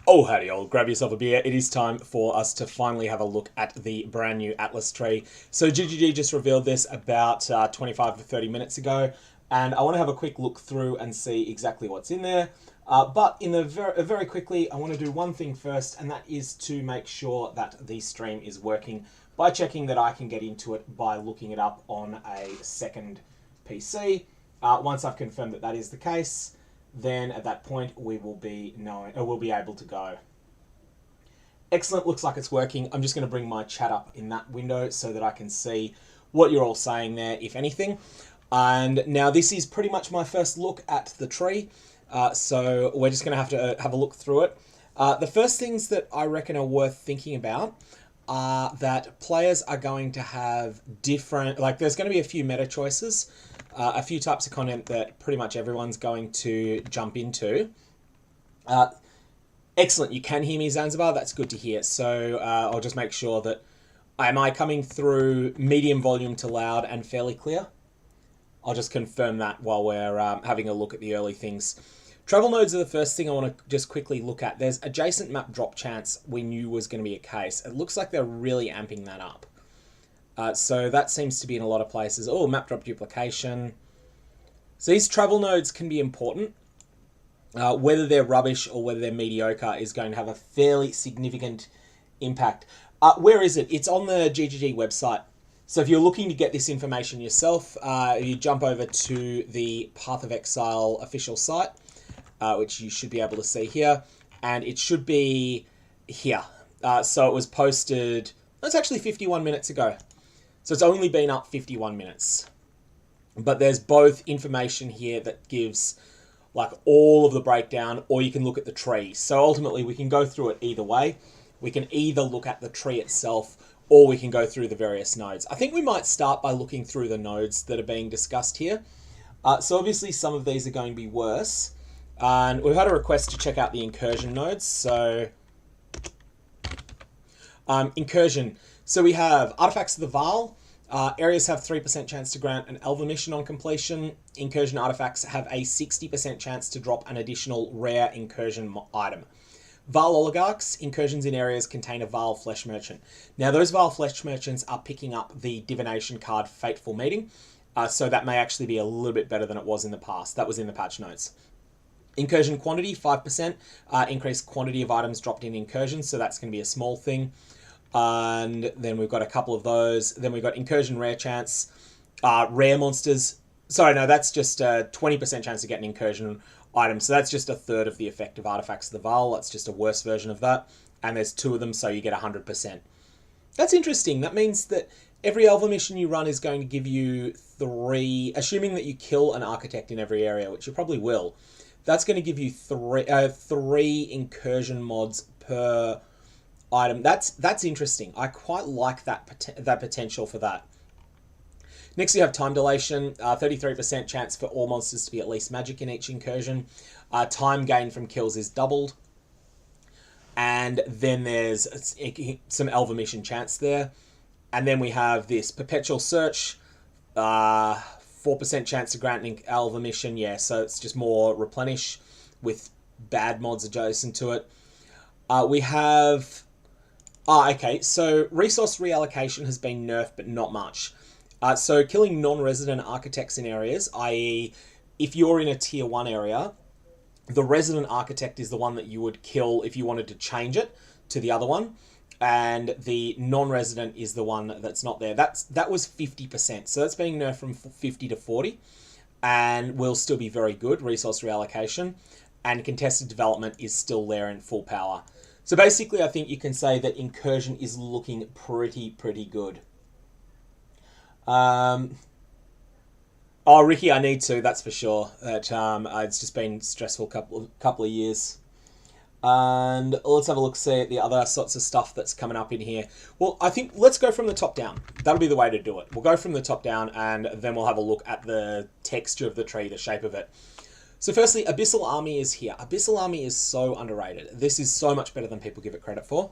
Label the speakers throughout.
Speaker 1: Oh, howdy, old. Grab yourself a beer. It is time for us to finally have a look at the brand new Atlas tree. So GGG just revealed this about 25 to 30 minutes ago, and I want to have a quick look through and see exactly what's in there. But in the very quickly, I want to do one thing first, and that is to make sure that the stream is working by checking that I can get into it by looking it up on a second PC. Once I've confirmed that that is the case, then at that point we'll be able to go. Excellent, looks like it's working. I'm just going to bring my chat up in that window so that I can see what you're all saying there, if anything. And now this is pretty much my first look at the tree, so we're just going to have a look through it. The first things that I reckon are worth thinking about are that players are going to have different, like there's going to be a few meta choices, a few types of content that pretty much everyone's going to jump into. Excellent, you can hear me, Zanzibar, that's good to hear. So I'll just make sure that, am I coming through medium volume to loud and fairly clear? I'll just confirm that while we're having a look at the early things. Travel nodes are the first thing I want to just quickly look at. There's adjacent map drop chance we knew was going to be a case. It looks like they're really amping that up. So that seems to be in a lot of places. Oh, map drop duplication. So these travel nodes can be important. Whether they're rubbish or whether they're mediocre is going to have a fairly significant impact. Where is it? It's on the GGG website. So if you're looking to get this information yourself, you jump over to the Path of Exile official site, which you should be able to see here, and it should be here. So it was posted, that's actually 51 minutes ago. So it's only been up 51 minutes. But there's both information here that gives like all of the breakdown, or you can look at the tree. So ultimately we can go through it either way. We can either look at the tree itself, or we can go through the various nodes. I think we might start by looking through the nodes that are being discussed here. So obviously some of these are going to be worse. And we've had a request to check out the Incursion nodes. So Incursion. So we have Artifacts of the Vaal. Areas have 3% chance to grant an Elven mission on completion. Incursion artifacts have a 60% chance to drop an additional rare Incursion item. Vaal Oligarchs, incursions in areas contain a Vaal Flesh Merchant. Now those Vaal Flesh Merchants are picking up the divination card Fateful Meeting, so that may actually be a little bit better than it was in the past. That was in the patch notes. Incursion quantity, 5%. Increased quantity of items dropped in Incursion, so that's going to be a small thing. And then we've got a couple of those. Then we've got Incursion Rare Chance. Rare monsters. Sorry, no, that's just a 20% chance to get an Incursion item. So that's just a third of the effect of Artifacts of the Vaal. That's just a worse version of that. And there's 2 of them, so you get 100%. That's interesting. That means that every Elven mission you run is going to give you 3, assuming that you kill an Architect in every area, which you probably will. That's going to give you 3 Incursion mods per item. That's interesting. I quite like that potential for that. Next you have Time Dilation, 33% chance for all monsters to be at least magic in each incursion. Time gain from kills is doubled. And then there's some Elven mission chance there. And then we have this Perpetual Search, 4% chance to grant an Elven mission. Yeah, so it's just more replenish with bad mods adjacent to it. We have... okay, so resource reallocation has been nerfed, but not much. So killing non-resident architects in areas, i.e. if you're in a tier 1 area, the resident architect is the one that you would kill if you wanted to change it to the other one, and the non-resident is the one that's not there. That was 50%, so that's being nerfed from 50 to 40, and will still be very good, resource reallocation, and contested development is still there in full power. So basically, I think you can say that Incursion is looking pretty good. Oh, Ricky, I need to, that's for sure. It's just been stressful couple of years. And let's have a look, see at the other sorts of stuff that's coming up in here. Well, I think let's go from the top down. That'll be the way to do it. We'll go from the top down, and then we'll have a look at the texture of the tree, the shape of it. So firstly, Abyssal Army is here. Abyssal Army is so underrated. This is so much better than people give it credit for.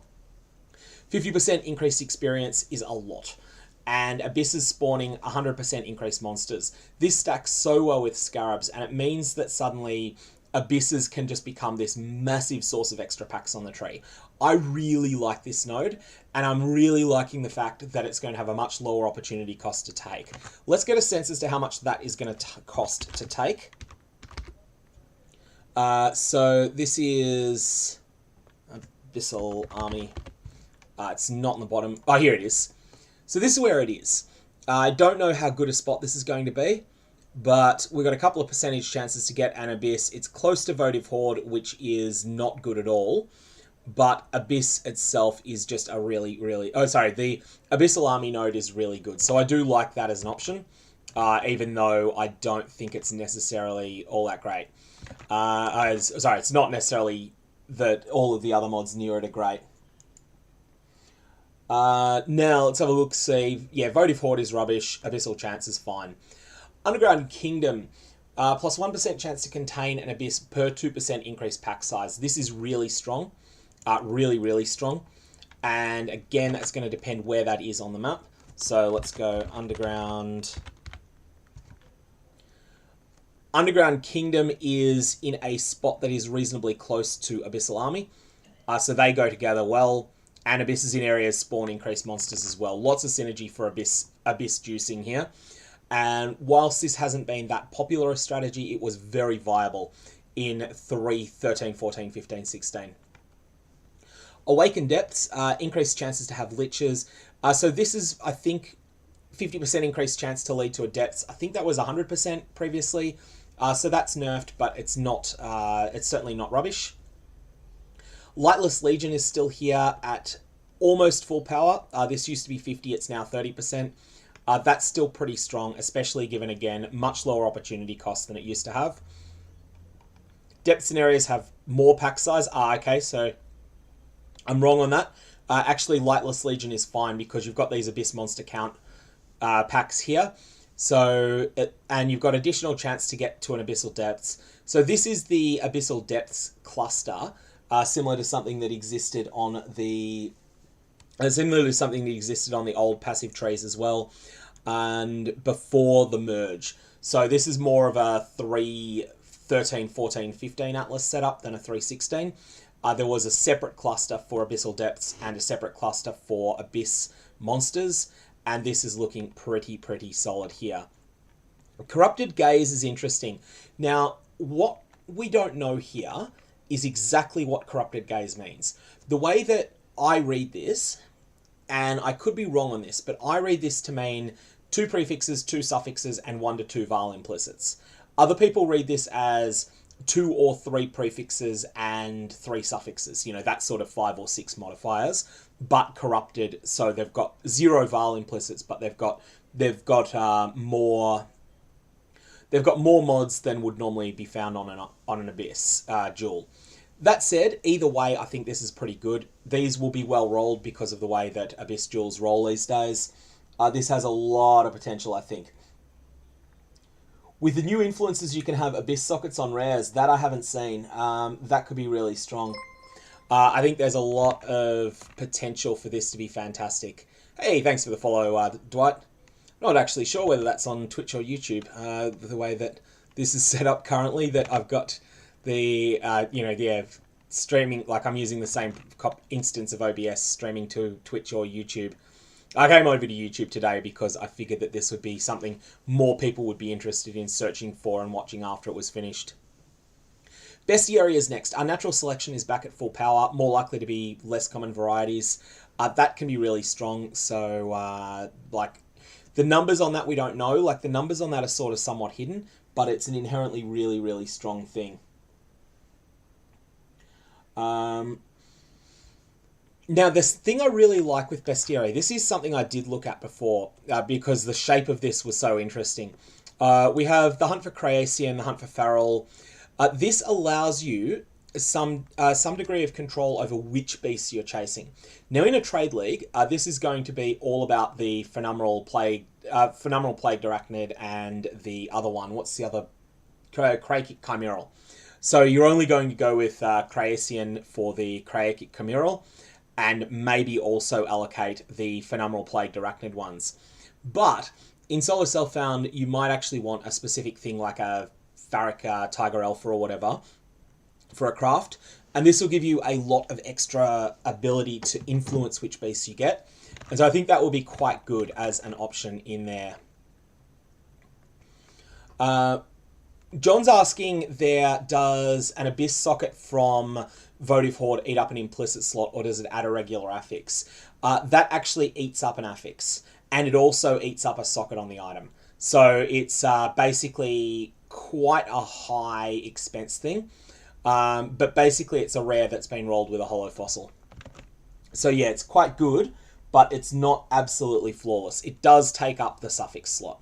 Speaker 1: 50% increased experience is a lot. And Abysses spawning 100% increased monsters. This stacks so well with Scarabs, and it means that suddenly Abysses can just become this massive source of extra packs on the tree. I really like this node, and I'm really liking the fact that it's going to have a much lower opportunity cost to take. Let's get a sense as to how much that is going to cost to take. So this is Abyssal Army. It's not on the bottom. Oh, here it is. So this is where it is. I don't know how good a spot this is going to be, but we've got a couple of percentage chances to get an Abyss. It's close to Votive Horde, which is not good at all. But Abyss itself is just a really, oh, sorry, the Abyssal Army node is really good. So I do like that as an option, even though I don't think it's necessarily all that great. Sorry, it's not necessarily that all of the other mods near it are great. Now, let's have a look, see. Yeah, Votive Horde is rubbish. Abyssal Chance is fine. Underground Kingdom, plus 1% chance to contain an Abyss per 2% increased pack size. This is really strong. Really strong. And again, that's going to depend where that is on the map. So let's go Underground. Underground Kingdom is in a spot that is reasonably close to Abyssal Army. So they go together well. And Abysses in areas spawn increased monsters as well. Lots of synergy for Abyss juicing here. And whilst this hasn't been that popular a strategy, it was very viable in 3, 13, 14, 15, 16. Awakened Depths, increased chances to have liches. So this is, I think, 50% increased chance to lead to a Depths. I think that was 100% previously. So that's nerfed, but it's not. It's certainly not rubbish. Lightless Legion is still here at almost full power. This used to be 50, it's now 30%. That's still pretty strong, especially given, again, much lower opportunity cost than it used to have. Depth scenarios have more pack size. Okay, so I'm wrong on that. Actually, Lightless Legion is fine because you've got these Abyss Monster Count packs here. So, and you've got additional chance to get to an Abyssal Depths. So this is the Abyssal Depths cluster, similar to something that existed on the... Similar to something that existed on the old passive trees as well, and before the merge. So this is more of a 3, 13, 14, 15 Atlas setup than a 316. There was a separate cluster for Abyssal Depths and a separate cluster for Abyss monsters, and this is looking pretty solid here. Corrupted Gaze is interesting. Now, what we don't know here is exactly what Corrupted Gaze means. The way that I read this, and I could be wrong on this, but I read this to mean 2 prefixes, 2 suffixes, and 1 to 2 vowel implicits. Other people read this as 2 or 3 prefixes and 3 suffixes, you know, that sort of 5 or 6 modifiers, but corrupted, so they've got 0 vowel implicits, but they've got more mods than would normally be found on an Abyss duel. That said, either way, I think this is pretty good. These will be well rolled because of the way that Abyss duels roll these days. This has a lot of potential, I think. With the new influences, you can have Abyss sockets on rares. That I haven't seen. That could be really strong. I think there's a lot of potential for this to be fantastic. Hey, thanks for the follow, Dwight. Not actually sure whether that's on Twitch or YouTube, the way that this is set up currently, that I've got the, streaming, like I'm using the same instance of OBS streaming to Twitch or YouTube. I came over to YouTube today because I figured that this would be something more people would be interested in searching for and watching after it was finished. Bestiary is next. Our natural selection is back at full power, more likely to be less common varieties. That can be really strong, so, the numbers on that we don't know. Like, the numbers on that are sort of somewhat hidden, but it's an inherently really strong thing. Now, this thing I really like with Bestiary, this is something I did look at before, because the shape of this was so interesting. We have the Hunt for Craasian, the Hunt for Feral. This allows you some degree of control over which beasts you're chasing. Now, in a trade league, this is going to be all about the Phenomenal Plague Arachnid and the other one. What's the other? Crayic Chimeral. So you're only going to go with Craasian for the Crayic Chimeral, and maybe also allocate the Phenomenal Plague Arachnid ones. But in Solo Self-Found, you might actually want a specific thing like a Pharric Tiger Alpha or whatever, for a craft. And this will give you a lot of extra ability to influence which beasts you get. And so I think that will be quite good as an option in there. John's asking there, does an Abyss socket from Votive Horde eat up an implicit slot, or does it add a regular affix? That actually eats up an affix, and it also eats up a socket on the item. So it's basically quite a high expense thing. But basically it's a rare that's been rolled with a hollow fossil. So yeah, it's quite good, but it's not absolutely flawless. It does take up the suffix slot.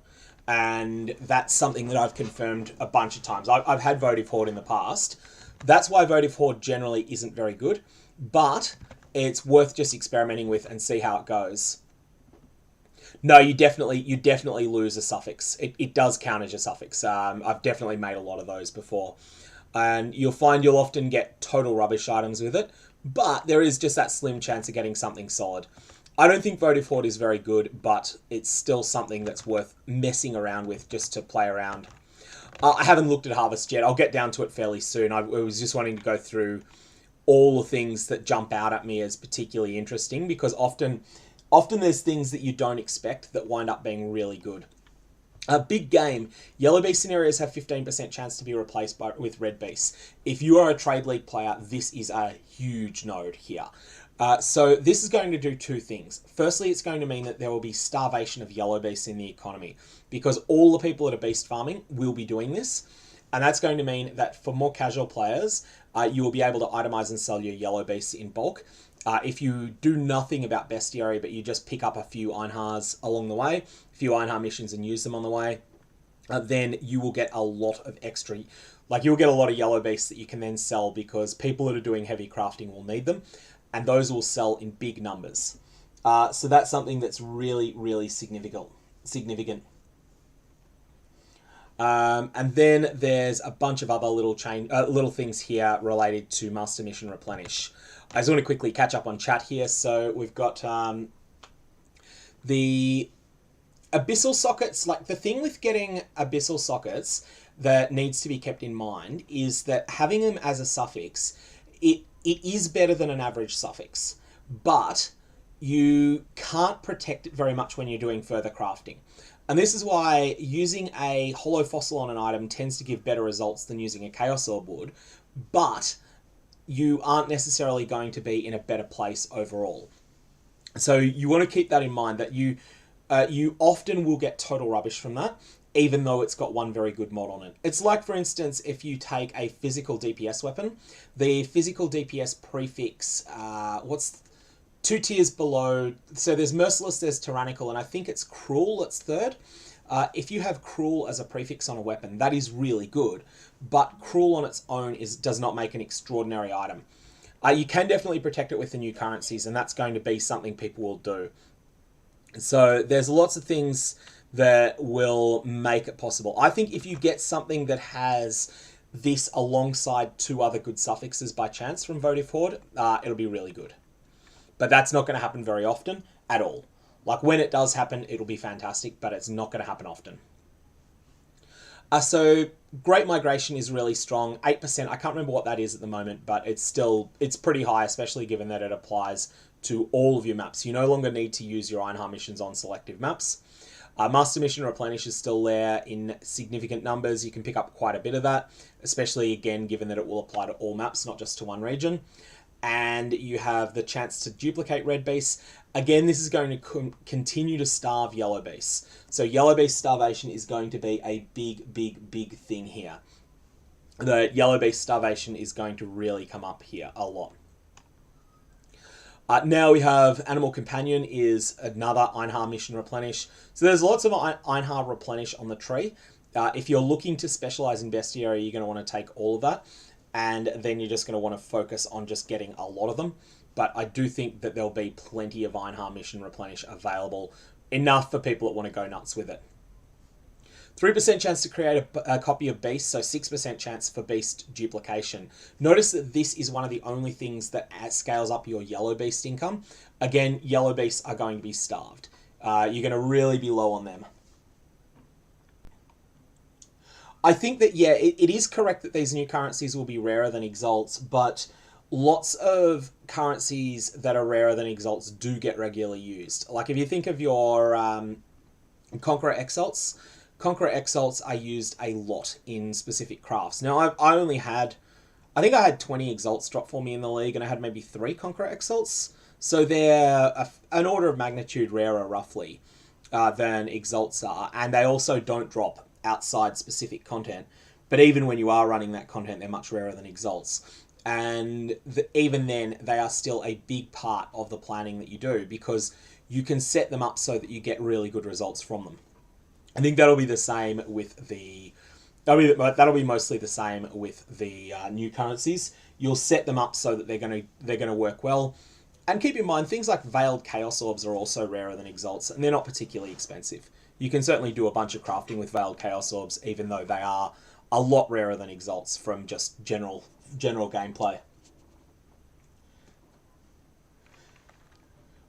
Speaker 1: And that's something that I've confirmed a bunch of times. I've had Votive Horde in the past. That's why Votive Horde generally isn't very good, but it's worth just experimenting with and see how it goes. No, you definitely lose a suffix. It does count as a suffix. I've definitely made a lot of those before. And you'll find you'll often get total rubbish items with it, but there is just that slim chance of getting something solid. I don't think Votive Horde is very good, but it's still something that's worth messing around with just to play around. I haven't looked at Harvest yet. I'll get down to it fairly soon. I was just wanting to go through all the things that jump out at me as particularly interesting, because often there's things that you don't expect that wind up being really good. A big game. Yellow beast scenarios have 15% chance to be replaced with red beasts. If you are a trade league player, this is a huge node here. So this is going to do two things. Firstly, it's going to mean that there will be starvation of yellow beasts in the economy, because all the people that are beast farming will be doing this. And that's going to mean that for more casual players, you will be able to itemize and sell your yellow beasts in bulk. If you do nothing about Bestiary, but you just pick up a few Einhars along the way, a few Einhar missions and use them on the way, then you will get a lot of extra, you'll get a lot of yellow beasts that you can then sell, because people that are doing heavy crafting will need them, and those will sell in big numbers. So that's something that's really, really significant. And then there's a bunch of other little things here related to Master Mission Replenish. I just want to quickly catch up on chat here. So we've got the Abyssal sockets. Like, the thing with getting Abyssal sockets that needs to be kept in mind is that having them as a suffix, it is better than an average suffix, but you can't protect it very much when you're doing further crafting. And this is why using a hollow fossil on an item tends to give better results than using a Chaos Orb would, but you aren't necessarily going to be in a better place overall. So you want to keep that in mind, that you often will get total rubbish from that, even though it's got one very good mod on it. It's like, for instance, if you take a physical DPS weapon, the physical DPS prefix, what's 2 tiers below? So there's Merciless, there's Tyrannical, and I think it's Cruel that's third. If you have Cruel as a prefix on a weapon, that is really good, but Cruel on its own does not make an extraordinary item. You can definitely protect it with the new currencies, and that's going to be something people will do. So there's lots of things that will make it possible. I think if you get something that has this alongside 2 other good suffixes by chance from Votive Horde, it'll be really good. But that's not going to happen very often at all. Like, when it does happen, it'll be fantastic, but it's not going to happen often. So Great Migration is really strong. 8%, I can't remember what that is at the moment, but it's pretty high, especially given that it applies to all of your maps. You no longer need to use your Einhar missions on selective maps. Master Mission Replenish is still there in significant numbers. You can pick up quite a bit of that, especially, again, given that it will apply to all maps, not just to one region. And you have the chance to duplicate red beasts. Again, this is going to continue to starve yellow beasts. So yellow beast starvation is going to be a big, big, big thing here. The yellow beast starvation is going to really come up here a lot. Now we have Animal Companion is another Einhar Mission Replenish. So there's lots of Einhar Replenish on the tree. If you're looking to specialize in Bestiary, you're going to want to take all of that. And then you're just going to want to focus on just getting a lot of them. But I do think that there'll be plenty of Einhar Mission Replenish available, enough for people that want to go nuts with it. 3% chance to create a copy of Beast, so 6% chance for Beast duplication. Notice that this is one of the only things that scales up your Yellow Beast income. Again, Yellow Beasts are going to be starved. You're going to really be low on them. I think that, yeah, it is correct that these new currencies will be rarer than Exalts, but lots of currencies that are rarer than Exalts do get regularly used. Like, if you think of your Conqueror Exalts, Conqueror Exalts are used a lot in specific crafts. Now, I only had, I think I had 20 Exalts drop for me in the league, and I had maybe 3 Conqueror Exalts. So they're an order of magnitude rarer, roughly, than Exalts are. And they also don't drop outside specific content. But even when you are running that content, they're much rarer than Exalts. And even then, they are still a big part of the planning that you do, because you can set them up so that you get really good results from them. I think that'll be the same with the... That'll be mostly the same with the new currencies. You'll set them up so that they're gonna work well. And keep in mind, things like Veiled Chaos Orbs are also rarer than Exalts, and they're not particularly expensive. You can certainly do a bunch of crafting with Veiled Chaos Orbs, even though they are a lot rarer than Exalts from just general gameplay.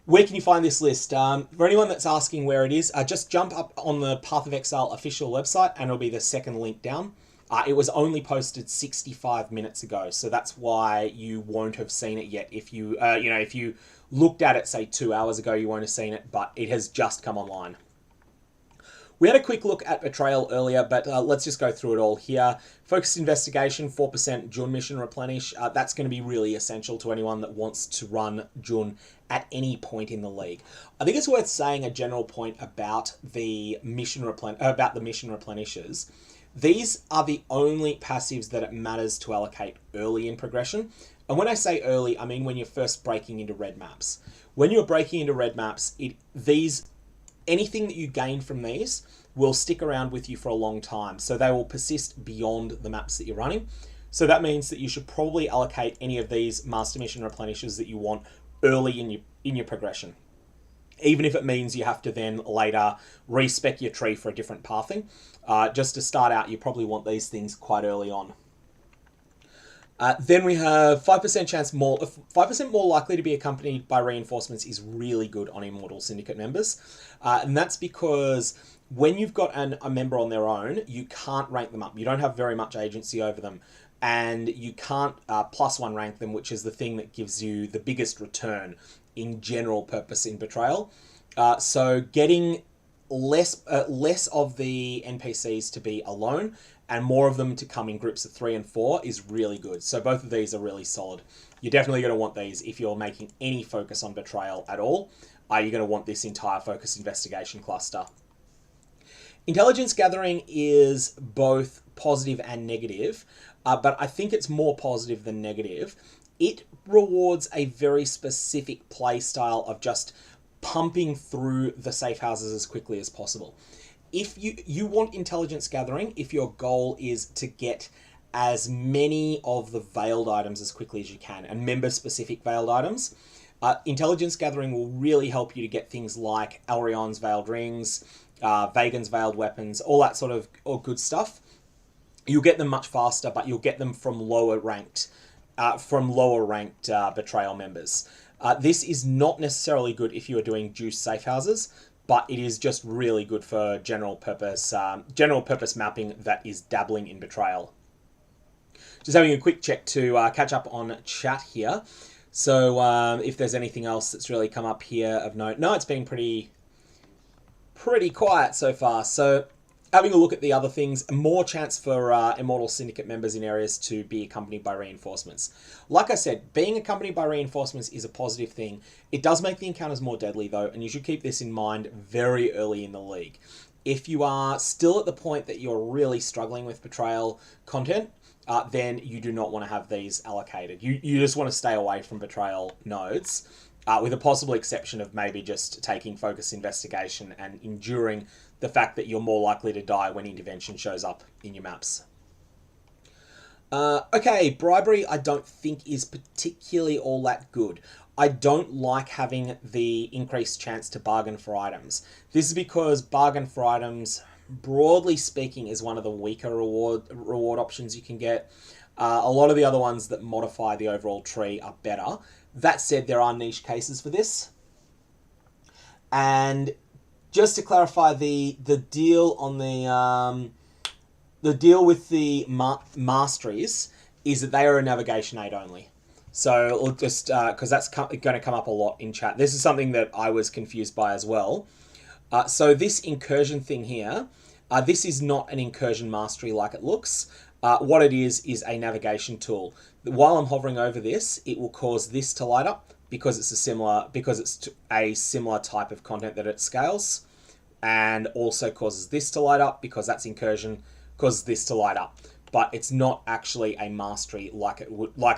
Speaker 1: Where can you find this list? For anyone that's asking where it is, just jump up on the Path of Exile official website, and it'll be the second link down. It was only posted 65 minutes ago, so that's why you won't have seen it yet. If you, if you looked at it, say 2 hours ago, you won't have seen it, but it has just come online. We had a quick look at Betrayal earlier, but let's just go through it all here. Focused Investigation, 4% Jun mission replenish. That's going to be really essential to anyone that wants to run Jun at any point in the league. I think it's worth saying a general point about the mission replenishers. These are the only passives that it matters to allocate early in progression. And when I say early, I mean when you're first breaking into red maps. When you're breaking into red maps, anything that you gain from these will stick around with you for a long time. So they will persist beyond the maps that you're running. So that means that you should probably allocate any of these master mission replenishers that you want early in your progression. Even if it means you have to then later respec your tree for a different pathing. Just to start out, you probably want these things quite early on. Then we have 5% chance more, 5% more likely to be accompanied by reinforcements is really good on Immortal Syndicate members. And that's because when you've got a member on their own, you can't rank them up. You don't have very much agency over them. And you can't +1 rank them, which is the thing that gives you the biggest return in general purpose in Betrayal. So getting less of the NPCs to be alone and more of them to come in groups of 3 and 4 is really good. So both of these are really solid. You're definitely going to want these if you're making any focus on Betrayal at all. You're going to want this entire focus investigation cluster. Intelligence gathering is both positive and negative, but I think it's more positive than negative. It rewards a very specific play style of just pumping through the safe houses as quickly as possible. If you want intelligence gathering, if your goal is to get as many of the veiled items as quickly as you can, and member-specific veiled items, intelligence gathering will really help you to get things like Elrion's veiled rings, Vagan's veiled weapons, all that sort of good stuff. You'll get them much faster, but you'll get them from lower ranked Betrayal members. This is not necessarily good if you are doing juice safe houses, but it is just really good for general purpose mapping that is dabbling in Betrayal. Just having a quick check to catch up on chat here. So if there's anything else that's really come up here of note. No, it's been pretty quiet so far. So having a look at the other things, more chance for Immortal Syndicate members in areas to be accompanied by reinforcements. Like I said, being accompanied by reinforcements is a positive thing. It does make the encounters more deadly though, and you should keep this in mind very early in the league. If you are still at the point that you're really struggling with Betrayal content, then you do not want to have these allocated. You just want to stay away from Betrayal nodes, with a possible exception of maybe just taking Focus Investigation and enduring the fact that you're more likely to die when intervention shows up in your maps. Okay, bribery I don't think is particularly all that good. I don't like having the increased chance to bargain for items. This is because bargain for items, broadly speaking, is one of the weaker reward options you can get. A lot of the other ones that modify the overall tree are better. That said, there are niche cases for this. And just to clarify, the deal on the the deal with the masteries is that they are a navigation aid only. So we'll just, because that's going to come up a lot in chat. This is something that I was confused by as well. So this incursion thing here, this is not an incursion mastery like it looks. What it is a navigation tool. While I'm hovering over this, it will cause this to light up because it's a similar type of content that it scales, and also causes this to light up because that's incursion, causes this to light up. But it's not actually a mastery like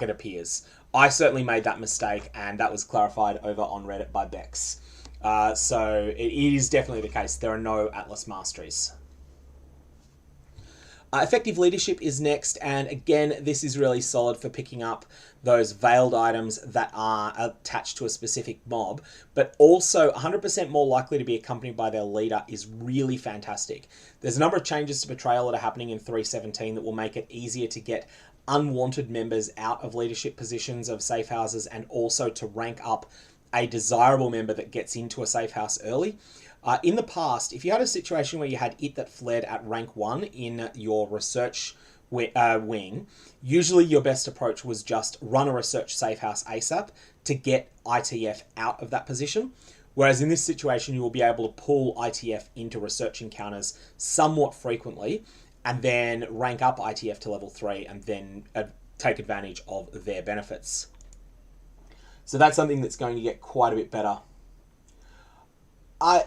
Speaker 1: it appears. I certainly made that mistake, and that was clarified over on Reddit by Bex. So it is definitely the case. There are no Atlas masteries. Effective leadership is next, and again, this is really solid for picking up those veiled items that are attached to a specific mob, but also 100% more likely to be accompanied by their leader is really fantastic. There's a number of changes to Betrayal that are happening in 3.17 that will make it easier to get unwanted members out of leadership positions of safe houses, and also to rank up a desirable member that gets into a safe house early. In the past, if you had a situation where you had it that flared at rank 1 in your research wing, usually your best approach was just run a research safe house ASAP to get ITF out of that position. Whereas in this situation, you will be able to pull ITF into research encounters somewhat frequently, and then rank up ITF to level 3, and then take advantage of their benefits. So that's something that's going to get quite a bit better.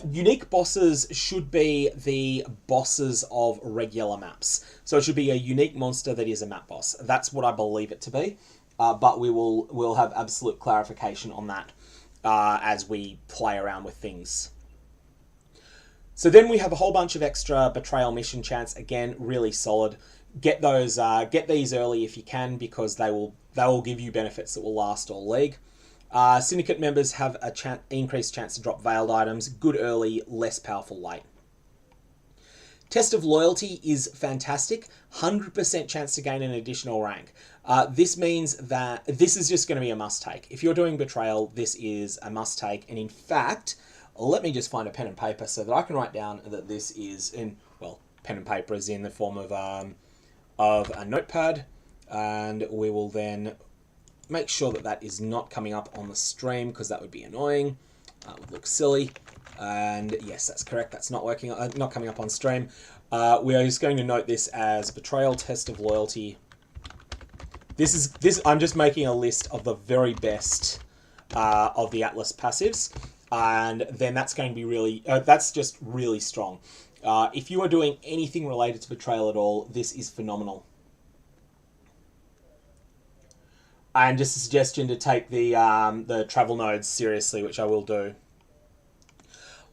Speaker 1: Unique bosses should be the bosses of regular maps. So it should be a unique monster that is a map boss. That's what I believe it to be. But we'll have absolute clarification on that as we play around with things. So then we have a whole bunch of extra Betrayal mission chance. Again, really solid. Get these early if you can, because they will give you benefits that will last all league. Syndicate members have a increased chance to drop veiled items. Good early, less powerful late. Test of Loyalty is fantastic. 100% chance to gain an additional rank. This means that this is just going to be a must-take. If you're doing Betrayal, this is a must-take. And in fact, let me just find a pen and paper so that I can write down that this is in, well, pen and paper is in the form of a notepad. And we will then make sure that that is not coming up on the stream, because that would be annoying. It would look silly. And yes, that's correct. That's not working. Not coming up on stream. We are just going to note this as Betrayal Test of Loyalty. This. I'm just making a list of the very best of the Atlas passives, and then that's going to be really. That's just really strong. If you are doing anything related to Betrayal at all, this is phenomenal. And just a suggestion to take the travel nodes seriously, which I will do.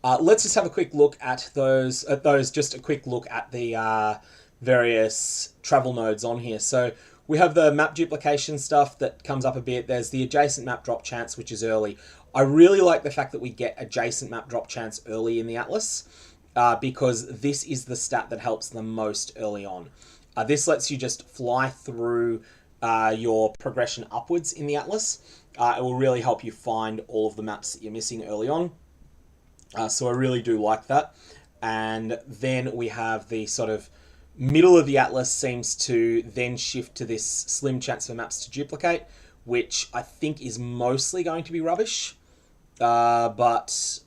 Speaker 1: Let's just have a quick look at those. Just a quick look at the various travel nodes on here. So we have the map duplication stuff that comes up a bit. There's the adjacent map drop chance, which is early. I really like the fact that we get adjacent map drop chance early in the Atlas, because this is the stat that helps the most early on. This lets you just fly through your progression upwards in the Atlas. It will really help you find all of the maps that you're missing early on. So I really do like that. And then we have the sort of middle of the Atlas seems to then shift to this slim chance for maps to duplicate, which I think is mostly going to be rubbish. But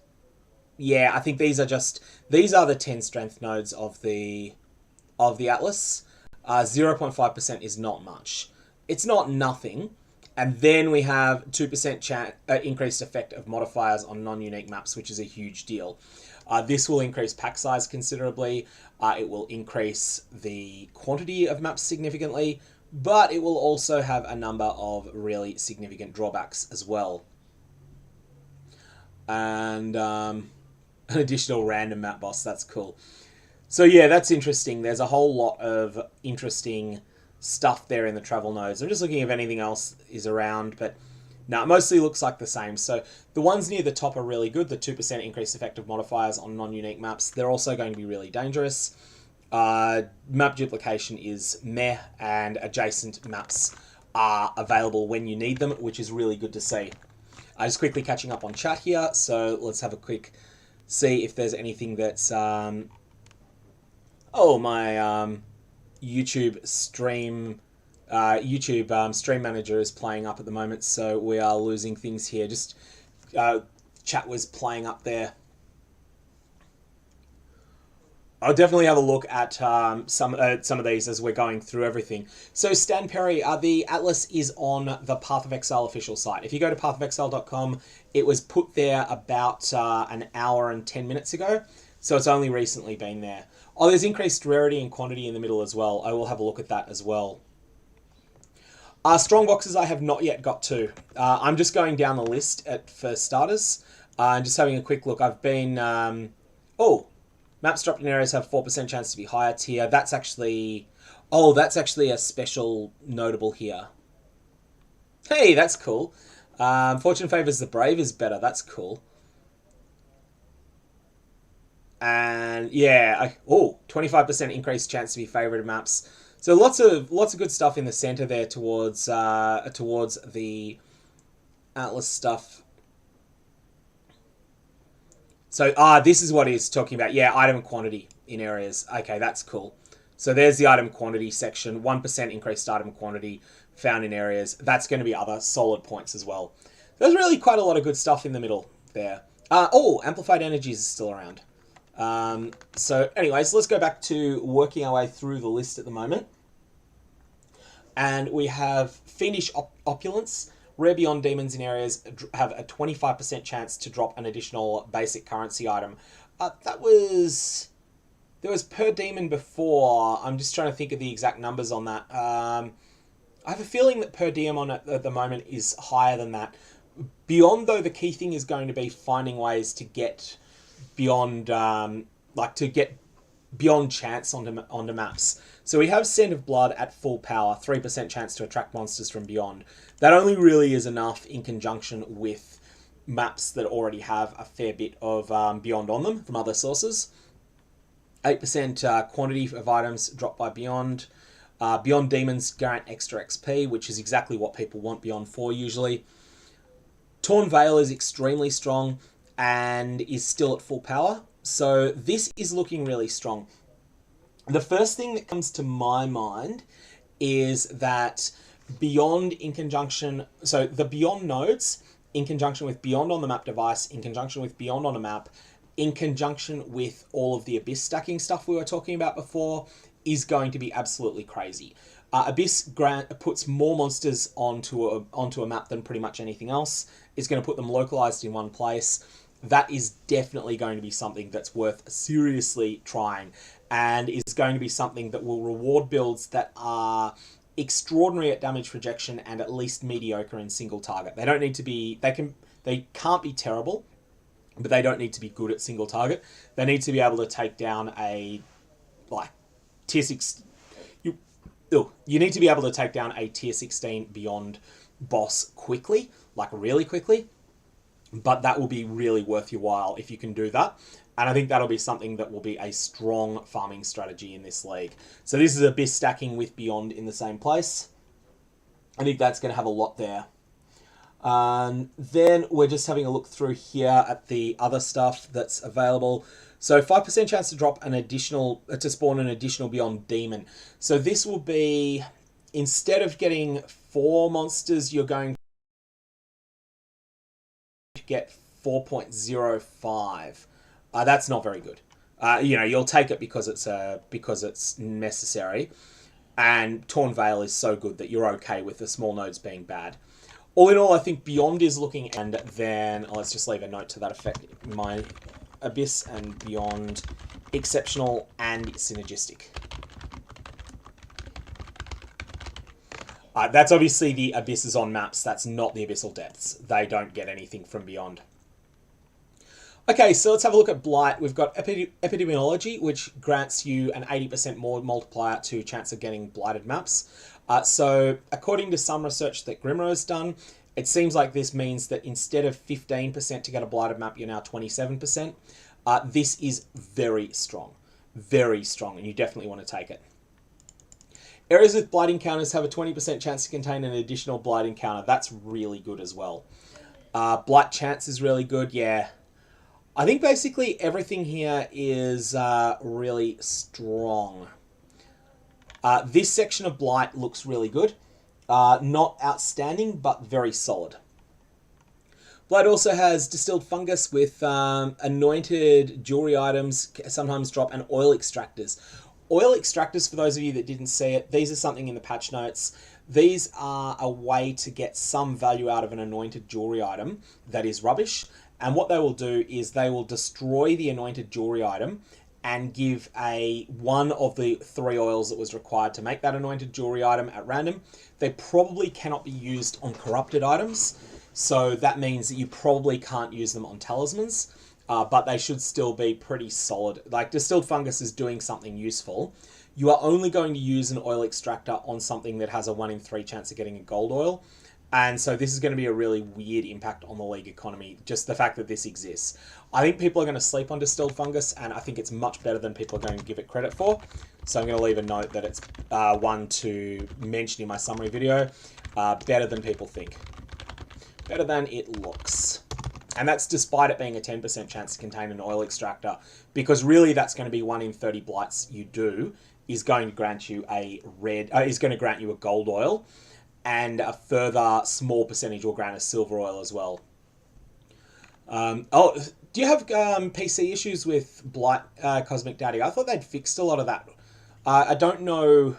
Speaker 1: yeah, I think these are the 10 strength nodes of the Atlas. 0.5% is not much. It's not nothing. And then we have 2% increased effect of modifiers on non-unique maps, which is a huge deal. This will increase pack size considerably. It will increase the quantity of maps significantly, but it will also have a number of really significant drawbacks as well. And an additional random map boss, that's cool. So yeah, that's interesting. There's a whole lot of interesting stuff there in the travel nodes. I'm just looking if anything else is around, but no, it mostly looks like the same. So the ones near the top are really good. The 2% increased effect of modifiers on non-unique maps. They're also going to be really dangerous. Map duplication is meh, and adjacent maps are available when you need them, which is really good to see. Just quickly catching up on chat here. So let's have a quick see if there's anything that's... YouTube stream stream manager is playing up at the moment, so we are losing things here. Just chat was playing up there. I'll definitely have a look at some of these as we're going through everything. So Stan Perry, the Atlas is on the Path of Exile official site. If you go to pathofexile.com, it was put there about an hour and 10 minutes ago, so it's only recently been there. Oh, there's increased rarity and quantity in the middle as well. I will have a look at that as well. Strongboxes I have not yet got to. I'm just going down the list for starters and just having a quick look. I've been... maps dropped in areas have 4% chance to be higher tier. That's actually... Oh, that's actually a special notable here. Hey, that's cool. Fortune Favors the Brave is better. That's cool. And yeah, 25% increased chance to be favoured maps. So lots of good stuff in the center there towards the Atlas stuff. So this is what he's talking about. Yeah, item quantity in areas. Okay, that's cool. So there's the item quantity section. 1% increased item quantity found in areas. That's going to be other solid points as well. There's really quite a lot of good stuff in the middle there. Amplified Energies is still around. So anyways, let's go back to working our way through the list at the moment. And we have Fiendish Opulence. Rare Beyond Demons in areas have a 25% chance to drop an additional basic currency item. There was per demon before. I'm just trying to think of the exact numbers on that. I have a feeling that per diem on it at the moment is higher than that. Beyond, though, the key thing is going to be finding ways to get beyond, beyond chance onto maps. So we have Scent of Blood at full power, 3% chance to attract monsters from beyond. That only really is enough in conjunction with maps that already have a fair bit of beyond on them from other sources. 8% quantity of items dropped by beyond. Beyond Demons grant extra XP, which is exactly what people want beyond for usually. Torn Veil is extremely strong and is still at full power. So this is looking really strong. The first thing that comes to my mind is that Beyond in conjunction... So the Beyond nodes in conjunction with Beyond on the map device, in conjunction with Beyond on a map, in conjunction with all of the Abyss stacking stuff we were talking about before, is going to be absolutely crazy. Abyss puts more monsters onto a map than pretty much anything else. It's going to put them localized in one place. That is definitely going to be something that's worth seriously trying, and is going to be something that will reward builds that are extraordinary at damage projection and at least mediocre in single target. They don't need to be... They can't be terrible, but they don't need to be good at single target. They need to be able to take down a tier 6... You need to be able to take down a tier 16 Beyond boss quickly, really quickly. But that will be really worth your while if you can do that. And I think that'll be something that will be a strong farming strategy in this league. So this is Abyss stacking with Beyond in the same place. I think that's going to have a lot there. Then we're just having a look through here at the other stuff that's available. So 5% chance to drop an additional... to spawn an additional Beyond Demon. So this will be... Instead of getting 4 monsters, you're going to get 4.05. That's not very good. You'll take it because it's necessary, and Torn Veil is so good that you're okay with the small nodes being bad. All in all, I think Beyond is looking, and then let's just leave a note to that effect. My Abyss and Beyond, exceptional and synergistic. That's obviously the Abysses on maps. That's not the Abyssal Depths. They don't get anything from Beyond. Okay, so let's have a look at Blight. We've got Epidemiology, which grants you an 80% more multiplier to chance of getting blighted maps. So according to some research that Grimro has done, it seems like this means that instead of 15% to get a blighted map, you're now 27%. This is very strong, and you definitely want to take it. Areas with Blight encounters have a 20% chance to contain an additional Blight encounter. That's really good as well. Blight chance is really good, yeah. I think basically everything here is really strong. This section of Blight looks really good. Not outstanding, but very solid. Blight also has distilled fungus with anointed jewelry items, sometimes drop, and oil extractors. Oil extractors, for those of you that didn't see it, these are something in the patch notes. These are a way to get some value out of an anointed jewelry item that is rubbish. And what they will do is they will destroy the anointed jewelry item and give one of the 3 oils that was required to make that anointed jewelry item at random. They probably cannot be used on corrupted items. So that means that you probably can't use them on talismans, but they should still be pretty solid. Like, distilled fungus is doing something useful. You are only going to use an oil extractor on something that has a 1 in 3 chance of getting a gold oil. And so this is going to be a really weird impact on the League economy, just the fact that this exists. I think people are going to sleep on distilled fungus, and I think it's much better than people are going to give it credit for. So I'm going to leave a note that it's one to mention in my summary video. Better than people think. Better than it looks. And that's despite it being a 10% chance to contain an oil extractor, because really that's going to be 1 in 30 blights you do is going to grant you a gold oil, and a further small percentage will grant a silver oil as well. Do you have PC issues with Blight Cosmic Daddy? I thought they'd fixed a lot of that. I don't know.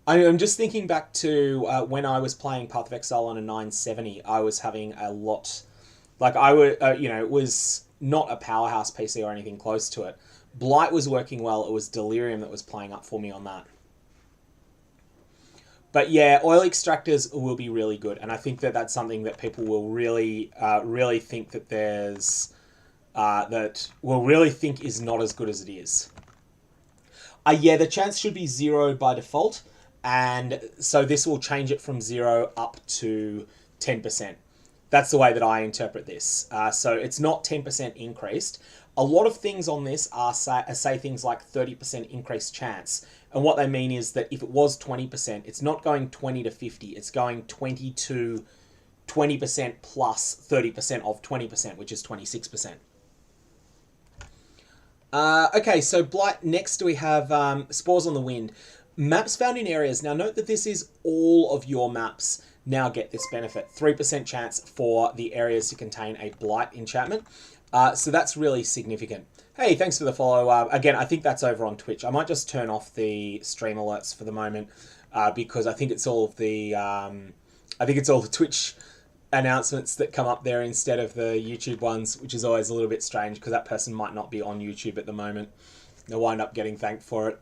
Speaker 1: I'm just thinking back to when I was playing Path of Exile on a 970. I was having a lot, like it was not a powerhouse PC or anything close to it. Blight was working well. It was Delirium that was playing up for me on that. But yeah, oil extractors will be really good, and I think that that's something that people will really think that really think is not as good as it is. Yeah, the chance should be 0 by default. And so this will change it from 0 up to 10%. That's the way that I interpret this. So it's not 10% increased. A lot of things on this say things like 30% increased chance. And what they mean is that if it was 20%, it's not going 20 to 50. It's going 20 to 20% plus 30% of 20%, which is 26%. Okay, so Blight. Next we have Spores on the Wind. Maps found in areas. Now note that this is all of your maps now get this benefit. 3% chance for the areas to contain a Blight enchantment. So that's really significant. Hey, thanks for the follow. Again, I think that's over on Twitch. I might just turn off the stream alerts for the moment because I think it's all of the Twitch announcements that come up there instead of the YouTube ones, which is always a little bit strange because that person might not be on YouTube at the moment. They'll wind up getting thanked for it.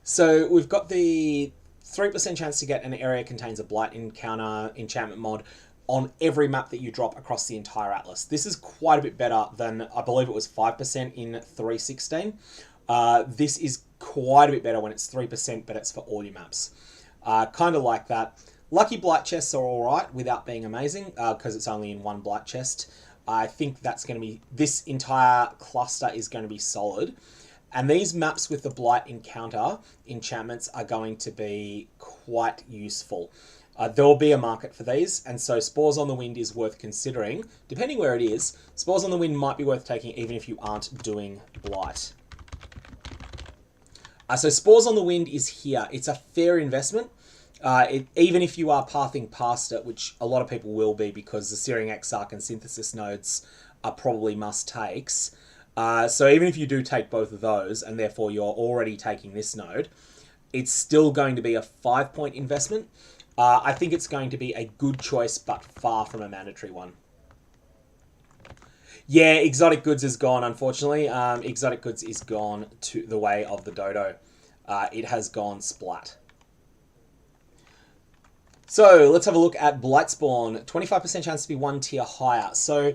Speaker 1: So we've got the 3% chance to get an area contains a Blight encounter enchantment mod on every map that you drop across the entire atlas. This is quite a bit better than, I believe it was 5% in 3.16. This is quite a bit better when it's 3%, but it's for all your maps. Kind of like that. Lucky Blight chests are alright without being amazing, because it's only in 1 Blight chest. I think that's going to be, this entire cluster is going to be solid. And these maps with the Blight encounter enchantments are going to be quite useful. There will be a market for these, and so Spores on the Wind is worth considering. Depending where it is, Spores on the Wind might be worth taking even if you aren't doing Blight. So Spores on the Wind is here. It's a fair investment. Even if you are pathing past it, which a lot of people will be because the Searing Exarch and Synthesis nodes are probably must-takes. So even if you do take both of those, and therefore you're already taking this node, it's still going to be a 5-point investment. I think it's going to be a good choice, but far from a mandatory one. Yeah, Exotic Goods is gone, unfortunately. Exotic Goods is gone to the way of the dodo. It has gone splat. So let's have a look at Blightspawn. 25% chance to be 1 tier higher. So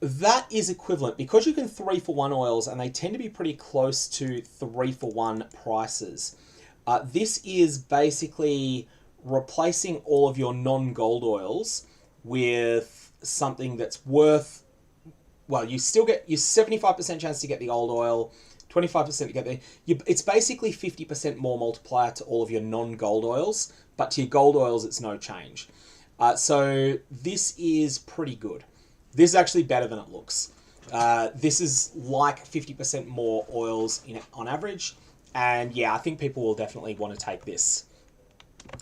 Speaker 1: that is equivalent. Because you can 3-for-1 oils, and they tend to be pretty close to 3-for-1 prices. This is basically replacing all of your non-gold oils with something that's worth, well, you still get your 75% chance to get the old oil, 25% to get the, it's basically 50% more multiplier to all of your non-gold oils, but to your gold oils, it's no change. So this is pretty good. This is actually better than it looks. This is like 50% more oils on average. And yeah, I think people will definitely want to take this.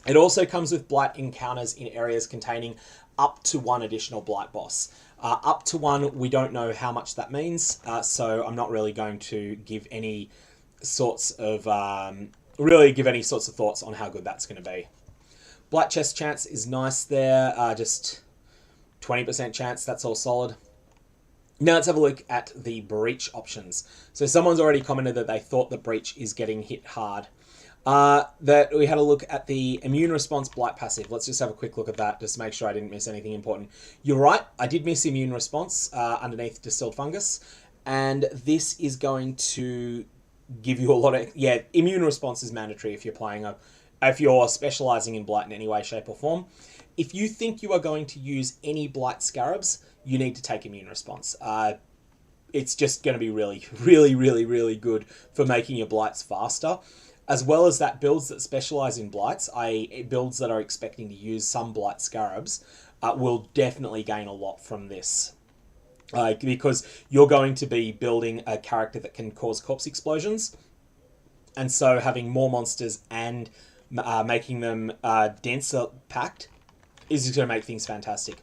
Speaker 1: It also comes with Blight encounters in areas containing up to 1 additional Blight boss. Up to 1, we don't know how much that means, so I'm not really going to give any sorts of thoughts on how good that's going to be. Blight chest chance is nice there, just 20% chance, that's all solid. Now let's have a look at the breach options. So someone's already commented that they thought the breach is getting hit hard. That we had a look at the immune response Blight passive. Let's just have a quick look at that, just to make sure I didn't miss anything important. You're right, I did miss immune response underneath distilled fungus, and this is going to give you a lot of... Yeah, immune response is mandatory if you're playing if you're specializing in Blight in any way, shape, or form. If you think you are going to use any Blight Scarabs, you need to take immune response. It's just going to be really, really, really, really good for making your Blights faster. As well as that, builds that specialize in Blights, i.e. builds that are expecting to use some Blight Scarabs, will definitely gain a lot from this. Because you're going to be building a character that can cause corpse explosions. And so having more monsters and making them denser packed is just going to make things fantastic.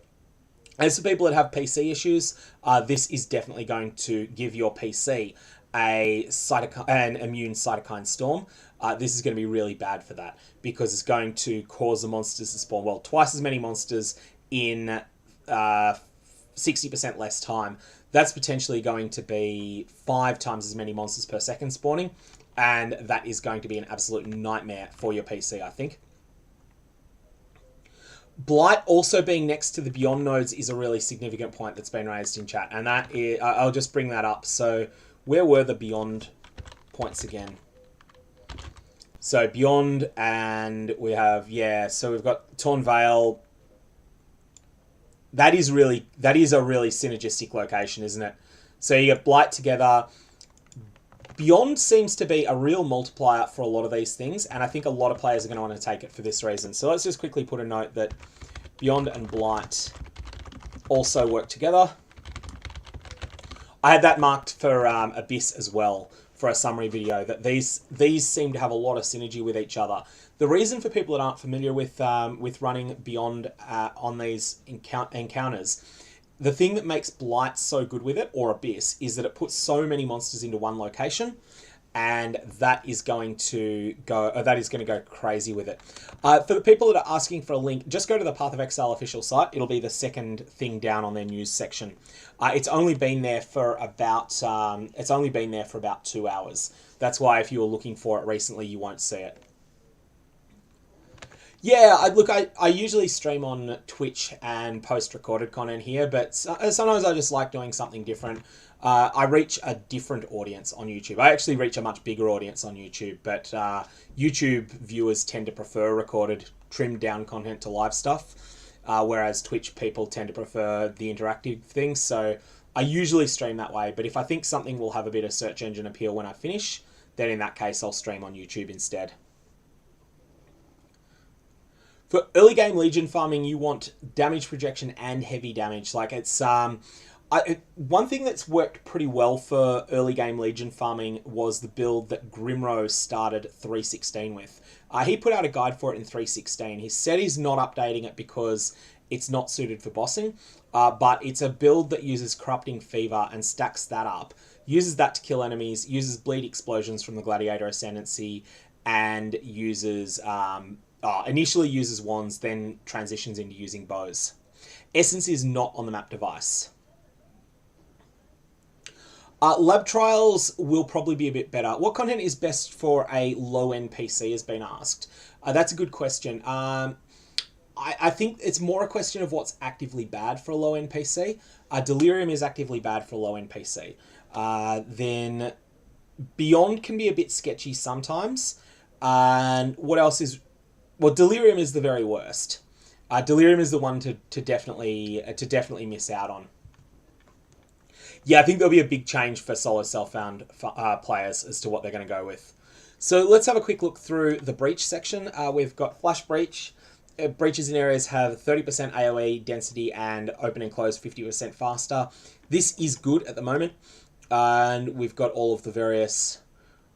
Speaker 1: As for people that have PC issues, this is definitely going to give your PC an immune cytokine storm. This is going to be really bad for that, because it's going to cause the monsters to spawn, well, twice as many monsters in 60% less time. That's potentially going to be 5 times as many monsters per second spawning, and that is going to be an absolute nightmare for your PC, I think. Blight also being next to the Beyond nodes is a really significant point that's been raised in chat, and that is, I'll just bring that up. So where were the Beyond points again? So Beyond, and we have, yeah, so we've got Torn Veil. That is a really synergistic location, isn't it? So you get Blight together. Beyond seems to be a real multiplier for a lot of these things, and I think a lot of players are going to want to take it for this reason. So let's just quickly put a note that Beyond and Blight also work together. I had that marked for Abyss as well, for a summary video, that these seem to have a lot of synergy with each other. The reason for people that aren't familiar with running Beyond on these encounters, the thing that makes Blight so good with it, or Abyss, is that it puts so many monsters into one location, and that is going to go crazy with it. For the people that are asking for a link, just go to the Path of Exile official site. It'll be the second thing down on their news section. It's only been there for about 2 hours. That's why if you were looking for it recently, you won't see it. Yeah, I usually stream on Twitch and post recorded content here, but sometimes I just like doing something different. I reach a different audience on YouTube. I actually reach a much bigger audience on YouTube, but YouTube viewers tend to prefer recorded, trimmed down content to live stuff, whereas Twitch people tend to prefer the interactive things. So I usually stream that way, but if I think something will have a bit of search engine appeal when I finish, then in that case I'll stream on YouTube instead. For early game Legion farming, you want damage projection and heavy damage. Like, it's one thing that's worked pretty well for early game Legion farming was the build that Grimro started 3.16 with. He put out a guide for it in 3.16. He said he's not updating it because it's not suited for bossing, but it's a build that uses Corrupting Fever and stacks that up, uses that to kill enemies, uses bleed explosions from the Gladiator Ascendancy, and uses initially uses wands, then transitions into using bows. Essence is not on the map device. Lab trials will probably be a bit better. What content is best for a low-end PC has been asked. That's a good question. I think it's more a question of what's actively bad for a low-end PC. Delirium is actively bad for a low-end PC. Then Beyond can be a bit sketchy sometimes. And what else is... Well, Delirium is the very worst. Delirium is the one to definitely miss out on. Yeah, I think there'll be a big change for solo self-found players as to what they're going to go with. So let's have a quick look through the breach section. We've got Flash Breach. breaches in areas have 30% AoE density and open and close 50% faster. This is good at the moment. And we've got all of the various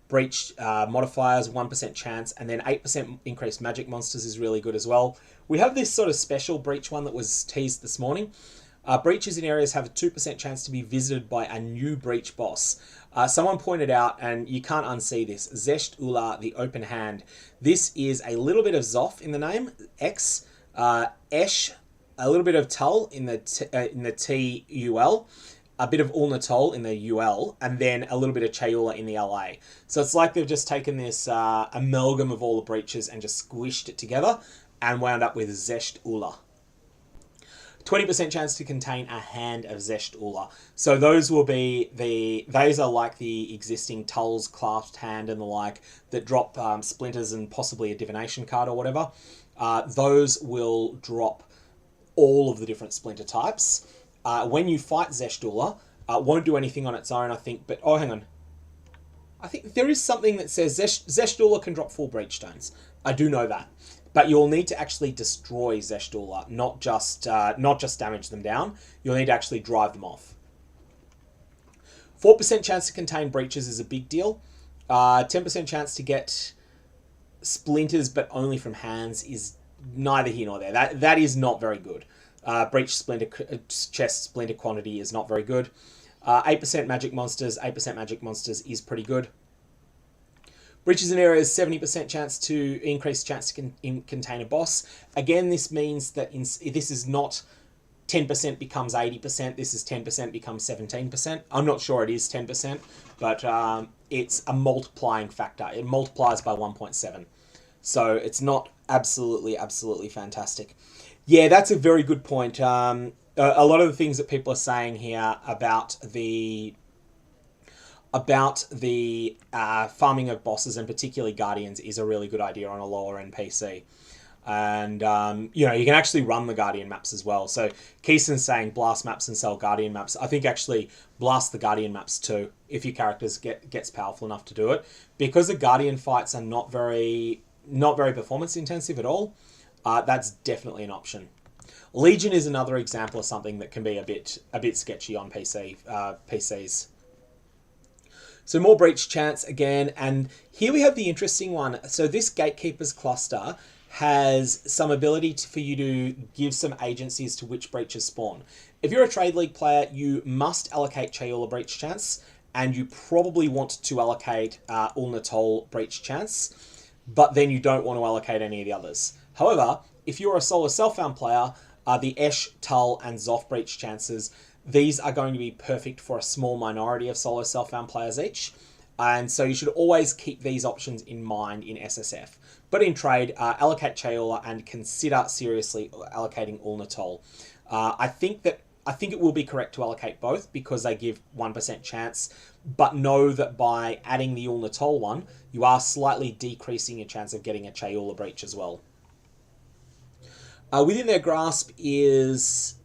Speaker 1: breach modifiers, 1% chance, and then 8% increased magic monsters is really good as well. We have this sort of special breach one that was teased this morning. Breaches in areas have a 2% chance to be visited by a new breach boss. Someone pointed out, and you can't unsee this, Zesht Ula, the open hand. This is a little bit of Zoth in the name, X, Esh, a little bit of Tull in the T-U-L, a bit of Ulnatol in the UL, and then a little bit of Chayula in the LA. So it's like they've just taken this amalgam of all the breaches and just squished it together and wound up with Zesht Ula. 20% chance to contain a hand of Zesht Ula. So those will be those are like the existing Tull's clasped hand and the like that drop splinters and possibly a divination card or whatever. Those will drop all of the different splinter types. When you fight Zesht Ula, won't do anything on its own, I think, but oh, hang on. I think there is something that says Zesht Ula can drop full breach stones. I do know that. But you'll need to actually destroy Zesht Ula, not just damage them down. You'll need to actually drive them off. 4% chance to contain breaches is a big deal. 10% chance to get splinters, but only from hands, is neither here nor there. That is not very good. Breach splinter chest splinter quantity is not very good. 8% magic monsters. 8% magic monsters is pretty good. Breaches in areas, 70% chance to increase chance to contain a boss. Again, this means that this is not 10% becomes 80%. This is 10% becomes 17%. I'm not sure it is 10%, but it's a multiplying factor. It multiplies by 1.7. So it's not absolutely fantastic. Yeah, that's a very good point. A lot of the things that people are saying here about the farming of bosses and particularly Guardians is a really good idea on a lower end PC. And, you can actually run the Guardian maps as well. So Keeson's saying blast maps and sell Guardian maps. I think actually blast the Guardian maps too, if your characters gets powerful enough to do it. Because the Guardian fights are not very performance intensive at all, that's definitely an option. Legion is another example of something that can be a bit sketchy on PCs. So more breach chance again, and here we have the interesting one. So this Gatekeepers cluster has some ability for you to give some agencies to which breaches spawn. If you're a Trade League player, you must allocate Chayula breach chance, and you probably want to allocate Ulnatol breach chance, but then you don't want to allocate any of the others. However, if you're a solo self-found player, the Esh, Tull, and Zoth breach chances, these are going to be perfect for a small minority of solo self-found players each. And so you should always keep these options in mind in SSF. But in trade, allocate Chayula and consider seriously allocating Ulnatol. I think it will be correct to allocate both because they give 1% chance, but know that by adding the Ulnatol one, you are slightly decreasing your chance of getting a Chayula breach as well. Within their grasp is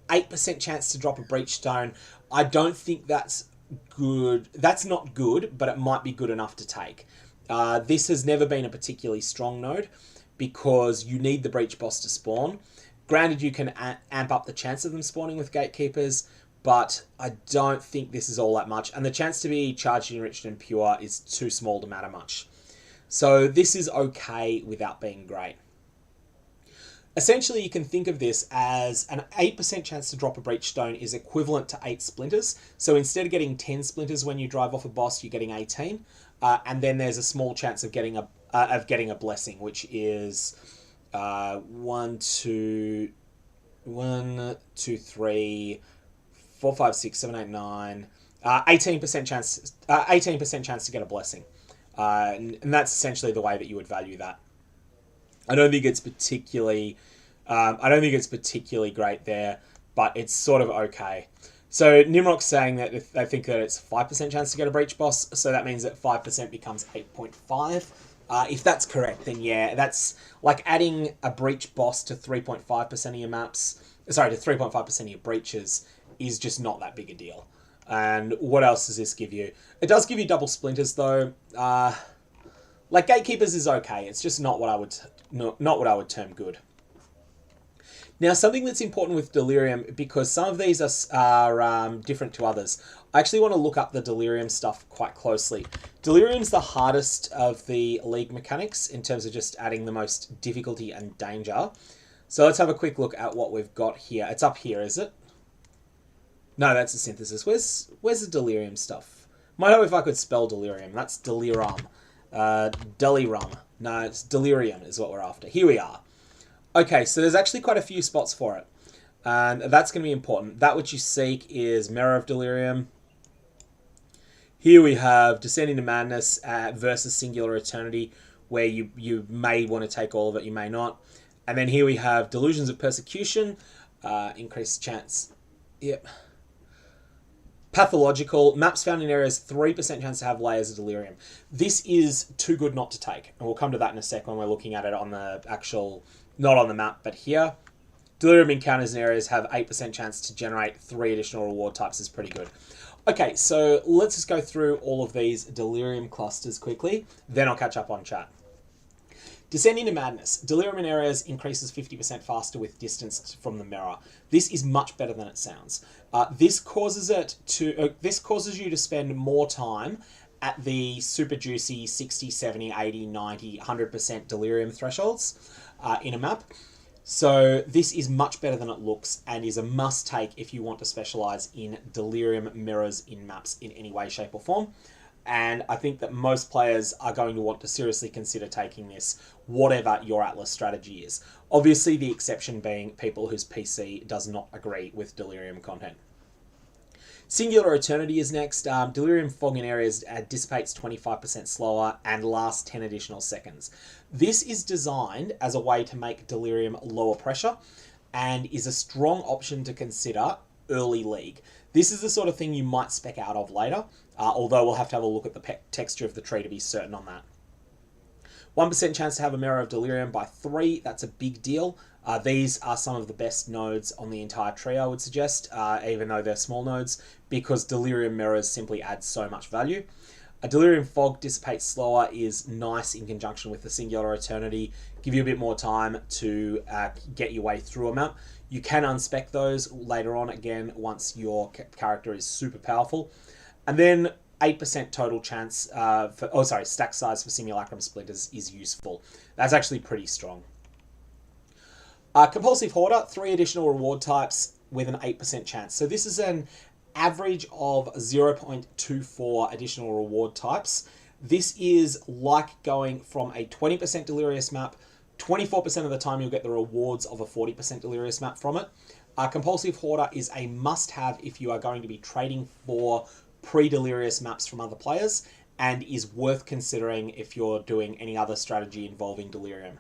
Speaker 1: 8% chance to drop a breach stone. I don't think that's good. That's not good, but it might be good enough to take. This has never been a particularly strong node because you need the breach boss to spawn. Granted, you can amp up the chance of them spawning with Gatekeepers, but I don't think this is all that much. And the chance to be charged, enriched, and pure is too small to matter much. So this is okay without being great. Essentially, you can think of this as an 8% chance to drop a breach stone is equivalent to 8 splinters. So instead of getting 10 splinters when you drive off a boss, you're getting 18. And then there's a small chance of getting a blessing, which is 1, 2, 3, 4, 5, 6, 7, 8, 9. 18% chance. 18% chance to get a blessing, and that's essentially the way that you would value that. I don't think it's particularly great there, but it's sort of okay. So Nimrock's saying that they think that it's 5% chance to get a breach boss, so that means that 5% becomes 8.5. If that's correct, then yeah, that's like adding a breach boss to 3.5% of your maps. Sorry, to 3.5% of your breaches is just not that big a deal. And what else does this give you? It does give you double splinters though. Like, Gatekeepers is okay. It's just not what I would not what I would term good. Now, something that's important with Delirium, because some of these are different to others, I actually want to look up the Delirium stuff quite closely. Delirium's the hardest of the League mechanics in terms of just adding the most difficulty and danger. So let's have a quick look at what we've got here. It's up here, is it? No, that's the Synthesis. Where's the Delirium stuff? Might know if I could spell Delirium. That's Delirium. Delirium. No, it's Delirium is what we're after. Here we are. Okay, so there's actually quite a few spots for it. And that's going to be important. That which you seek is Mirror of Delirium. Here we have Descending to Madness versus Singular Eternity, where you may want to take all of it, you may not. And then here we have Delusions of Persecution, increased chance. Yep. Pathological, maps found in areas, 3% chance to have Layers of Delirium. This is too good not to take. And we'll come to that in a sec when we're looking at it on the actual... Not on the map, but here. Delirium encounters in areas have 8% chance to generate 3 additional reward types is pretty good. Okay, so let's just go through all of these Delirium clusters quickly. Then I'll catch up on chat. Descending to Madness. Delirium in areas increases 50% faster with distance from the mirror. This is much better than it sounds. This causes you to spend more time at the super juicy 60, 70, 80, 90, 100% Delirium thresholds in a map. So this is much better than it looks and is a must-take if you want to specialize in Delirium mirrors in maps in any way, shape or form. And I think that most players are going to want to seriously consider taking this, whatever your Atlas strategy is. Obviously, the exception being people whose PC does not agree with Delirium content. Singular Eternity is next. Delirium fog in areas dissipates 25% slower and lasts 10 additional seconds. This is designed as a way to make Delirium lower pressure and is a strong option to consider early League. This is the sort of thing you might spec out of later, although we'll have to have a look at the texture of the tree to be certain on that. 1% chance to have a Mirror of Delirium by 3, that's a big deal. These are some of the best nodes on the entire tree, I would suggest, even though they're small nodes, because Delirium mirrors simply add so much value. A Delirium Fog dissipates slower is nice in conjunction with the Singular Eternity, give you a bit more time to get your way through a map. You can unspec those later on, again, once your character is super powerful. And then 8% total chance stack size for Simulacrum Splinters is useful. That's actually pretty strong. Compulsive Hoarder, 3 additional reward types with an 8% chance. So this is an average of 0.24 additional reward types. This is like going from a 20% Delirious map. 24% of the time you'll get the rewards of a 40% Delirious map from it. Compulsive Hoarder is a must-have if you are going to be trading for pre-Delirious maps from other players, and is worth considering if you're doing any other strategy involving Delirium.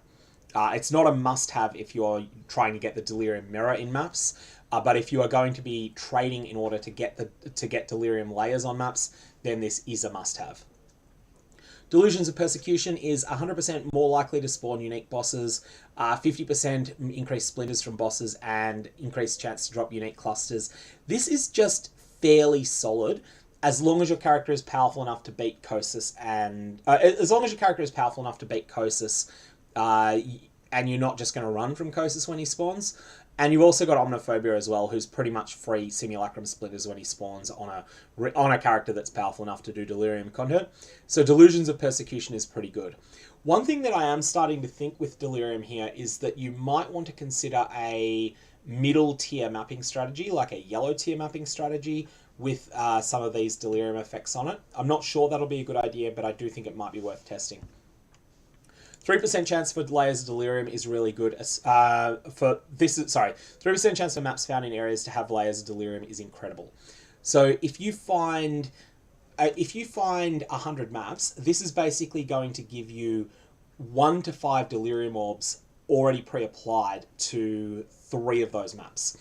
Speaker 1: It's not a must-have if you're trying to get the Delirium mirror in maps, but if you are going to be trading in order to get Delirium layers on maps, then this is a must-have. Delusions of Persecution is 100% more likely to spawn unique bosses, 50% increased splinters from bosses, and increased chance to drop unique clusters. This is just fairly solid, as long as your character is powerful enough to beat Kosis, and and you're not just going to run from Kosis when he spawns. And you've also got Omniphobia as well, who's pretty much free Simulacrum Splinters when he spawns on a character that's powerful enough to do Delirium content. So Delusions of Persecution is pretty good. One thing that I am starting to think with Delirium here is that you might want to consider a middle tier mapping strategy, like a yellow tier mapping strategy, with some of these Delirium effects on it. I'm not sure that'll be a good idea, but I do think it might be worth testing. 3% chance for Layers of Delirium is really good. 3% chance for maps found in areas to have Layers of Delirium is incredible. So if you find 100 maps, this is basically going to give you 1 to 5 Delirium orbs already pre-applied to 3 of those maps.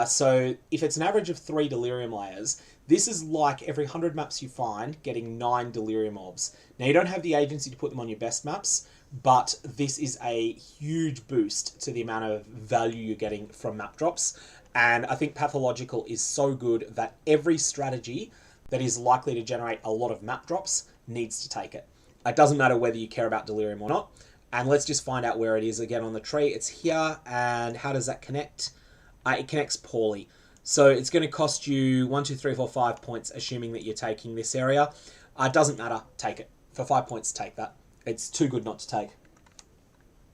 Speaker 1: So if it's an average of 3 Delirium layers, this is like every 100 maps you find, getting 9 Delirium orbs. Now, you don't have the agency to put them on your best maps, but this is a huge boost to the amount of value you're getting from map drops. And I think Pathological is so good that every strategy that is likely to generate a lot of map drops needs to take it. It doesn't matter whether you care about Delirium or not. And let's just find out where it is again on the tree. It's here, and how does that connect? It connects poorly. So it's going to cost you 1, 2, 3, 4, 5 points, assuming that you're taking this area. It doesn't matter. Take it. For 5 points, take that. It's too good not to take.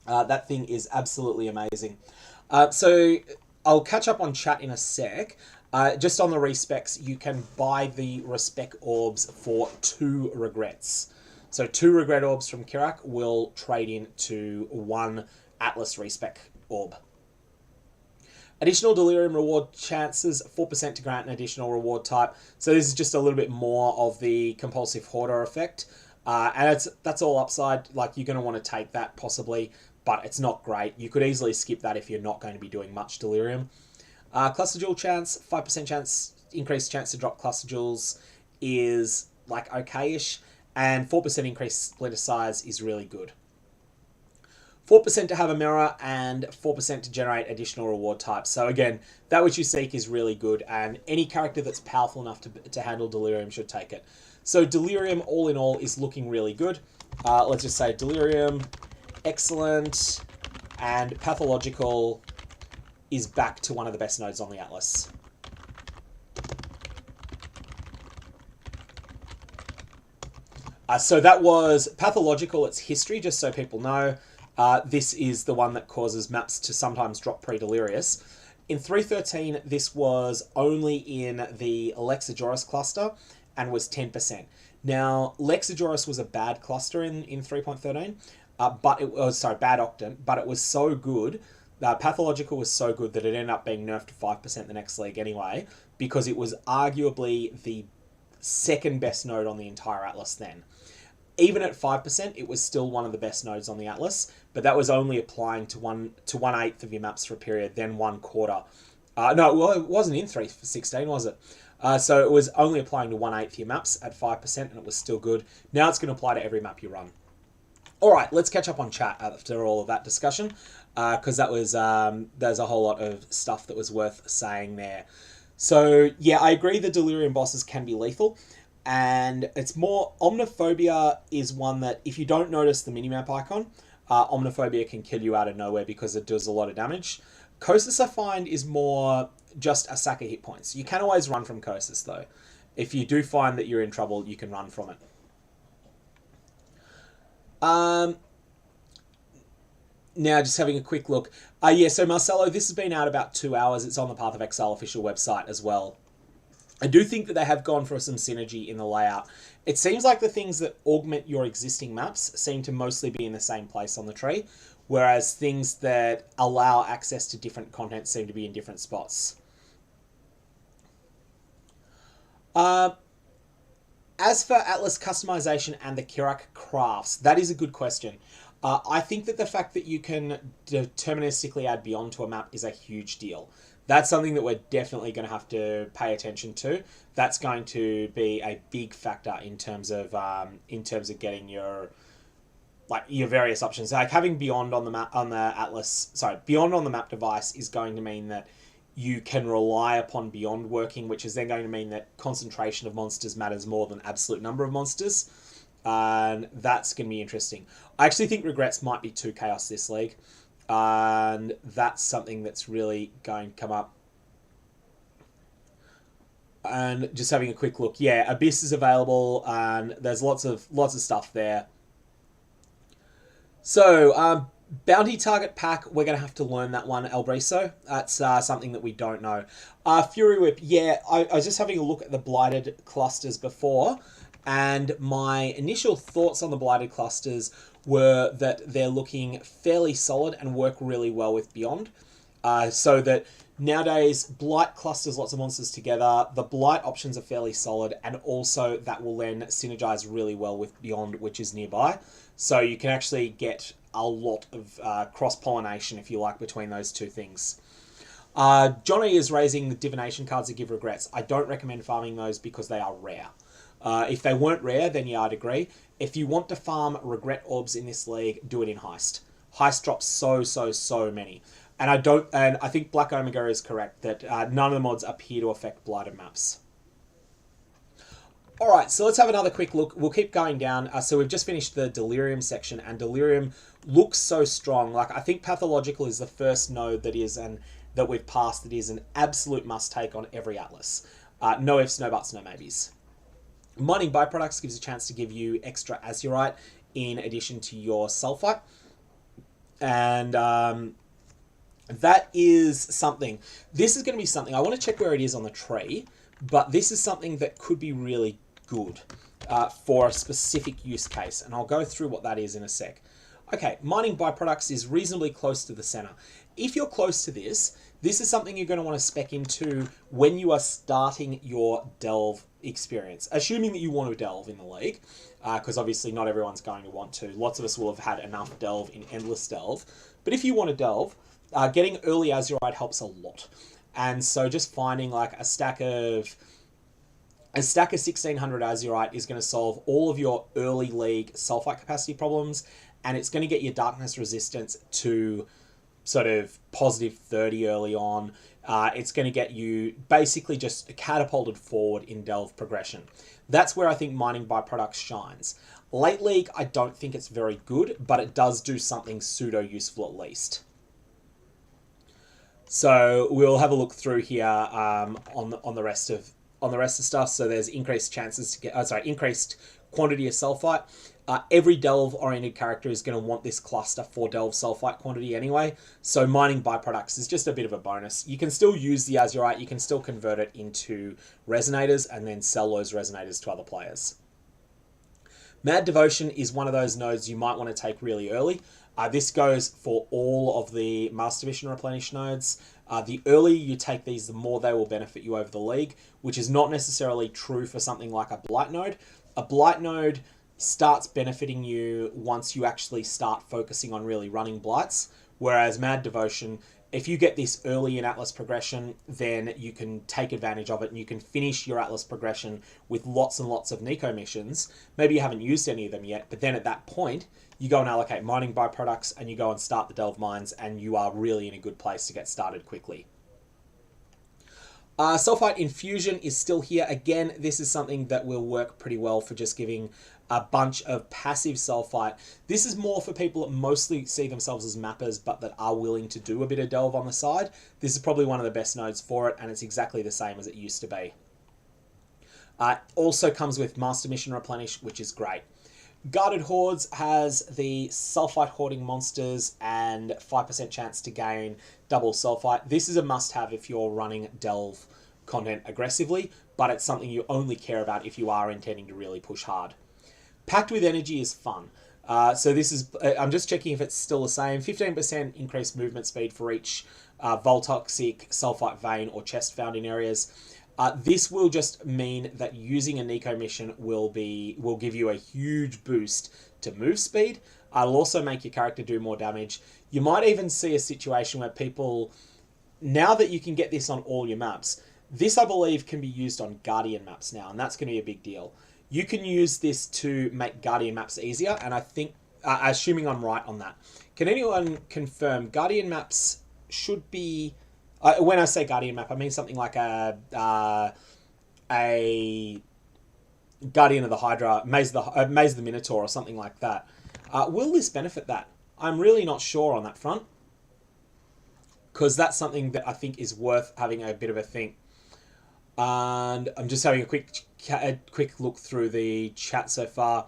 Speaker 1: That thing is absolutely amazing. So I'll catch up on chat in a sec. Just on the respecs, you can buy the respec orbs for 2 regrets. So 2 regret orbs from Kirak will trade into 1 Atlas respec orb. Additional Delirium reward chances, 4% to grant an additional reward type. So this is just a little bit more of the compulsive hoarder effect. And that's all upside. Like, you're going to want to take that possibly, but it's not great. You could easily skip that if you're not going to be doing much Delirium. Cluster Jewel chance, 5% chance, increased chance to drop Cluster Jewels is like okay-ish. And 4% increased splitter size is really good. 4% to have a mirror, and 4% to generate additional reward types. So again, that which you seek is really good, and any character that's powerful enough to handle Delirium should take it. So Delirium, all in all, is looking really good. Let's just say Delirium, excellent, and Pathological is back to one of the best nodes on the Atlas. So that was Pathological, its history, just so people know. This is the one that causes maps to sometimes drop pre-Delirious. In 3.13, this was only in the Lexajoris cluster and was 10%. Now, Lexajoris was a bad cluster in 3.13, but it was, sorry, bad octant, but it was so good, Pathological was so good that it ended up being nerfed to 5% the next league anyway, because it was arguably the second best node on the entire Atlas then. Even at 5%, it was still one of the best nodes on the Atlas, but that was only applying to 1/8 of your maps for a period, then 1/4. No, well, it wasn't in 3.16, was it? So it was only applying to 1/8 of your maps at 5%, and it was still good. Now it's going to apply to every map you run. All right, let's catch up on chat after all of that discussion, because that was there's a whole lot of stuff that was worth saying there. So yeah, I agree the Delirium bosses can be lethal. And it's more, Omniphobia is one that, if you don't notice the minimap icon, Omniphobia can kill you out of nowhere because it does a lot of damage. Kosis, I find, is more just a sack of hit points. You can always run from Kosis, though. If you do find that you're in trouble, you can run from it. Now, just having a quick look. Yeah, so Marcelo, this has been out about 2 hours. It's on the Path of Exile official website as well. I do think that they have gone for some synergy in the layout. It seems like the things that augment your existing maps seem to mostly be in the same place on the tree, whereas things that allow access to different content seem to be in different spots. As for Atlas customization and the Kirak crafts, that is a good question. I think that the fact that you can deterministically add Beyond to a map is a huge deal. That's something that we're definitely going to have to pay attention to. That's going to be a big factor in terms of getting your various options. Like having Beyond on the map Beyond on the map device is going to mean that you can rely upon Beyond working, which is then going to mean that concentration of monsters matters more than absolute number of monsters. And that's going to be interesting. I actually think Regrets might be 2 Chaos this league. And that's something that's really going to come up. And just having a quick look, yeah, Abyss is available, and there's lots of stuff there. So bounty target pack, we're going to have to learn that one, Elbriso. That's something that we don't know. Fury Whip, yeah, I was just having a look at the Blighted clusters before, and my initial thoughts on the Blighted clusters were that they're looking fairly solid and work really well with Beyond. So that nowadays, Blight clusters lots of monsters together. The Blight options are fairly solid, and also that will then synergize really well with Beyond, which is nearby. So you can actually get a lot of cross-pollination, if you like, between those two things. Johnny is raising the Divination cards that give regrets. I don't recommend farming those because they are rare. If they weren't rare, then yeah, I'd agree. If you want to farm regret orbs in this league, do it in Heist. Heist drops so many. And I think Black Omega is correct that none of the mods appear to affect blighted maps. All right, so let's have another quick look. We'll keep going down. So we've just finished the Delirium section, and Delirium looks so strong. Like, I think Pathological is the first node that is that we've passed that is an absolute must-take on every Atlas. No ifs, no buts, no maybes. Mining byproducts gives a chance to give you extra azurite in addition to your sulfite. And that is something. This is going to be something. I want to check where it is on the tree, but this is something that could be really good for a specific use case. And I'll go through what that is in a sec. Okay, mining byproducts is reasonably close to the center. If you're close to this, this is something you're going to want to spec into when you are starting your delve experience. Assuming that you want to delve in the league, because obviously not everyone's going to want to. Lots of us will have had enough delve in endless delve. But if you want to delve, getting early azurite helps a lot. And so just finding like a stack of 1600 azurite is going to solve all of your early league sulfite capacity problems, and it's going to get your darkness resistance to sort of positive 30 early on. It's going to get you basically just catapulted forward in delve progression. That's where I think mining byproducts shines. Late league, I don't think it's very good, but it does do something pseudo useful at least. So we'll have a look through here on the rest of stuff. So there's increased chances to get, increased quantity of sulfite. Every delve-oriented character is going to want this cluster for delve sulfite quantity anyway. So mining byproducts is just a bit of a bonus. You can still use the azurite. You can still convert it into resonators and then sell those resonators to other players. Mad Devotion is one of those nodes you might want to take really early. This goes for all of the Master Mission Replenish nodes. The earlier you take these, the more they will benefit you over the league, which is not necessarily true for something like a Blight node. A Blight node starts benefiting you once you actually start focusing on really running Blights, whereas Mad Devotion, if you get this early in Atlas progression, then you can take advantage of it and you can finish your Atlas progression with lots and lots of Nico missions. Maybe you haven't used any of them yet, but then at that point, you go and allocate mining byproducts and you go and start the delve mines, and you are really in a good place to get started quickly. Sulfite Infusion is still here. Again, this is something that will work pretty well for just giving a bunch of passive sulfite. This is more for people that mostly see themselves as mappers, but that are willing to do a bit of delve on the side. This is probably one of the best nodes for it, and it's exactly the same as it used to be. Also comes with Master Mission Replenish, which is great. Guarded Hordes has the sulfite hoarding monsters and 5% chance to gain double sulfite. This is a must-have if you're running delve content aggressively, but it's something you only care about if you are intending to really push hard. Packed with Energy is fun. So this is, I'm just checking if it's still the same. 15% increased movement speed for each Voltoxic, Sulfite Vein, or chest found in areas. This will just mean that using a Nico mission will give you a huge boost to move speed. It'll also make your character do more damage. You might even see a situation where people, now that you can get this on all your maps, this I believe can be used on Guardian maps now, and that's going to be a big deal. You can use this to make Guardian maps easier, and I think, assuming I'm right on that. Can anyone confirm Guardian maps should be... when I say Guardian map, I mean something like a Guardian of the Hydra, Maze of the Minotaur, or something like that. Will this benefit that? I'm really not sure on that front, because that's something that I think is worth having a bit of a think. And I'm just having a quick look through the chat so far.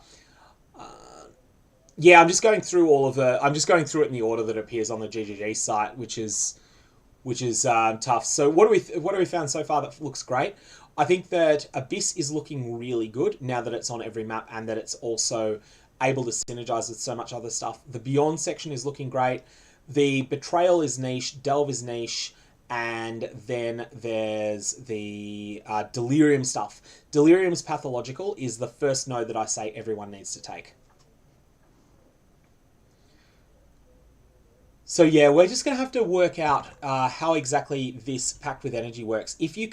Speaker 1: Yeah, I'm just going through I'm just going through it in the order that appears on the GGG site, which is tough. So what do we found so far that looks great? I think that Abyss is looking really good now that it's on every map, and that it's also able to synergize with so much other stuff. The Beyond section is looking great. The Betrayal is niche, Delve is niche, and then there's the Delirium stuff. Delirium's Pathological is the first node that I say everyone needs to take. So yeah, we're just going to have to work out how exactly this Packed with Energy works. If you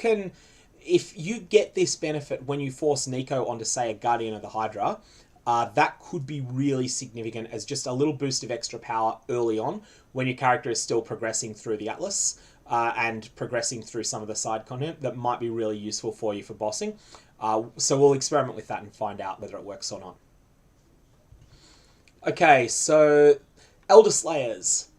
Speaker 1: get this benefit when you force Nico onto, say, a Guardian of the Hydra, that could be really significant as just a little boost of extra power early on when your character is still progressing through the Atlas and progressing through some of the side content that might be really useful for you for bossing. So we'll experiment with that and find out whether it works or not. Okay, so Elder Slayers.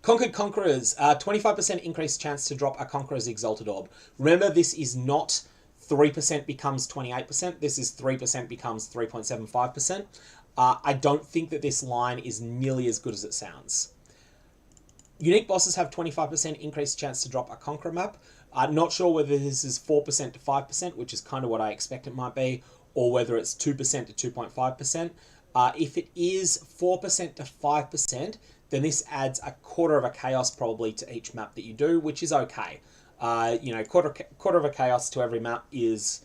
Speaker 1: Conquered Conquerors, 25% increased chance to drop a Conqueror's Exalted Orb. Remember, this is not 3% becomes 28%. This is 3% becomes 3.75%. I don't think that this line is nearly as good as it sounds. Unique bosses have 25% increased chance to drop a Conqueror map. Not sure whether this is 4% to 5%, which is kind of what I expect it might be, or whether it's 2% to 2.5%. If it is 4% to 5%, then this adds a quarter of a chaos probably to each map that you do, which is okay. You know, quarter of a chaos to every map is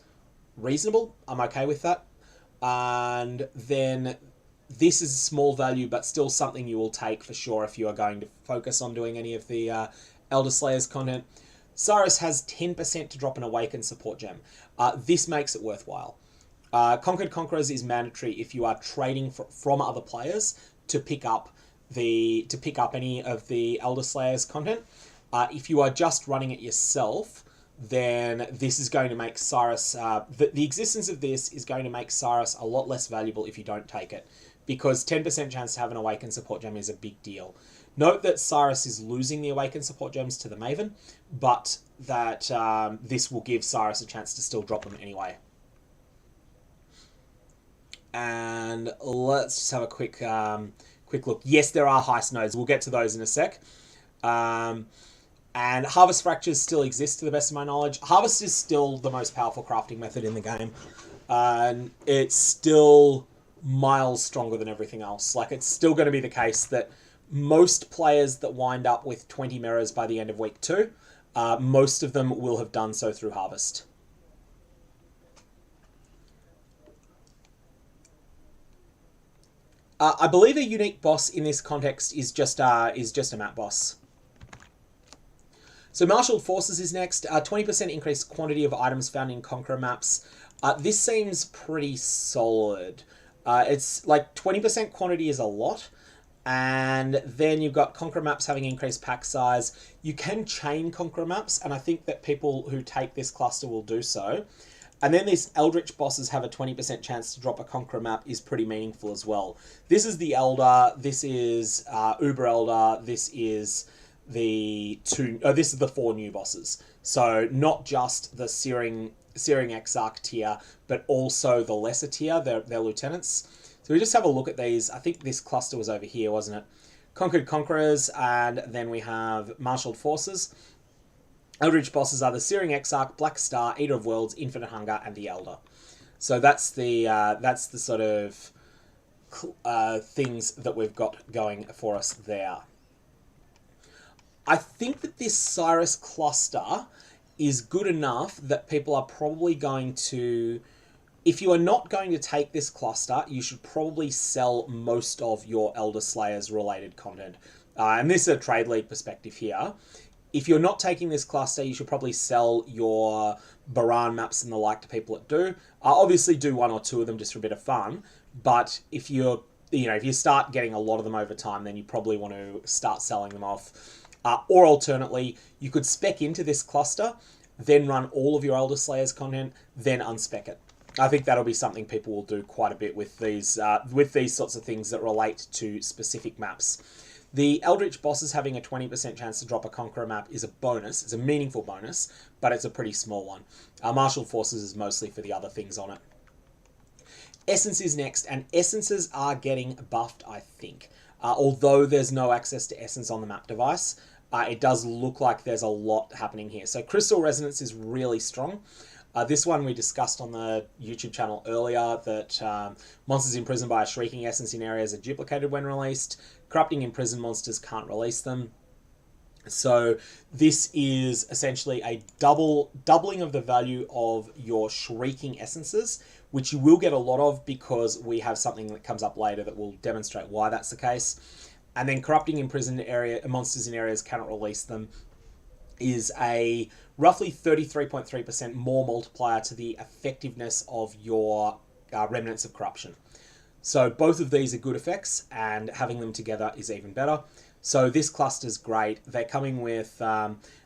Speaker 1: reasonable. I'm okay with that. And then this is a small value, but still something you will take for sure if you are going to focus on doing any of the Elder Slayers content. Cyrus has 10% to drop an Awakened support gem. This makes it worthwhile. Conquered Conquerors is mandatory if you are trading from other players to pick up any of the Elder Slayers content. If you are just running it yourself, then this is going to make Cyrus... the existence of this is going to make Cyrus a lot less valuable if you don't take it, because 10% chance to have an Awakened support gem is a big deal. Note that Cyrus is losing the Awakened support gems to the Maven, but that this will give Cyrus a chance to still drop them anyway. And let's just have a quick look. Yes, there are heist nodes. We'll get to those in a sec. And Harvest Fractures still exist to the best of my knowledge. Harvest is still the most powerful crafting method in the game. And it's still miles stronger than everything else. Like, it's still going to be the case that most players that wind up with 20 mirrors by the end of week 2, most of them will have done so through Harvest. I believe a unique boss in this context is just a map boss. So Marshaled Forces is next. 20% increased quantity of items found in Conqueror maps. This seems pretty solid. It's like 20% quantity is a lot. And then you've got Conqueror maps having increased pack size. You can chain Conqueror maps, and I think that people who take this cluster will do so. And then these Eldritch bosses have a 20% chance to drop a Conqueror map is pretty meaningful as well. This is the Elder, this is Uber Elder, this is the 4 new bosses. So not just the Searing Exarch tier, but also the lesser tier, their lieutenants. So we just have a look at these. I think this cluster was over here, wasn't it? Conquered Conquerors, and then we have Marshaled Forces. Eldritch bosses are the Searing Exarch, Black Star, Eater of Worlds, Infinite Hunger, and the Elder. So that's the sort of things that we've got going for us there. I think that this Cyrus cluster is good enough that people are probably going to... If you are not going to take this cluster, you should probably sell most of your Elder Slayers related content. And this is a Trade League perspective here. If you're not taking this cluster, you should probably sell your Baran maps and the like to people that do. Obviously do 1 or 2 of them just for a bit of fun. But if you start getting a lot of them over time, then you probably want to start selling them off. Or alternately, you could spec into this cluster, then run all of your Elder Slayers content, then unspec it. I think that'll be something people will do quite a bit with these sorts of things that relate to specific maps. The Eldritch bosses having a 20% chance to drop a Conqueror map is a bonus. It's a meaningful bonus, but it's a pretty small one. Martial Forces is mostly for the other things on it. Essence is next, and Essences are getting buffed, I think. Although there's no access to Essence on the map device, it does look like there's a lot happening here. So Crystal Resonance is really strong. This one we discussed on the YouTube channel earlier, that monsters imprisoned by a Shrieking Essence in areas are duplicated when released. Corrupting imprisoned monsters can't release them. So this is essentially a doubling of the value of your Shrieking Essences, which you will get a lot of because we have something that comes up later that will demonstrate why that's the case. And then Corrupting imprisoned monsters in areas cannot release them is a roughly 33.3% more multiplier to the effectiveness of your Remnants of Corruption. So both of these are good effects, and having them together is even better. So this cluster is great. They're coming with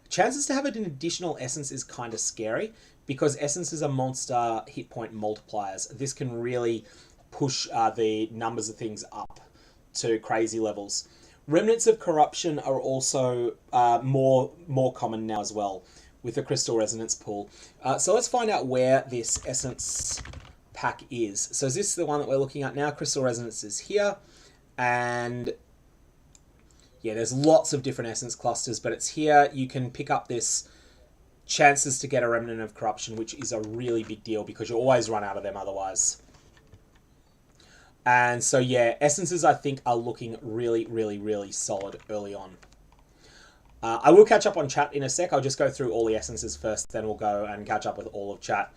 Speaker 1: chances to have an additional essence is kind of scary, because essences are monster hit point multipliers. This can really push the numbers of things up to crazy levels. Remnants of corruption are also more common now as well with the crystal resonance pool. So let's find out where this essence pack is. So is this the one that we're looking at now? Crystal resonance is here, and yeah, there's lots of different essence clusters, but it's here. You can pick up this chances to get a remnant of corruption, which is a really big deal because you always run out of them otherwise. And so yeah, essences I think are looking really solid early on. I will catch up on chat in a sec. I'll just go through all the essences first, then we'll go and catch up with all of chat.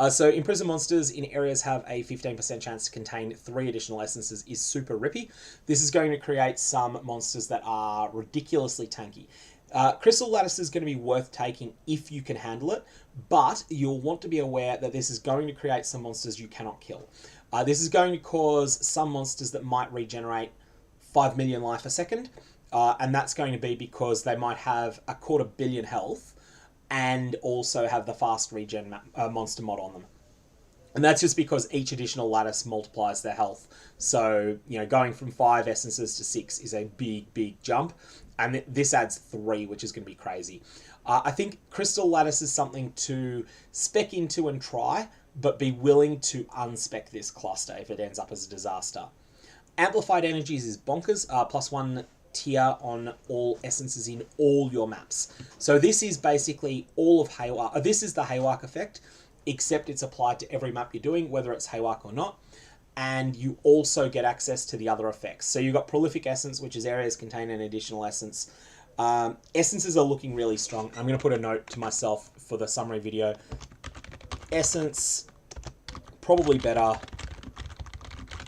Speaker 1: So imprisoned monsters in areas have a 15% chance to contain 3 additional essences is super rippy. This is going to create some monsters that are ridiculously tanky. Crystal Lattice is going to be worth taking if you can handle it, but you'll want to be aware that this is going to create some monsters you cannot kill. This is going to cause some monsters that might regenerate 5 million life a second, and that's going to be because they might have a 250 million health and also have the fast regen monster mod on them. And that's just because each additional lattice multiplies their health. So, you know, going from 5 essences to 6 is a big jump. And this adds 3, which is going to be crazy. I think Crystal Lattice is something to spec into and try, but be willing to unspec this cluster if it ends up as a disaster. Amplified Energies is bonkers, +1 tier on all essences in all your maps. So this is basically all of Haywire. This is the Haywire effect, except it's applied to every map you're doing, whether it's Haywire or not. And you also get access to the other effects. So you've got Prolific Essence, which is areas contain an additional essence. Essences are looking really strong. I'm going to put a note to myself for the summary video. Essence, probably better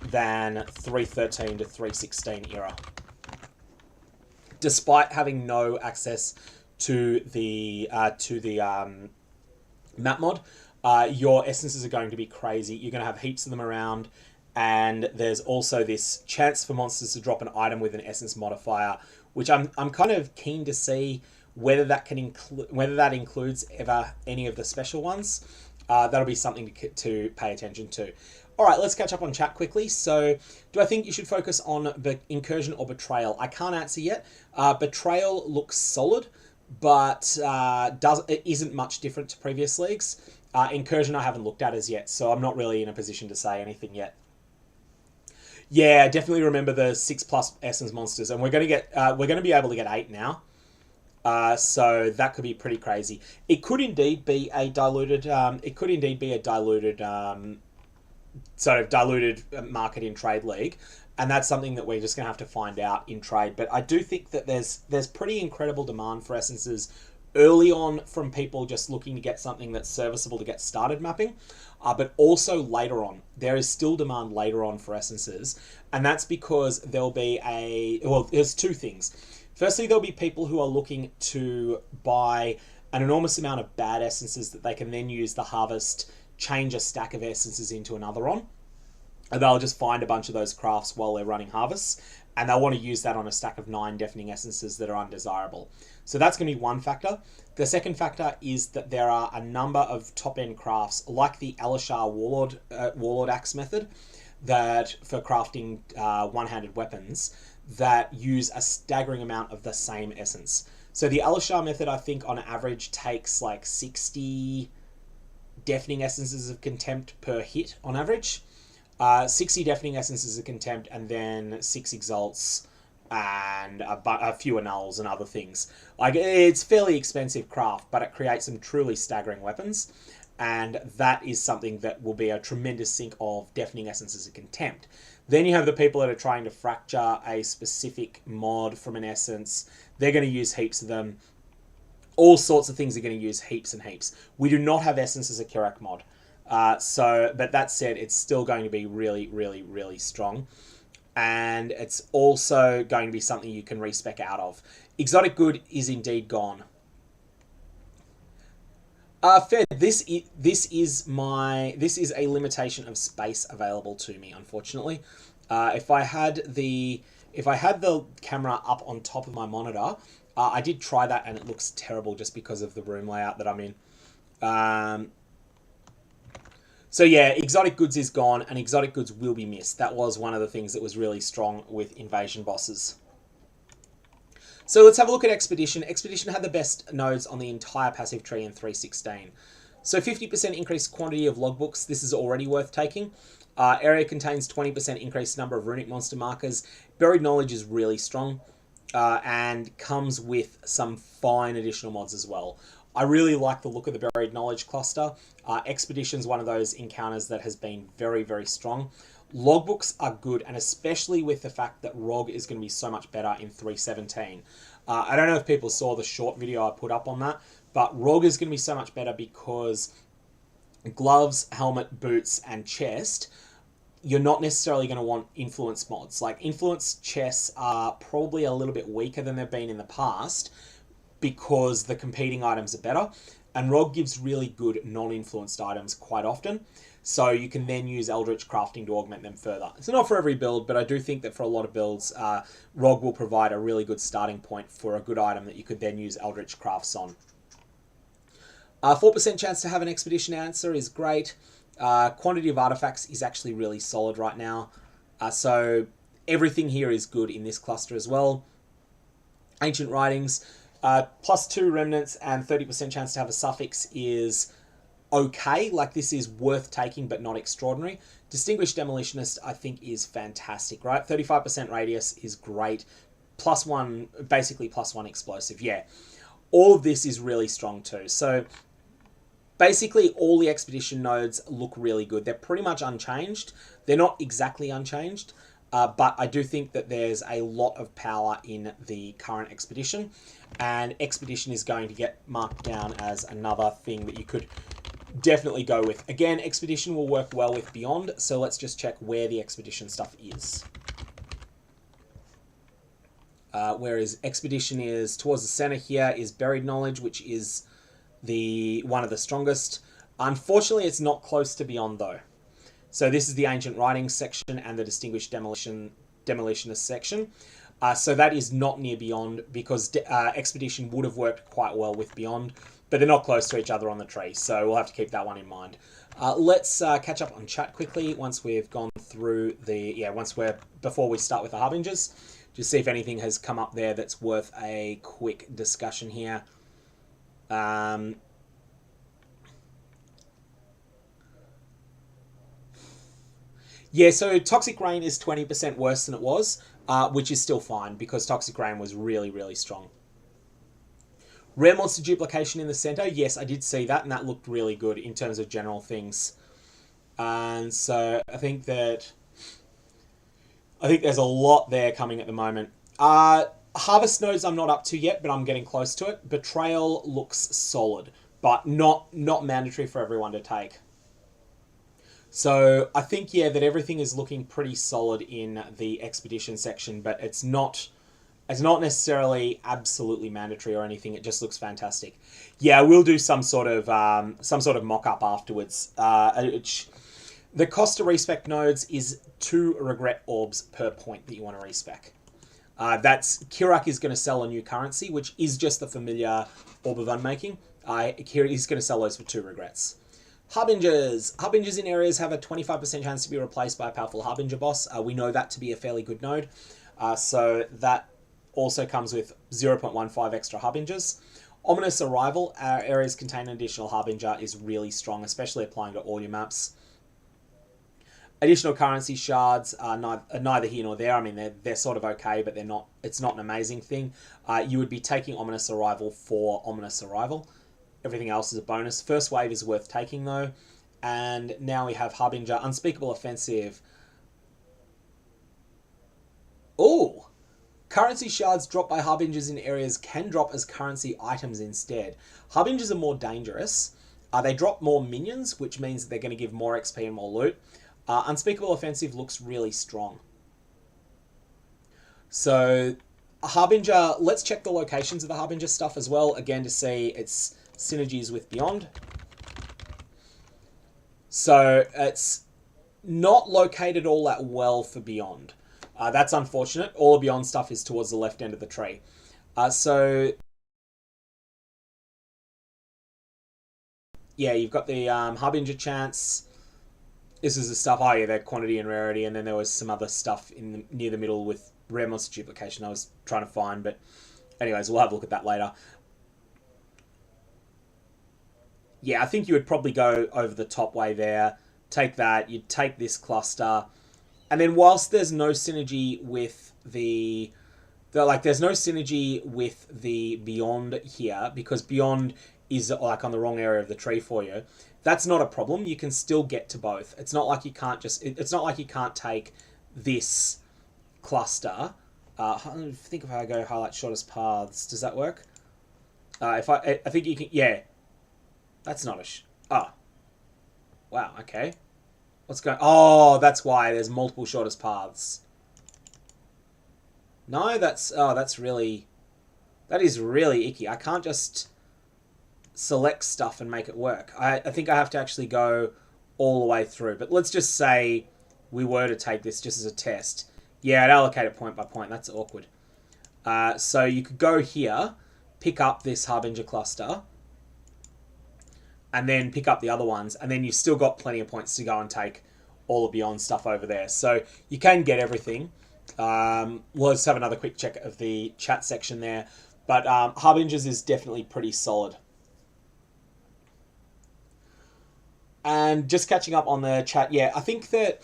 Speaker 1: than 313 to 316 era. Despite having no access to the map mod, your essences are going to be crazy. You're going to have heaps of them around, and there's also this chance for monsters to drop an item with an essence modifier, which I'm kind of keen to see whether that can includes ever any of the special ones. That'll be something to pay attention to. All right, let's catch up on chat quickly. So, do I think you should focus on Incursion or Betrayal? I can't answer yet. Betrayal looks solid, but it isn't much different to previous leagues. Incursion I haven't looked at as yet, so I'm not really in a position to say anything yet. Yeah, definitely remember the 6+ essence monsters, and we're going to be able to get 8 now. So that could be pretty crazy. It could indeed be a diluted. Sort of diluted market in trade league, and that's something that we're just going to have to find out in trade. But I do think that there's pretty incredible demand for essences early on from people just looking to get something that's serviceable to get started mapping, but also later on. There is still demand later on for essences, and that's because there'll be there's 2 things. Firstly, there'll be people who are looking to buy an enormous amount of bad essences that they can then use the harvest, change a stack of essences into another on, and they'll just find a bunch of those crafts while they're running harvests, and they'll want to use that on a stack of 9 deafening essences that are undesirable. So that's going to be one factor. The second factor is that there are a number of top-end crafts, like the Alashar Warlord Axe method, that for crafting one-handed weapons, that use a staggering amount of the same essence. So the Alashar method, I think, on average takes like 60 deafening essences of contempt per hit on average. 60 deafening essences of contempt, and then 6 exalts and a few annuls and other things. Like, it's fairly expensive craft, but it creates some truly staggering weapons, and that is something that will be a tremendous sink of deafening essences of contempt. Then you have the people that are trying to fracture a specific mod from an essence. They're going to use heaps of them. All sorts of things are going to use heaps and heaps. We do not have essence as a Kirak mod. But that said, it's still going to be really strong. And it's also going to be something you can respec out of. Exotic good is indeed gone. Fair. This is a limitation of space available to me, unfortunately. If I had the camera up on top of my monitor, I did try that and it looks terrible just because of the room layout that I'm in. So yeah, exotic goods is gone, and exotic goods will be missed. That was one of the things that was really strong with invasion bosses. So let's have a look at Expedition. Expedition had the best nodes on the entire passive tree in 3.16. So 50% increased quantity of logbooks. This is already worth taking. Area contains 20% increased number of runic monster markers. Buried Knowledge is really strong and comes with some fine additional mods as well. I really like the look of the Buried Knowledge cluster. Expedition's one of those encounters that has been very, very strong. Logbooks are good, and especially with the fact that ROG is going to be so much better in 3.17. I don't know if people saw the short video I put up on that, but ROG is going to be so much better because gloves, helmet, boots, and chest, you're not necessarily going to want influence mods. Like, influence chests are probably a little bit weaker than they've been in the past because the competing items are better, and ROG gives really good non-influenced items quite often. So you can then use Eldritch Crafting to augment them further. It's not for every build, but I do think that for a lot of builds, ROG will provide a really good starting point for a good item that you could then use Eldritch Crafts on. 4% chance to have an Expedition answer is great. Quantity of artifacts is actually really solid right now. So everything here is good in this cluster as well. Ancient Writings, +2 remnants and 30% chance to have a suffix is okay. Like, this is worth taking, but not extraordinary. Distinguished Demolitionist, I think, is fantastic, right? 35% radius is great. +1, basically +1 explosive. Yeah. All of this is really strong too. So basically all the Expedition nodes look really good. They're pretty much unchanged. They're not exactly unchanged, but I do think that there's a lot of power in the current Expedition, and Expedition is going to get marked down as another thing that you could definitely go with. Again, Expedition will work well with Beyond, so let's just check where the Expedition stuff is. Whereas Expedition is towards the center here is Buried Knowledge, which is one of the strongest. Unfortunately, it's not close to Beyond though. So this is the Ancient Writings section and the Distinguished Demolitionist section. So that is not near Beyond because Expedition would have worked quite well with Beyond, but they're not close to each other on the tree, so we'll have to keep that one in mind. Let's catch up on chat quickly once we've gone through before we start with the Harbingers. Just see if anything has come up there that's worth a quick discussion here. Yeah, so Toxic Rain is 20% worse than it was, which is still fine because Toxic Rain was really, really strong. Rare Monster Duplication in the center. Yes, I did see that, and that looked really good in terms of general things. And so I think there's a lot there coming at the moment. Harvest nodes I'm not up to yet, but I'm getting close to it. Betrayal looks solid, but not mandatory for everyone to take. So I think, yeah, that everything is looking pretty solid in the Expedition section, but it's not necessarily absolutely mandatory or anything. It just looks fantastic. Yeah, we'll do some sort of mock-up afterwards. The cost to respec nodes is 2 regret orbs per point that you want to respec. Kirak is going to sell a new currency, which is just the familiar Orb of Unmaking. He's going to sell those for 2 regrets. Harbingers. Harbingers in areas have a 25% chance to be replaced by a powerful Harbinger boss. We know that to be a fairly good node. So that also comes with 0.15 extra Harbingers. Ominous Arrival. Areas contain an additional Harbinger is really strong, especially applying to all your maps. Additional currency shards are neither here nor there. I mean, they're sort of okay, but they're not. It's not an amazing thing. You would be taking Ominous Arrival for Ominous Arrival. Everything else is a bonus. First wave is worth taking though. And now we have Harbinger. Unspeakable Offensive. Oh! Currency shards dropped by Harbingers in areas can drop as currency items instead. Harbingers are more dangerous. They drop more minions, which means they're going to give more XP and more loot. Unspeakable Offensive looks really strong. So, Harbinger, let's check the locations of the Harbinger stuff as well, again to see its synergies with Beyond. So, it's not located all that well for Beyond. That's unfortunate. All of Beyond stuff is towards the left end of the tree. So, yeah, you've got the Harbinger chance. This is the stuff, oh yeah, their quantity and rarity, and then there was some other stuff near the middle with rare monster duplication I was trying to find, but anyways, we'll have a look at that later. Yeah, I think you would probably go over the top way there, take that, you'd take this cluster, and then whilst there's no synergy with there's no synergy with the Beyond here, because Beyond is like on the wrong area of the tree for you. That's not a problem. You can still get to both. It's not like you can't it's not like you can't take this cluster. I think if I go highlight shortest paths, does that work? I think you can, yeah. That's not a wow, okay. What's going, oh, that's why there's multiple shortest paths. No, that is really icky. I can't just select stuff and make it work. I think I have to actually go all the way through. But let's just say we were to take this just as a test. Yeah, I'd allocate it point by point. That's awkward. So you could go here, pick up this Harbinger cluster, and then pick up the other ones, and then you've still got plenty of points to go and take all the Beyond stuff over there. So you can get everything. Let's have another quick check of the chat section there. But Harbingers is definitely pretty solid. And just catching up on the chat, yeah, I think that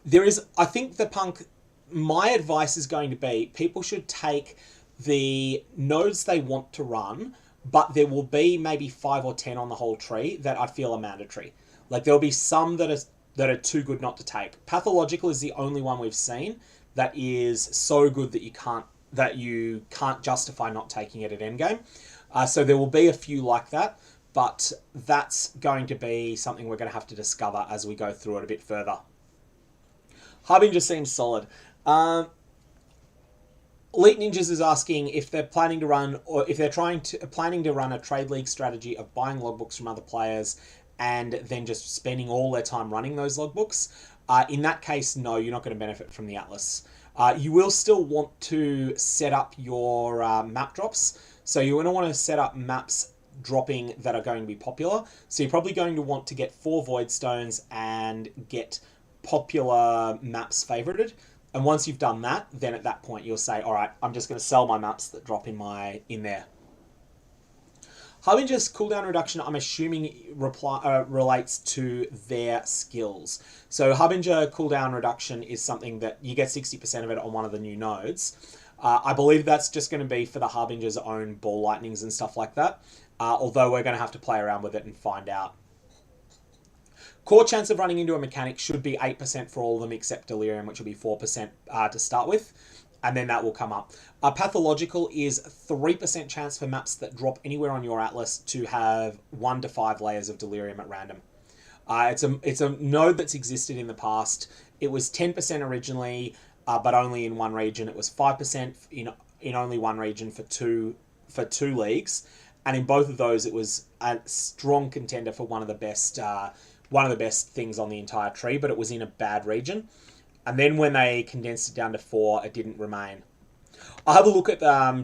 Speaker 1: the punk, my advice is going to be, people should take the nodes they want to run, but there will be maybe 5 or 10 on the whole tree that I feel are mandatory. Like, there'll be some that are too good not to take. Pathological is the only one we've seen that is so good that you can't justify not taking it at endgame. So there will be a few like that, but that's going to be something we're going to have to discover as we go through it a bit further. Harbinger seems solid. Elite Ninjas is asking if they're planning to run, or if they're planning to run a trade league strategy of buying logbooks from other players and then just spending all their time running those logbooks. In that case, no, you're not going to benefit from the Atlas. You will still want to set up your map drops. So you're going to want to set up maps dropping that are going to be popular. So you're probably going to want to get 4 Void Stones and get popular maps favorited. And once you've done that, then at that point you'll say, all right, I'm just going to sell my maps that drop in there. Harbinger's cooldown reduction, I'm assuming, relates to their skills. So Harbinger cooldown reduction is something that you get 60% of it on one of the new nodes. I believe that's just going to be for the Harbinger's own ball lightnings and stuff like that. Although we're going to have to play around with it and find out. Core chance of running into a mechanic should be 8% for all of them except Delirium, which will be 4% to start with. And then that will come up. Pathological is 3% chance for maps that drop anywhere on your Atlas to have 1 to 5 layers of Delirium at random. It's a node that's existed in the past. It was 10% originally, but only in one region. It was 5% in only one region for two leagues. And in both of those, it was a strong contender for one of the best things on the entire tree, but it was in a bad region. And then when they condensed it down to 4, it didn't remain. I'll have a look at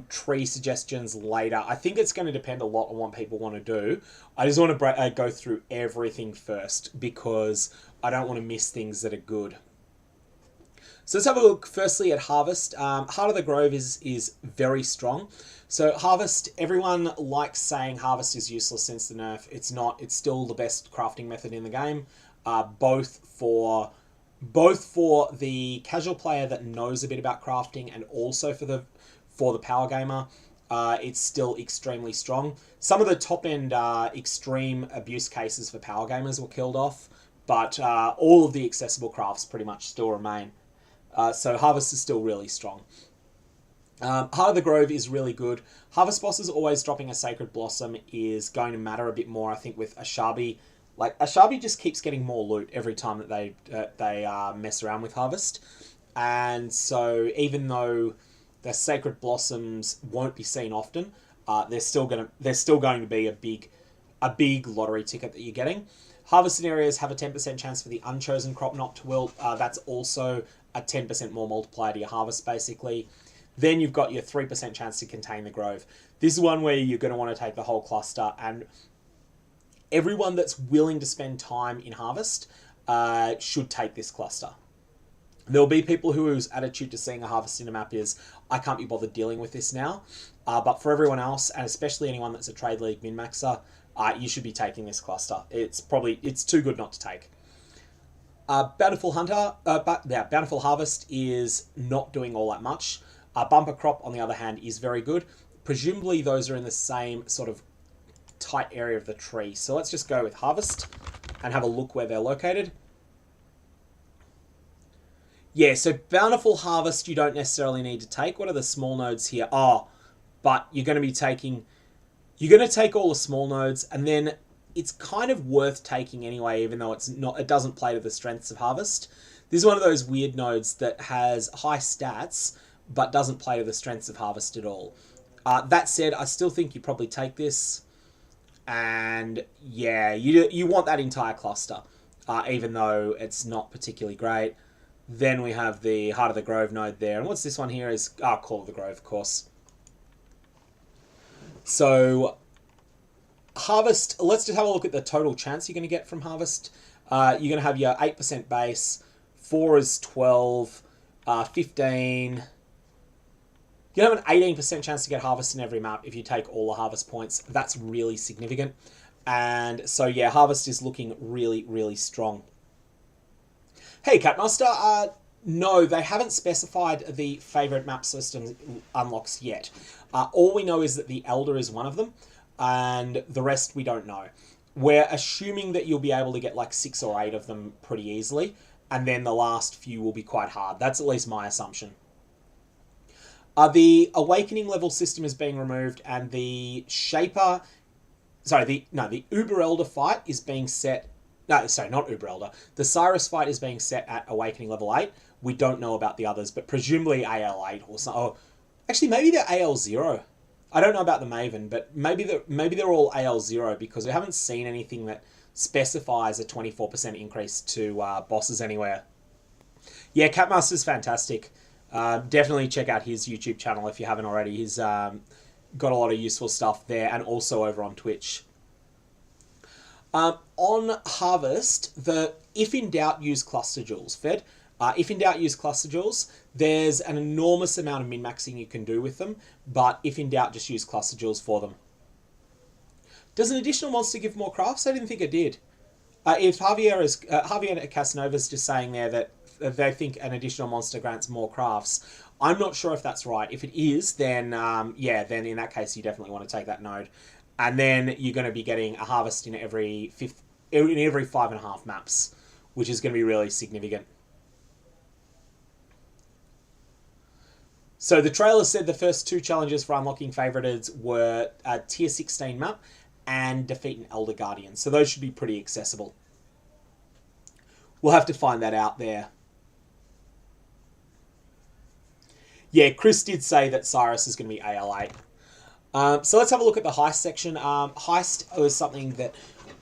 Speaker 1: tree suggestions later. I think it's going to depend a lot on what people want to do. I just want to go through everything first because I don't want to miss things that are good. So let's have a look firstly at Harvest. Heart of the Grove is very strong. So Harvest, everyone likes saying Harvest is useless since the nerf. It's not. It's still the best crafting method in the game, both for the casual player that knows a bit about crafting and also for the power gamer. It's still extremely strong. Some of the top end extreme abuse cases for power gamers were killed off, but all of the accessible crafts pretty much still remain. So Harvest is still really strong. Heart of the Grove is really good. Harvest bosses always dropping a Sacred Blossom is going to matter a bit more, I think, with Ashabi. Like, Ashabi just keeps getting more loot every time that they mess around with Harvest. And so even though the Sacred Blossoms won't be seen often, they're still going to be a big lottery ticket that you're getting. Harvested areas have a 10% chance for the unchosen crop not to wilt. That's also a 10% more multiplier to your harvest, basically. Then you've got your 3% chance to contain the grove. This is one where you're going to want to take the whole cluster, and everyone that's willing to spend time in Harvest should take this cluster. There'll be people whose attitude to seeing a harvest in a map is, I can't be bothered dealing with this now. But for everyone else, and especially anyone that's a Trade League min-maxer, you should be taking this cluster. It's too good not to take. Bountiful Harvest is not doing all that much. Bumper Crop, on the other hand, is very good. Presumably those are in the same sort of tight area of the tree. So let's just go with Harvest and have a look where they're located. Yeah, so Bountiful Harvest you don't necessarily need to take. What are the small nodes here? Oh, but you're going to be taking... You're going to take all the small nodes, and then it's kind of worth taking anyway, even though it doesn't play to the strengths of Harvest. This is one of those weird nodes that has high stats, but doesn't play to the strengths of Harvest at all. That said, I still think you probably take this. And yeah, you want that entire cluster, even though it's not particularly great. Then we have the Heart of the Grove node there. And what's this one here is... Call of the Grove, of course. So, Harvest... Let's just have a look at the total chance you're going to get from Harvest. You're going to have your 8% base. 4 is 12. 15... You have an 18% chance to get Harvest in every map if you take all the Harvest points. That's really significant. And so, yeah, Harvest is looking really, really strong. Hey, Catmaster, no, they haven't specified the favourite map system unlocks yet. All we know is that the Elder is one of them, and the rest we don't know. We're assuming that you'll be able to get like 6 or 8 of them pretty easily, and then the last few will be quite hard. That's at least my assumption. The Awakening level system is being removed, and the Shaper... Sorry, the Uber Elder fight is being set... No, sorry, not Uber Elder. The Cyrus fight is being set at Awakening level 8. We don't know about the others, but presumably AL8 or something. Oh, actually, maybe they're AL0. I don't know about the Maven, but maybe they're all AL0 because we haven't seen anything that specifies a 24% increase to bosses anywhere. Yeah, Catmaster's fantastic. Definitely check out his YouTube channel if you haven't already. He's got a lot of useful stuff there, and also over on Twitch. On Harvest, if in doubt, use Cluster Jewels, Fed. If in doubt, use Cluster Jewels. There's an enormous amount of min-maxing you can do with them, but if in doubt, just use Cluster Jewels for them. Does an additional monster give more crafts? I didn't think it did. If Javier Casanova's just saying there that they think an additional monster grants more crafts, I'm not sure if that's right. If it is, then yeah, then in that case, you definitely want to take that node. And then you're going to be getting a Harvest in every 5.5 maps, which is going to be really significant. So the trailer said the first 2 challenges for unlocking favorites were a tier 16 map and defeat an Elder Guardian. So those should be pretty accessible. We'll have to find that out there. Yeah, Chris did say that Cyrus is going to be AL8. So let's have a look at the Heist section. Heist is something that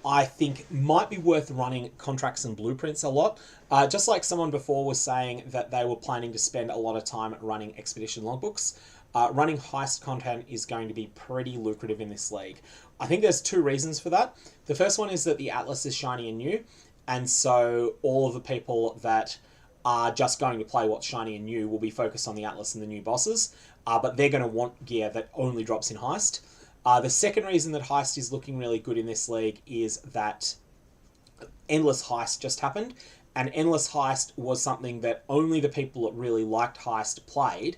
Speaker 1: I think might be worth running contracts and blueprints a lot. Just like someone before was saying that they were planning to spend a lot of time running expedition logbooks. Running Heist content is going to be pretty lucrative in this league. I think there's 2 reasons for that. The first one is that the Atlas is shiny and new, and so all of the people that are just going to play what's shiny and new will be focused on the Atlas and the new bosses, but they're going to want gear that only drops in Heist. The second reason that Heist is looking really good in this league is that Endless Heist just happened, and Endless Heist was something that only the people that really liked Heist played,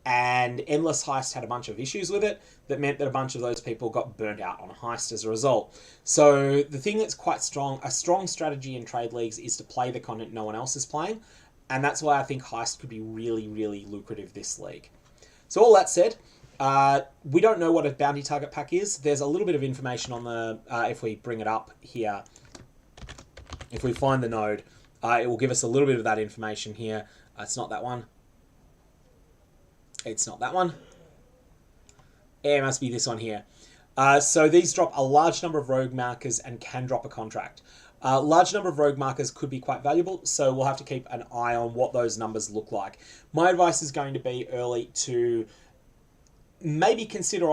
Speaker 1: and Endless Heist had a bunch of issues with it that meant that a bunch of those people got burnt out on Heist as a result. So the thing that's quite strong, a strong strategy in trade leagues is to play the content no one else is playing, and that's why I think Heist could be really, really lucrative this league. So all that said, we don't know what a bounty target pack is. There's a little bit of information on the, if we bring it up here, if we find the node, it will give us a little bit of that information here. It's not that one. It's not that one. It must be this one here. So these drop a large number of rogue markers and can drop a contract. Large number of rogue markers could be quite valuable, so we'll have to keep an eye on what those numbers look like. My advice is going to be early to maybe consider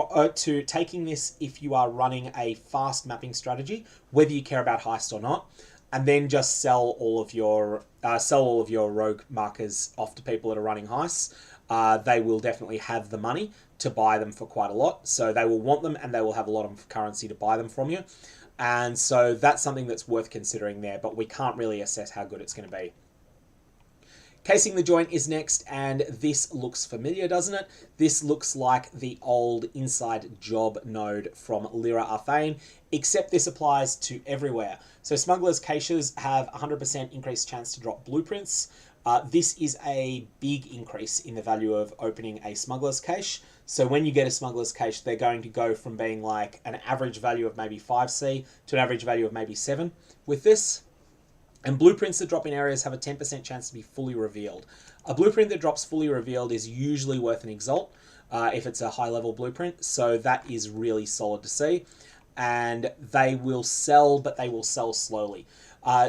Speaker 1: taking this if you are running a fast mapping strategy, whether you care about Heist or not. and then just sell all of your rogue markers off to people that are running heists. They will definitely have the money to buy them for quite a lot, so they will want them, and they will have a lot of currency to buy them from you. And so that's something that's worth considering there, but we can't really assess how good it's going to be. Casing the Joint is next, and this looks familiar, doesn't it? This looks like the old Inside Job node from Lyra Arthane, except this applies to everywhere. So Smuggler's Caches have 100% increased chance to drop blueprints. This is a big increase in the value of opening a Smuggler's Cache. So when you get a Smuggler's Cache, they're going to go from being like an average value of maybe 5C to an average value of maybe 7 with this. And blueprints that drop in areas have a 10% chance to be fully revealed. A blueprint that drops fully revealed is usually worth an exalt if it's a high-level blueprint, so that is really solid to see. And they will sell, but they will sell slowly.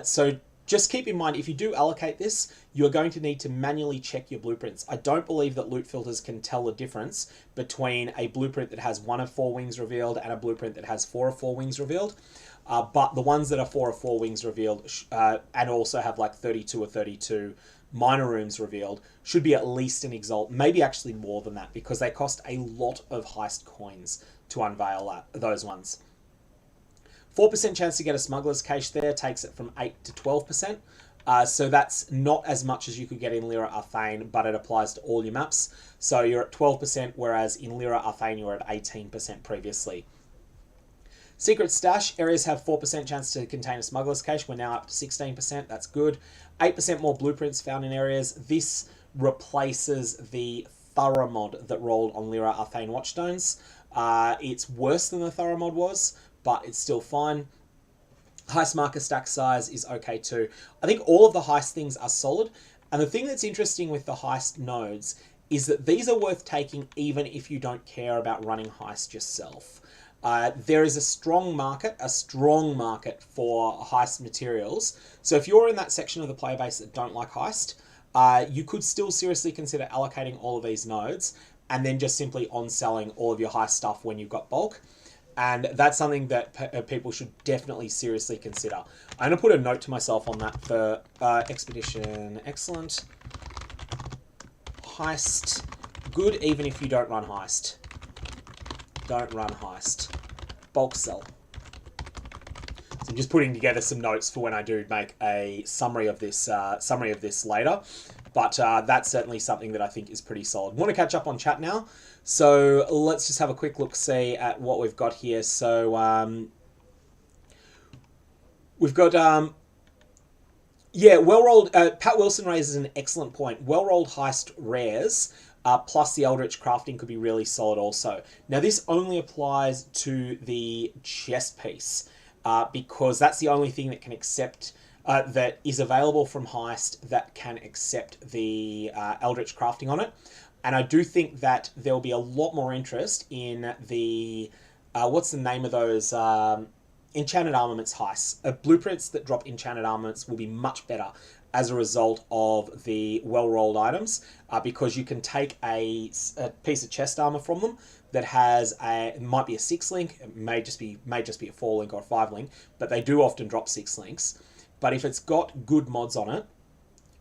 Speaker 1: So just keep in mind, if you do allocate this, you're going to need to manually check your blueprints. I don't believe that loot filters can tell the difference between a blueprint that has 1 of 4 wings revealed and a blueprint that has 4 of 4 wings revealed. But the ones that are 4 of 4 wings revealed and also have like 32 or 32 minor rooms revealed should be at least an exalt, maybe actually more than that, because they cost a lot of heist coins to unveil those ones. 4% chance to get a Smuggler's Cache there takes it from 8 to 12%. So that's not as much as you could get in Lyra Arthane, but it applies to all your maps. So you're at 12%, whereas in Lyra Arthane you were at 18% previously. Secret Stash areas have 4% chance to contain a Smuggler's Cache. We're now up to 16%. That's good. 8% more blueprints found in areas. This replaces the Thorough mod that rolled on Lyra Arthane Watchstones. It's worse than the Thorough mod was, but it's still fine. Heist marker stack size is okay too. I think all of the heist things are solid. And the thing that's interesting with the heist nodes is that these are worth taking even if you don't care about running heist yourself. There is a strong market for heist materials. So if you're in that section of the player base that don't like heist, you could still seriously consider allocating all of these nodes and then just simply on-selling all of your heist stuff when you've got bulk. And that's something that people should definitely seriously consider. I'm going to put a note to myself on that for Expedition. Excellent. Heist. Good even if you don't run heist. Don't run heist. Bulk sell. So I'm just putting together some notes for when I do make a summary of this later. But that's certainly something that I think is pretty solid. I want to catch up on chat now. So let's just have a quick look-see at what we've got here. So we've got, yeah, well-rolled, Pat Wilson raises an excellent point. Well-rolled heist rares, plus the Eldritch crafting could be really solid also. Now this only applies to the chest piece, because that's the only thing that can accept, that is available from heist that can accept the Eldritch crafting on it. And I do think that there will be a lot more interest in the, what's the name of those, enchanted armaments heists. Blueprints that drop enchanted armaments will be much better as a result of the well-rolled items, because you can take a piece of chest armor from them that has it might be a 6-link, it may just be a 4-link or a 5-link, but they do often drop 6 links. But if it's got good mods on it,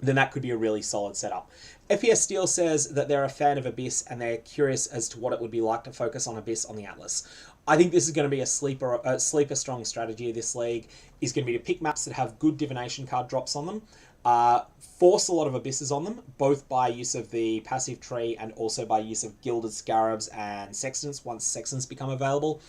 Speaker 1: then that could be a really solid setup. FPS Steel says that they're a fan of Abyss and they're curious as to what it would be like to focus on Abyss on the Atlas. I think this is going to be a sleeper strong strategy of this league, is going to be to pick maps that have good divination card drops on them, force a lot of Abysses on them, both by use of the passive tree and also by use of Gilded Scarabs and Sextants once Sextants become available.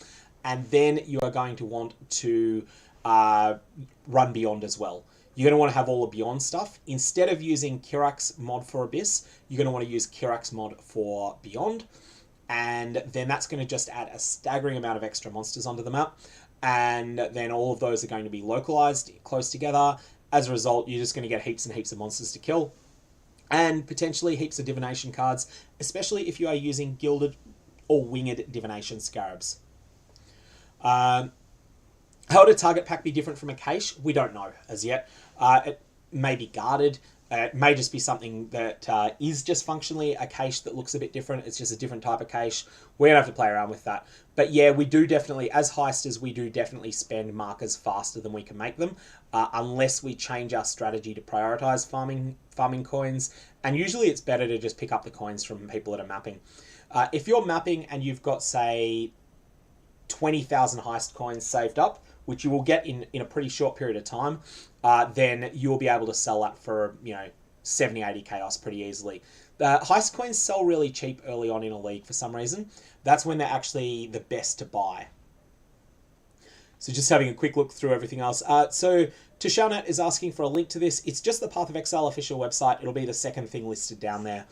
Speaker 1: And then you are going to want to run Beyond as well. You're going to want to have all the Beyond stuff. Instead of using Kirak's mod for Abyss, you're going to want to use Kirak's mod for Beyond. And then that's going to just add a staggering amount of extra monsters onto the map. And then all of those are going to be localized close together. As a result, you're just going to get heaps and heaps of monsters to kill. And potentially heaps of divination cards, especially if you are using Gilded or Winged Divination Scarabs. How would a target pack be different from a cache? We don't know as yet. It may be guarded. It may just be something that is just functionally a cache that looks a bit different. It's just a different type of cache. We're going to have to play around with that. But yeah, we do definitely, as heisters, we do definitely spend markers faster than we can make them, unless we change our strategy to prioritize farming coins. And usually it's better to just pick up the coins from people that are mapping. If you're mapping and you've got, say, 20,000 heist coins saved up, which you will get in a pretty short period of time, then you'll be able to sell that for, 70, 80 chaos pretty easily. The heist coins sell really cheap early on in a league for some reason. That's when they're actually the best to buy. So just having a quick look through everything else. So Tushaunat is asking for a link to this. It's just the Path of Exile official website. It'll be the second thing listed down there.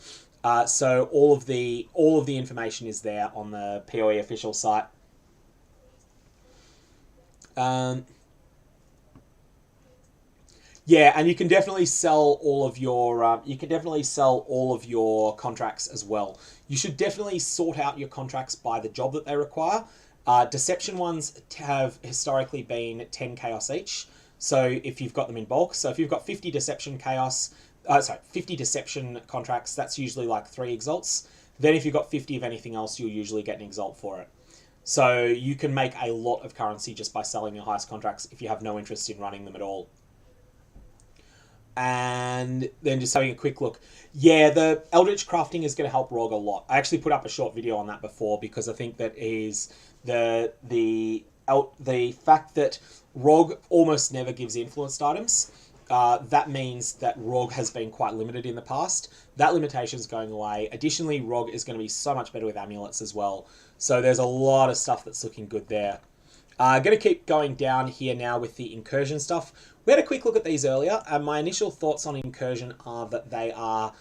Speaker 1: So all of the information is there on the POE official site. Yeah, and you can definitely sell all of your contracts as well. You should definitely sort out your contracts by the job that they require. Deception ones have historically been 10 chaos each. So if you've got them in bulk, so if you've got 50 deception contracts, that's usually like 3 exalts. Then if you've got 50 of anything else, you'll usually get an exalt for it. So you can make a lot of currency just by selling your heist contracts if you have no interest in running them at all. And then just having a quick look. Yeah, the Eldritch crafting is going to help ROG a lot. I actually put up a short video on that before because I think that is the fact that ROG almost never gives influenced items. That means that ROG has been quite limited in the past. That limitation is going away. Additionally, ROG is going to be so much better with amulets as well. So there's a lot of stuff that's looking good there. Going to keep going down here now with the Incursion stuff. We had a quick look at these earlier, and my initial thoughts on Incursion are that they are...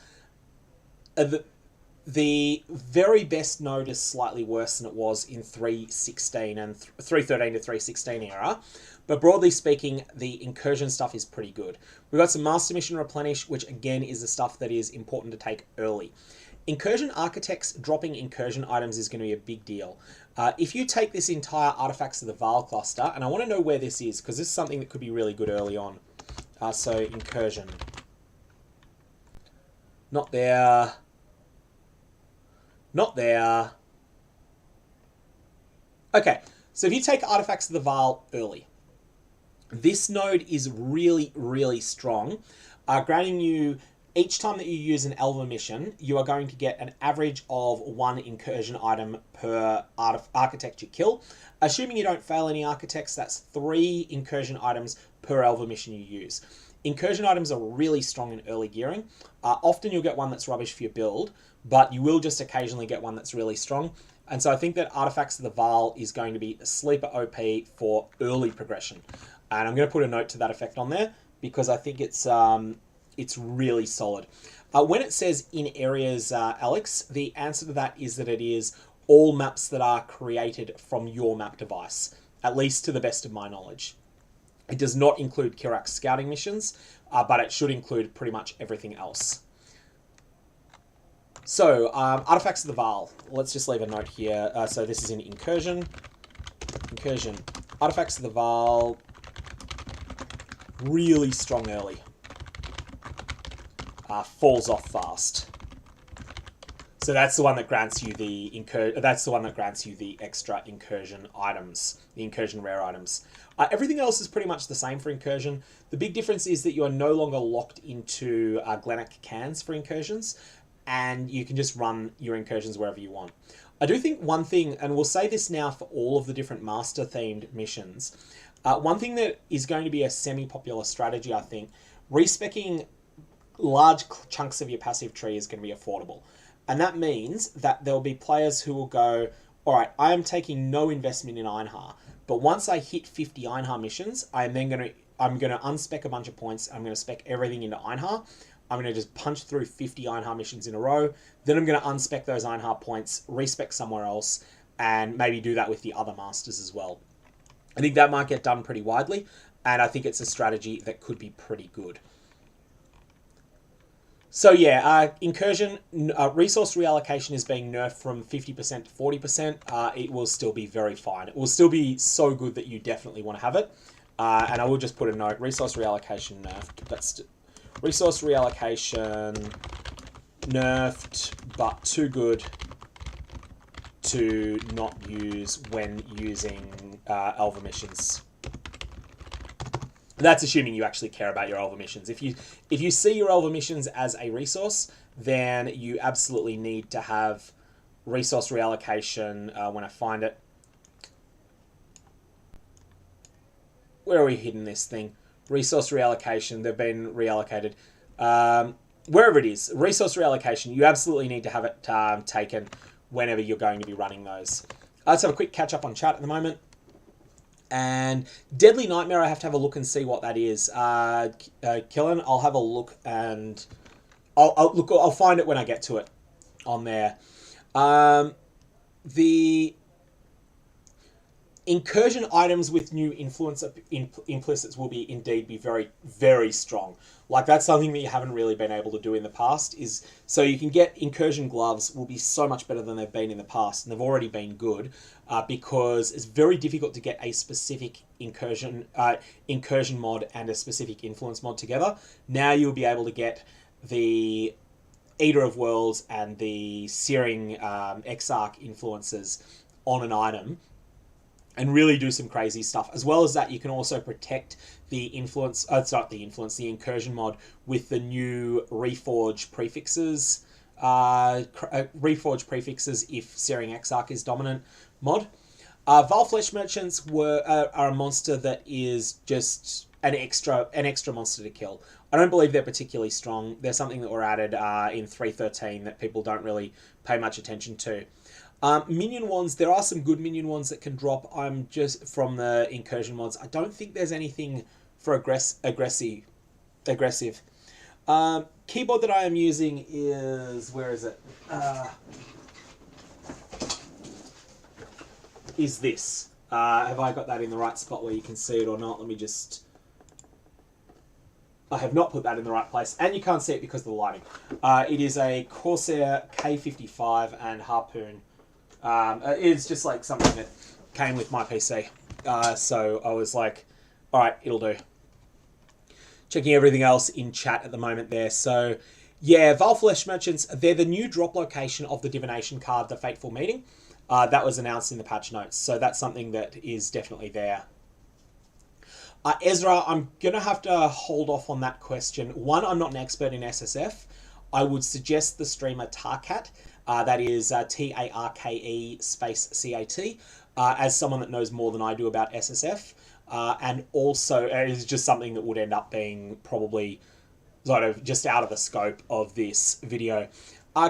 Speaker 1: The very best node is slightly worse than it was in 3.16 and 3.13 to 3.16 era. But broadly speaking, the Incursion stuff is pretty good. We've got some Master Mission Replenish, which again is the stuff that is important to take early. Incursion Architects dropping Incursion items is going to be a big deal. If you take this entire Artifacts of the Vaal cluster, and I want to know where this is, because this is something that could be really good early on. So, Incursion. Not there. Not there. Okay, so if you take Artifacts of the Vaal early, this node is really, really strong, granting you... Each time that you use an Elva mission, you are going to get an average of 1 Incursion item per architect you kill. Assuming you don't fail any architects, that's 3 Incursion items per Elva mission you use. Incursion items are really strong in early gearing. Often you'll get one that's rubbish for your build, but you will just occasionally get one that's really strong. And so I think that Artifacts of the Vaal is going to be a sleeper OP for early progression. And I'm going to put a note to that effect on there, because I think it's really solid. When it says in areas, Alex, the answer to that is that it is all maps that are created from your map device, at least to the best of my knowledge. It does not include Kirak's scouting missions, but it should include pretty much everything else. So, Artifacts of the Vaal. Let's just leave a note here. So this is in Incursion. Incursion. Artifacts of the Vaal. Really strong early. Falls off fast. So that's the one that grants you the extra Incursion items, the Incursion rare items. Everything else is pretty much the same for Incursion. The big difference is that you are no longer locked into Glenak cans for Incursions, and you can just run your Incursions wherever you want. I do think one thing, and we'll say this now for all of the different master-themed missions, one thing that is going to be a semi-popular strategy, I think, respecing large chunks of your passive tree is going to be affordable. And that means that there'll be players who will go, all right, I am taking no investment in Einhar, but once I hit 50 Einhar missions, I'm going to unspec a bunch of points. I'm going to spec everything into Einhar. I'm going to just punch through 50 Einhar missions in a row. Then I'm going to unspec those Einhar points, respec somewhere else, and maybe do that with the other masters as well. I think that might get done pretty widely, and I think it's a strategy that could be pretty good. So yeah, Incursion, resource reallocation is being nerfed from 50% to 40%. It will still be very fine. It will still be so good that you definitely want to have it. And I will just put a note, resource reallocation nerfed. Resource reallocation, nerfed, but too good to not use when using Elva missions. That's assuming you actually care about your Elva missions. If you see your Elva missions as a resource, then you absolutely need to have resource reallocation. When I find it, where are we hidden this thing? Resource reallocation. They've been reallocated. Wherever it is, resource reallocation. You absolutely need to have it taken whenever you're going to be running those. Let's have a quick catch up on chat at the moment. And Deadly Nightmare, I have to have a look and see what that is. Killen, I'll have a look and I'll find it when I get to it on there. The Incursion items with new influence implicits will indeed be very, very strong. Like, that's something that you haven't really been able to do in the past. So you can get Incursion gloves will be so much better than they've been in the past, and they've already been good, because it's very difficult to get a specific Incursion mod and a specific influence mod together. Now you'll be able to get the Eater of Worlds and the Searing Exarch influences on an item and really do some crazy stuff. As well as that, you can also protect the the Incursion mod with the new Reforge prefixes. Reforge prefixes if Searing Exarch is dominant mod. Vile Flesh Merchants are a monster that is just an extra monster to kill. I don't believe they're particularly strong. They're something that were added in 3.13 that people don't really pay much attention to. Minion wands, there are some good minion wands that can drop. I'm just from the Incursion mods. I don't think there's anything for aggressive. Keyboard that I am using is, where is it? Is this. Have I got that in the right spot where you can see it or not? Let me just... I have not put that in the right place, and you can't see it because of the lighting. It is a Corsair K55 and Harpoon. It's just like something that came with my PC. So I was like, alright, it'll do. Checking everything else in chat at the moment there. So, yeah, Vile Flesh Merchants, they're the new drop location of the Divination card, the Fateful Meeting. That was announced in the patch notes, so that's something that is definitely there. Ezra, I'm going to have to hold off on that question. One, I'm not an expert in SSF. I would suggest the streamer Tarkat, that is Tarke space CAT, as someone that knows more than I do about SSF. And also, it is just something that would end up being probably sort of just out of the scope of this video.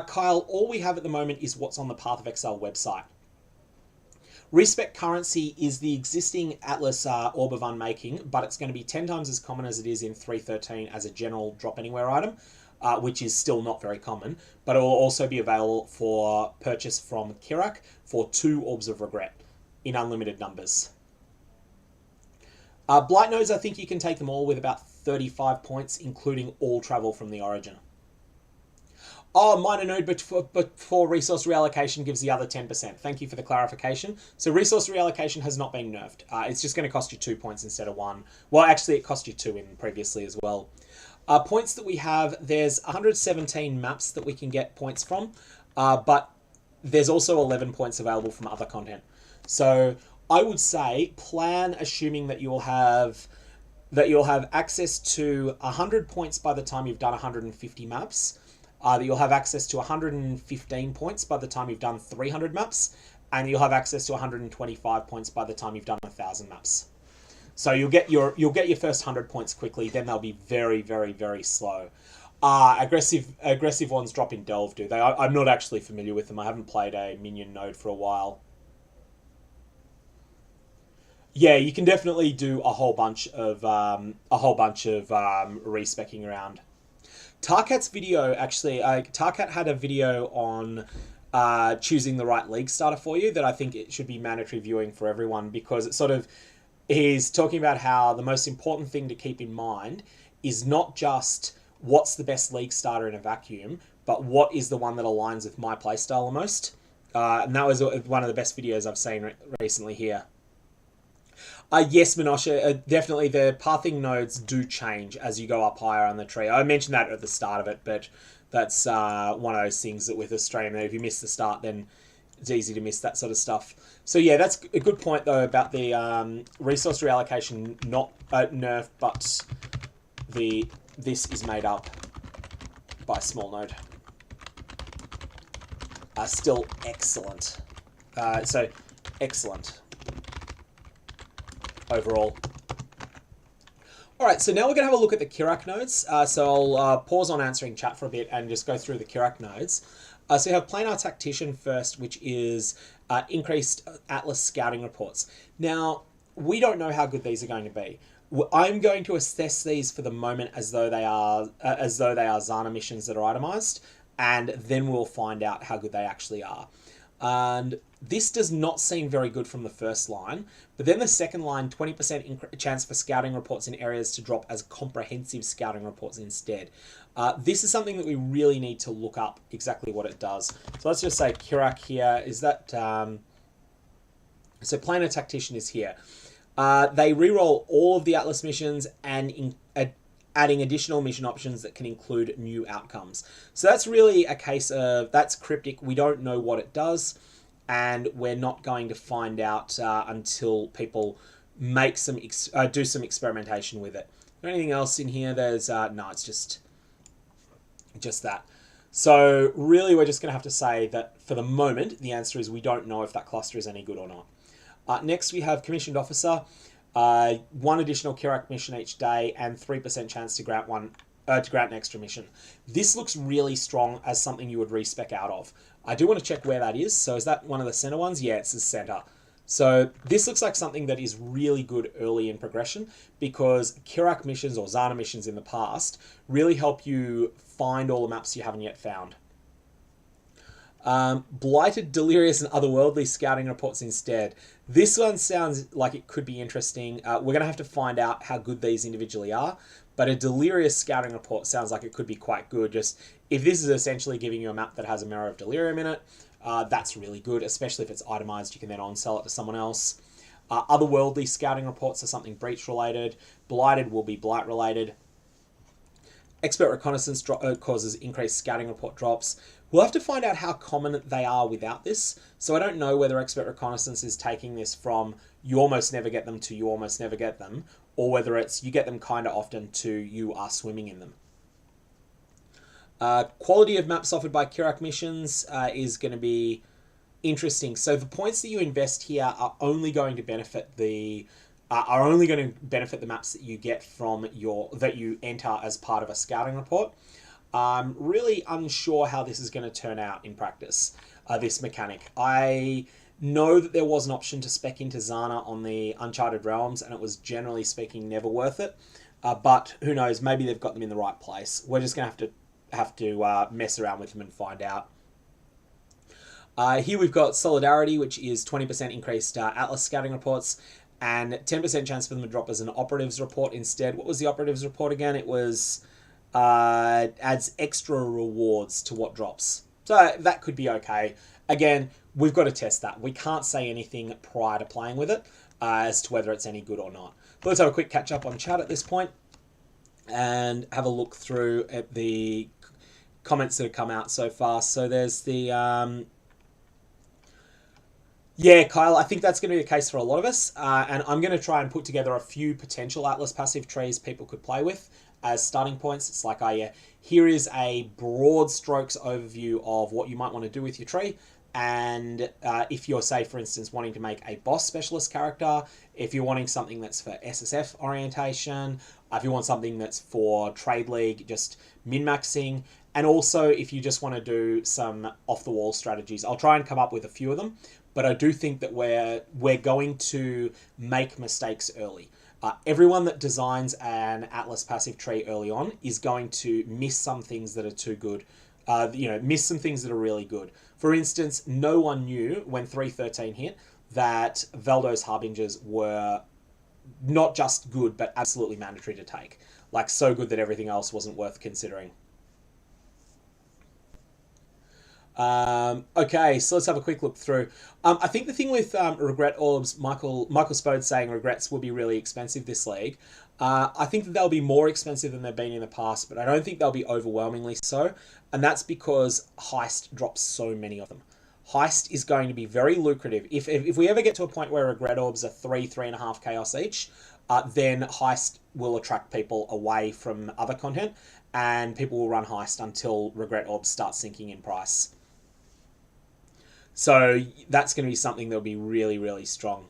Speaker 1: Kyle, all we have at the moment is what's on the Path of Exile website. Respec currency is the existing Atlas Orb of Unmaking, but it's going to be 10 times as common as it is in 3.13 as a general drop anywhere item, which is still not very common, but it will also be available for purchase from Kirak for 2 Orbs of Regret in unlimited numbers. Blight nodes, I think you can take them all with about 35 points, including all travel from the origin. Oh, minor node, but for resource reallocation gives the other 10%. Thank you for the clarification. So resource reallocation has not been nerfed. It's just going to cost you 2 points instead of 1. Well, actually, it cost you 2 in previously as well. Points that we have, there's 117 maps that we can get points from, but there's also 11 points available from other content. So I would say plan assuming that you'll have access to 100 points by the time you've done 150 maps. That you'll have access to 115 points by the time you've done 300 maps, and you'll have access to 125 points by the time you've done 1,000 maps. So you'll get your first 100 points quickly. Then they'll be very, very, very slow. Aggressive ones drop in Delve, do they? I'm not actually familiar with them. I haven't played a minion node for a while. Yeah, you can definitely do a whole bunch of respecking around. Tarkat's video, actually, Tarkat had a video on choosing the right league starter for you that I think it should be mandatory viewing for everyone, because it sort of, he's talking about how the most important thing to keep in mind is not just what's the best league starter in a vacuum, but what is the one that aligns with my playstyle the most. And that was one of the best videos I've seen recently here. Yes, Minosha, definitely the pathing nodes do change as you go up higher on the tree. I mentioned that at the start of it, but that's one of those things that with a stream, that if you miss the start, then it's easy to miss that sort of stuff. So yeah, that's a good point though about the resource reallocation, not nerf, but this is made up by small node. Still excellent. So excellent overall. Alright, so now we're going to have a look at the Kirak nodes. So I'll pause on answering chat for a bit and just go through the Kirak nodes. So you have Planar Tactician first, which is increased Atlas scouting reports. Now, we don't know how good these are going to be. I'm going to assess these for the moment as though they are Zana missions that are itemized, and then we'll find out how good they actually are. And this does not seem very good from the first line, but then the second line, 20% chance for scouting reports in areas to drop as comprehensive scouting reports instead. This is something that we really need to look up exactly what it does. So let's just say Kirak here, is that... so Planar Tactician is here. They reroll all of the Atlas missions and adding additional mission options that can include new outcomes. So that's really a case of, that's cryptic. We don't know what it does, and we're not going to find out until people make some do some experimentation with it. Is there anything else in here? There's no, it's just that. So really, we're just going to have to say that for the moment, the answer is we don't know if that cluster is any good or not. Next, we have Commissioned Officer. 1 additional Kirak mission each day, and 3% chance to grant an extra mission. This looks really strong as something you would respec out of. I do want to check where that is. So is that one of the center ones? Yeah, it's the center. So this looks like something that is really good early in progression, because Kirak missions or Zana missions in the past really help you find all the maps you haven't yet found. Blighted, Delirious, and Otherworldly scouting reports instead. This one sounds like it could be interesting. We're going to have to find out how good these individually are, but a Delirious scouting report sounds like it could be quite good. Just if this is essentially giving you a map that has a Mirror of Delirium in it, that's really good, especially if it's itemized. You can then on-sell it to someone else. Otherworldly scouting reports are something Breach related. Blighted will be Blight related. Expert Reconnaissance causes increased scouting report drops. We'll have to find out how common they are without this. So I don't know whether Expert Reconnaissance is taking this from you almost never get them to you almost never get them, or whether it's you get them kind of often to you are swimming in them. Quality of maps offered by Kirak missions is going to be interesting. So the points that you invest here are only going to benefit the maps that you get from that you enter as part of a scouting report. I'm really unsure how this is going to turn out in practice, this mechanic. I know that there was an option to spec into Zana on the Uncharted Realms, and it was generally speaking never worth it. But who knows, maybe they've got them in the right place. We're just going to have to mess around with them and find out. Here we've got Solidarity, which is 20% increased Atlas scouting reports, and 10% chance for them to drop as an operatives report instead. What was the operatives report again? It was adds extra rewards to what drops. So that could be okay. Again, we've got to test that. We can't say anything prior to playing with it as to whether it's any good or not. But let's have a quick catch up on chat at this point and have a look through at the comments that have come out so far. So there's the... Yeah, Kyle, I think that's going to be the case for a lot of us, and I'm going to try and put together a few potential Atlas passive trees people could play with as starting points. It's like, here is a broad strokes overview of what you might want to do with your tree, and if you're, say, for instance, wanting to make a boss specialist character, if you're wanting something that's for SSF orientation, if you want something that's for Trade League, just min-maxing, and also if you just want to do some off-the-wall strategies. I'll try and come up with a few of them, but I do think that we're going to make mistakes early. Everyone that designs an Atlas passive tree early on is going to miss some things that are too good. Miss some things that are really good. For instance, no one knew when 3.13 hit that Valdo's Harbingers were not just good, but absolutely mandatory to take. Like, so good that everything else wasn't worth considering. Okay, so let's have a quick look through. I think the thing with regret orbs, Michael Spode saying regrets will be really expensive this league. I think that they'll be more expensive than they've been in the past, but I don't think they'll be overwhelmingly so. And that's because Heist drops so many of them. Heist is going to be very lucrative. If we ever get to a point where regret orbs are 3.5 chaos each, then Heist will attract people away from other content, and people will run Heist until regret orbs start sinking in price. So that's going to be something that'll be really, really strong.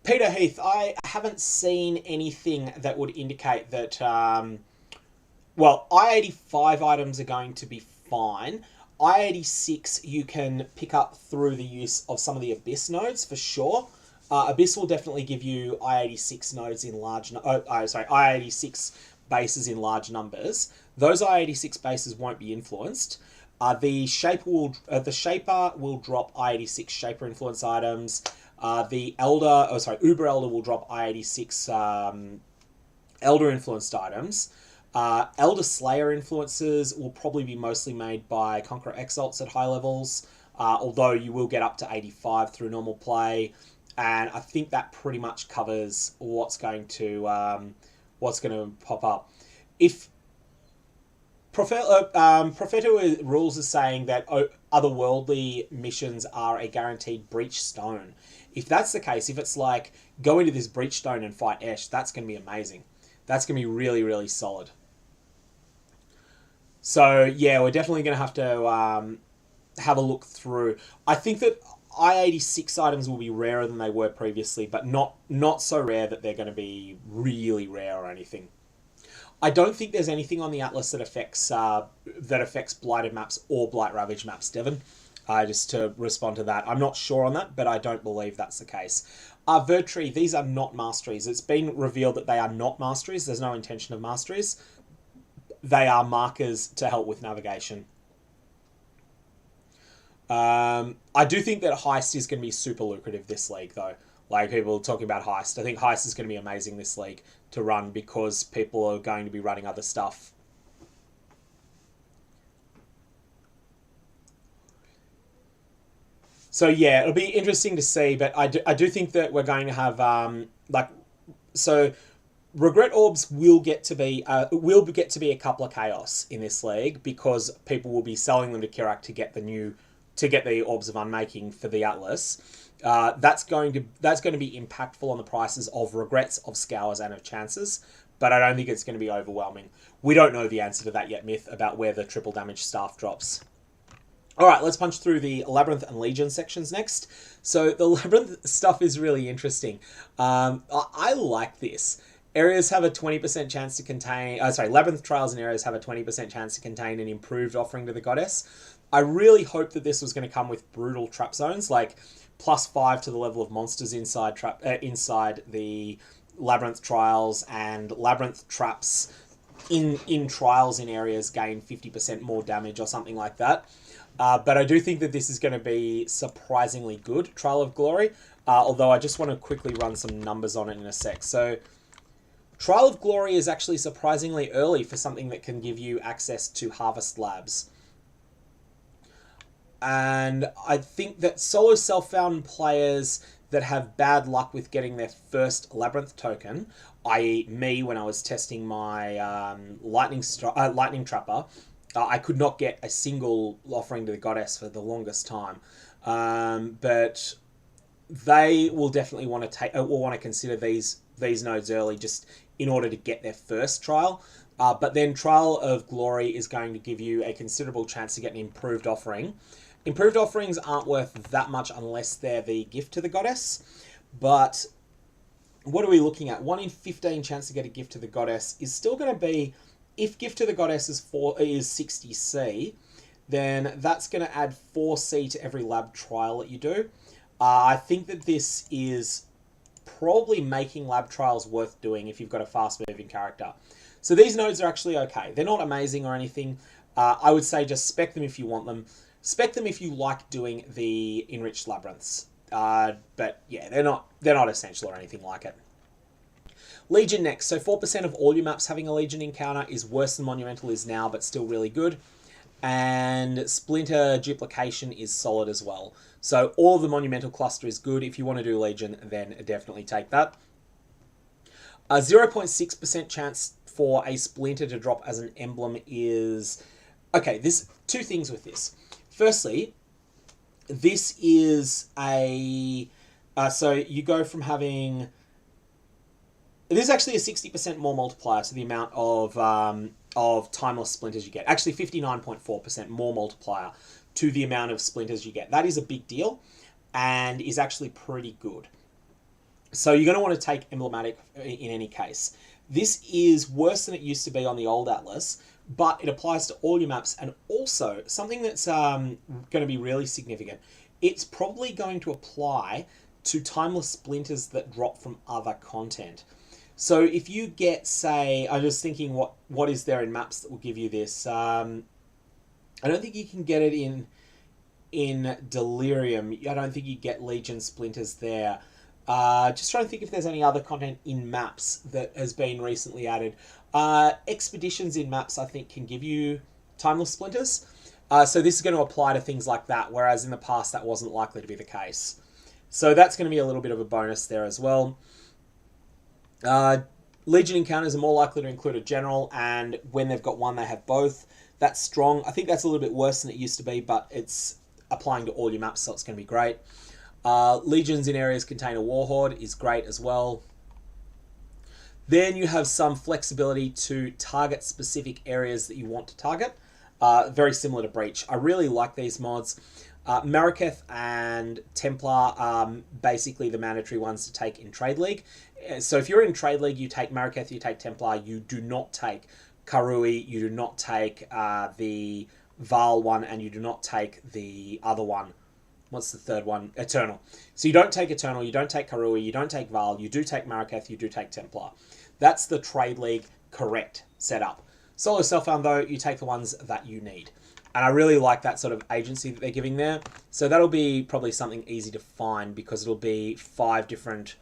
Speaker 1: Peter Heath, I haven't seen anything that would indicate that... well, I-85 items are going to be fine. I-86 you can pick up through the use of some of the Abyss nodes for sure. Abyss will definitely give you I-86 nodes in large... I-86 bases in large numbers. Those I-86 bases won't be influenced. The Shaper will drop I-86 Shaper influence items. The Uber Elder will drop I-86 Elder influenced items. Elder Slayer influences will probably be mostly made by Conqueror Exalts at high levels, although you will get up to 85 through normal play, and I think that pretty much covers what's going to pop up. If Propheto Rules is saying that otherworldly missions are a guaranteed breach stone. If that's the case, if it's like go into this breach stone and fight Esh, that's going to be amazing. That's going to be really, really solid. So yeah, we're definitely going to have a look through. I think that I-86 items will be rarer than they were previously, but not so rare that they're going to be really rare or anything. I don't think there's anything on the Atlas that affects blighted maps or blight ravaged maps, Devon. Just to respond to that, I'm not sure on that, but I don't believe that's the case. Vertree, these are not masteries. It's been revealed that they are not masteries. There's no intention of masteries. They are markers to help with navigation. I do think that Heist is going to be super lucrative this league, though. Like, people talking about Heist. I think Heist is going to be amazing this league to run because people are going to be running other stuff. So, yeah, it'll be interesting to see, but I do think that we're going to have, Regret Orbs will get to be a couple of chaos in this league because people will be selling them to Kirak to get the Orbs of Unmaking for the Atlas. That's going to be impactful on the prices of Regrets, of Scours, and of Chances, but I don't think it's going to be overwhelming. We don't know the answer to that yet, Myth, about where the triple damage staff drops. Alright, let's punch through the Labyrinth and Legion sections next. So the Labyrinth stuff is really interesting. I like this. Areas have a 20% chance to contain... Labyrinth Trials and areas have a 20% chance to contain an improved offering to the goddess. I really hope that this was going to come with brutal trap zones, like +5 to the level of monsters inside the Labyrinth Trials, and Labyrinth Traps in Trials in areas gain 50% more damage or something like that. But I do think that this is going to be surprisingly good, Trial of Glory, although I just want to quickly run some numbers on it in a sec. So, Trial of Glory is actually surprisingly early for something that can give you access to Harvest Labs. And I think that solo self-found players that have bad luck with getting their first Labyrinth token, i.e. me when I was testing my Lightning Trapper, I could not get a single offering to the goddess for the longest time. But they will definitely want to consider these nodes early just in order to get their first trial. But then Trial of Glory is going to give you a considerable chance to get an improved offering. Improved offerings aren't worth that much unless they're the gift to the goddess. But what are we looking at? 1 in 15 chance to get a gift to the goddess is still going to be... If gift to the goddess is 60C, then that's going to add 4C to every lab trial that you do. I think that this is probably making lab trials worth doing if you've got a fast-moving character. So these nodes are actually okay. They're not amazing or anything. I would say just spec them if you want them. Spec them if you like doing the enriched labyrinths. But yeah, they're not essential or anything like it. Legion next. So 4% of all your maps having a Legion encounter is worse than Monumental is now, but still really good. And Splinter duplication is solid as well. So all of the Monumental cluster is good. If you want to do Legion, then definitely take that. 0.6% chance for a Splinter to drop as an emblem is... Okay, there's two things with this. Firstly, this is a... so you go from having... This is actually a 60% more multiplier to the amount of timeless splinters you get. Actually, 59.4% more multiplier to the amount of splinters you get. That is a big deal and is actually pretty good. So you're going to want to take emblematic in any case. This is worse than it used to be on the old Atlas, but it applies to all your maps. And also, something that's going to be really significant, it's probably going to apply to timeless splinters that drop from other content. So if you get, say, I'm just thinking what is there in maps that will give you this. I don't think you can get it in Delirium. I don't think you get Legion splinters there. Just trying to think if there's any other content in maps that has been recently added. Expeditions in maps, I think, can give you timeless splinters. So this is going to apply to things like that, whereas in the past that wasn't likely to be the case. So that's going to be a little bit of a bonus there as well. Legion encounters are more likely to include a general, and when they've got one, they have both. That's strong. I think that's a little bit worse than it used to be, but it's applying to all your maps, so it's going to be great. Legions in areas contain a warhorde is great as well. Then you have some flexibility to target specific areas that you want to target. Very similar to Breach. I really like these mods. Maraketh and Templar are basically the mandatory ones to take in Trade League. So if you're in Trade League, you take Maraketh, you take Templar, you do not take Karui, you do not take the Val one, and you do not take the other one. What's the third one? Eternal. So you don't take Eternal, you don't take Karui, you don't take Val, you do take Maraketh, you do take Templar. That's the Trade League correct setup. Solo Self-Found, though, you take the ones that you need. And I really like that sort of agency that they're giving there. So that'll be probably something easy to find because it'll be 5 different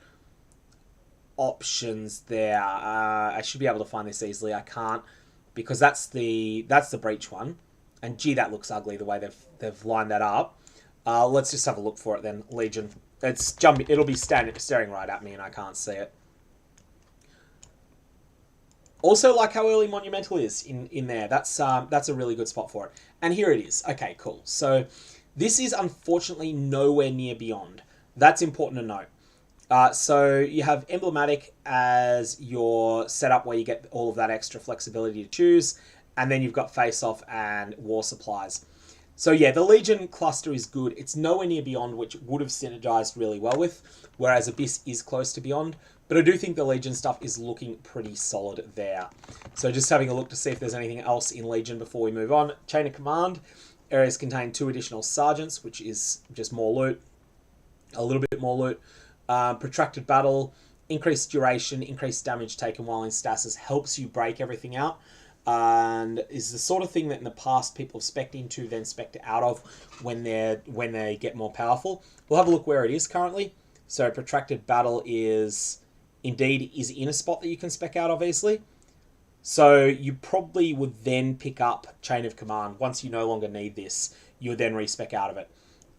Speaker 1: options there. I should be able to find this easily. I can't because that's the Breach one. And gee, that looks ugly the way they've lined that up. Let's just have a look for it then. Legion. It's jumping. It'll be staring right at me and I can't see it. Also, like how early Monumental is in there. That's a really good spot for it. And here it is. Okay, cool. So this is unfortunately nowhere near Beyond. That's important to note. So you have Emblematic as your setup where you get all of that extra flexibility to choose. And then you've got Face Off and War Supplies. So yeah, the Legion cluster is good. It's nowhere near Beyond, which would have synergized really well with, whereas Abyss is close to Beyond. But I do think the Legion stuff is looking pretty solid there. So just having a look to see if there's anything else in Legion before we move on. Chain of Command. Areas contain 2 additional Sergeants, which is just more loot. A little bit more loot. Protracted Battle. Increased duration, increased damage taken while in stasis helps you break everything out. And is the sort of thing that in the past people have spec'd into, then spec'd out of when they get more powerful. We'll have a look where it is currently. So Protracted Battle is in a spot that you can spec out, obviously. So you probably would then pick up Chain of Command. Once you no longer need this, you would then respec out of it.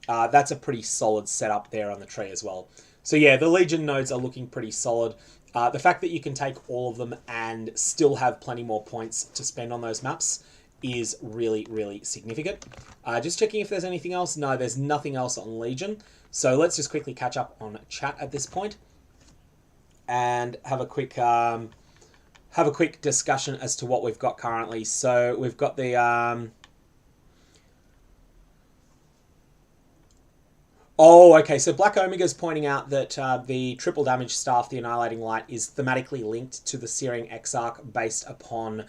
Speaker 1: That's a pretty solid setup there on the tree as well. So yeah, the Legion nodes are looking pretty solid. The fact that you can take all of them and still have plenty more points to spend on those maps is really, really significant. Just checking if there's anything else. No, there's nothing else on Legion. So let's just quickly catch up on chat at this point and have a quick discussion as to what we've got currently. So we've got the oh, okay, so Black Omega's pointing out that the triple damage staff, the Annihilating Light, is thematically linked to the Searing Exarch based upon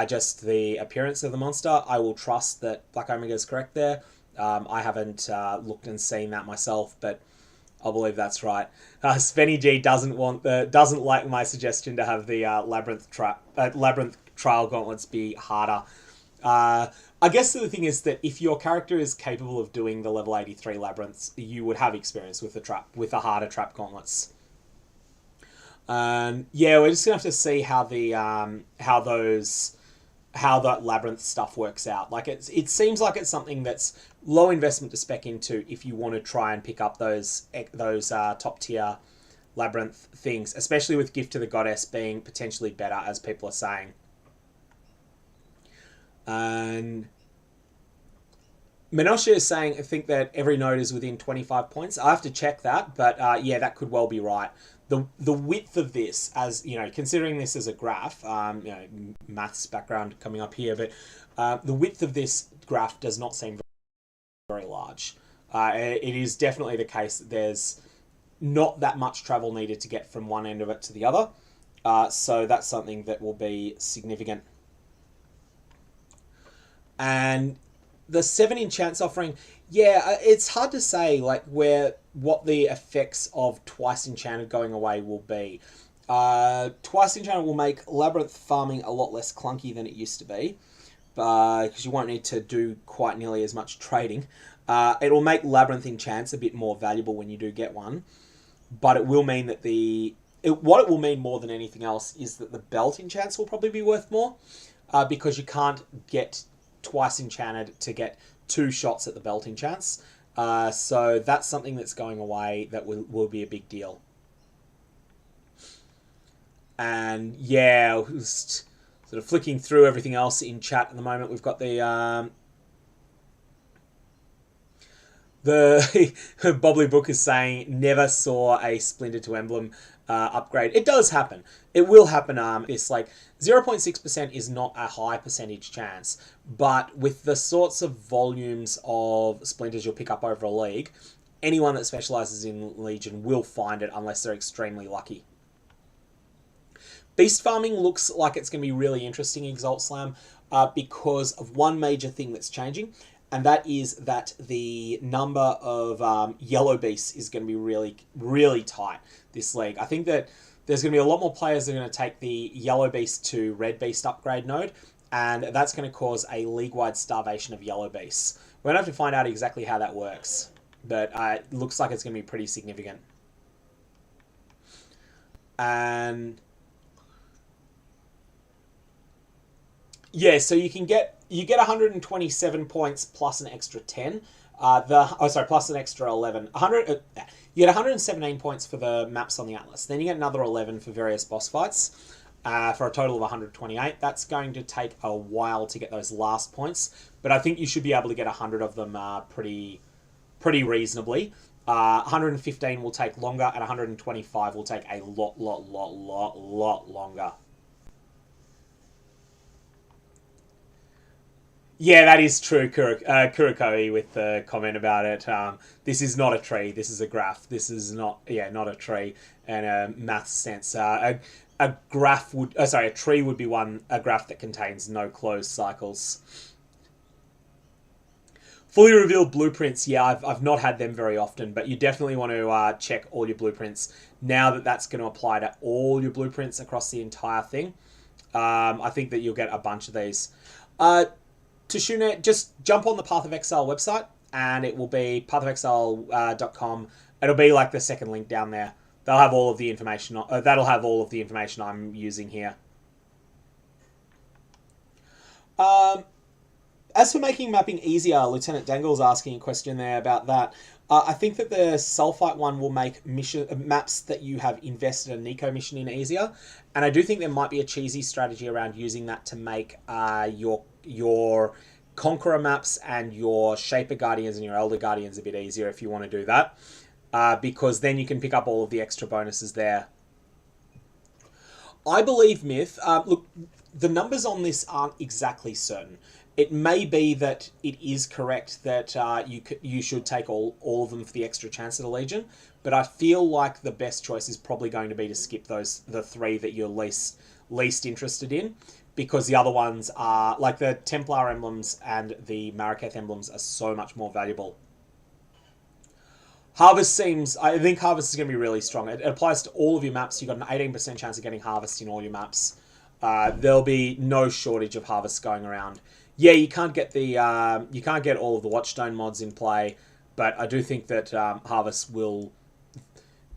Speaker 1: just the appearance of the monster. I will trust that Black Omega's correct there. I haven't looked and seen that myself, but I'll believe that's right. Svenny G doesn't like my suggestion to have the Labyrinth Trial Gauntlets be harder. I guess the thing is that if your character is capable of doing the level 83 Labyrinths, you would have experience with the harder trap gauntlets. Yeah, we're just gonna have to see how the how that labyrinth stuff works out. Like it seems like it's something that's low investment to spec into if you want to try and pick up those top tier labyrinth things, especially with Gift to the Goddess being potentially better, as people are saying. And Menosha is saying, I think that every node is within 25 points. I have to check that, but yeah, that could well be right. The width of this, as you know, considering this as a graph, you know, maths background coming up here, but the width of this graph does not seem very large. It is definitely the case that there's not that much travel needed to get from one end of it to the other. So that's something that will be significant. And the 7-inch chance offering, yeah, it's hard to say like what the effects of Twice Enchanted going away will be. Twice Enchanted will make Labyrinth farming a lot less clunky than it used to be, because you won't need to do quite nearly as much trading. It will make Labyrinth Enchants a bit more valuable when you do get one, but it will mean that what it will mean more than anything else is that the Belt Enchants will probably be worth more, because you can't get Twice Enchanted to get 2 shots at the Belt Enchants. So that's something that's going away that will be a big deal. And yeah, just sort of flicking through everything else in chat at the moment. We've got the Bobbly Book is saying never saw a Splinter to Emblem upgrade. It does happen. It will happen. It's like 0.6% is not a high percentage chance, but with the sorts of volumes of splinters you'll pick up over a league, anyone that specializes in Legion will find it unless they're extremely lucky. Beast farming looks like it's going to be really interesting in Exalt Slam, because of one major thing that's changing, and that is that the number of yellow beasts is going to be really, really tight this league. I think that there's going to be a lot more players that are going to take the yellow beast to red beast upgrade node, and that's going to cause a league-wide starvation of yellow beasts. We're going to have to find out exactly how that works, but it looks like it's going to be pretty significant. And yeah, so you get 127 points plus an extra 10. Plus an extra 11. You get 117 points for the maps on the Atlas. Then you get another 11 for various boss fights, for a total of 128. That's going to take a while to get those last points, but I think you should be able to get 100 of them pretty reasonably. 115 will take longer, and 125 will take a lot longer. Yeah, that is true, Kurokoi, with the comment about it. This is not a tree. This is a graph. This is not a tree in a math sense. A graph would, a tree would be a graph that contains no closed cycles. Fully revealed blueprints, yeah, I've not had them very often, but you definitely want to check all your blueprints now that that's going to apply to all your blueprints across the entire thing. I think that you'll get a bunch of these. Tashuna, just jump on the Path of Exile website, and it will be pathofexile.com. It'll be like the second link down there. They'll have all of the information. That'll have all of the information I'm using here. As for making mapping easier, Lieutenant Dangle's asking a question there about that. I think that the sulfite one will make maps that you have invested a Nico mission in easier, and I do think there might be a cheesy strategy around using that to make your Conqueror maps and your Shaper Guardians and your Elder Guardians a bit easier if you want to do that, because then you can pick up all of the extra bonuses there. I believe Myth. Look, the numbers on this aren't exactly certain. It may be that it is correct that you should take all of them for the extra chance at a Legion, but I feel like the best choice is probably going to be to skip the 3 that you're least interested in, because the other ones are, like the Templar emblems and the Marraketh emblems, are so much more valuable. I think Harvest is going to be really strong. It applies to all of your maps. You've got an 18% chance of getting Harvest in all your maps. There'll be no shortage of Harvest going around. Yeah, you can't get all of the Watchstone mods in play, but I do think that Harvest will.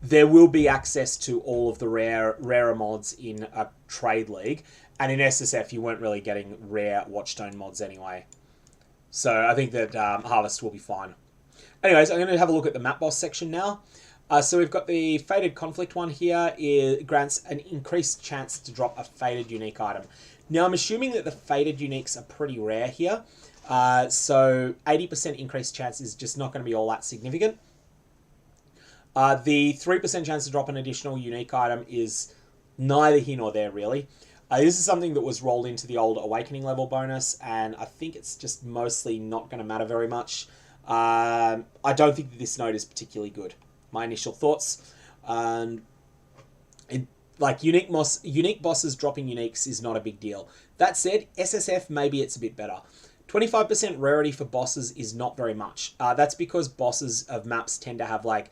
Speaker 1: there will be access to all of the rarer mods in a trade league, and in SSF you weren't really getting rare Watchstone mods anyway. So I think that Harvest will be fine. Anyways, I'm going to have a look at the map boss section now. So we've got the Fated Conflict one here. It grants an increased chance to drop a Fated unique item. Now I'm assuming that the Fated uniques are pretty rare here. So 80% increased chance is just not going to be all that significant. The 3% chance to drop an additional unique item is neither here nor there, really. This is something that was rolled into the old Awakening level bonus, and I think it's just mostly not going to matter very much. I don't think that this node is particularly good. My initial thoughts. Like, unique bosses dropping uniques is not a big deal. That said, SSF, maybe it's a bit better. 25% rarity for bosses is not very much. That's because bosses of maps tend to have like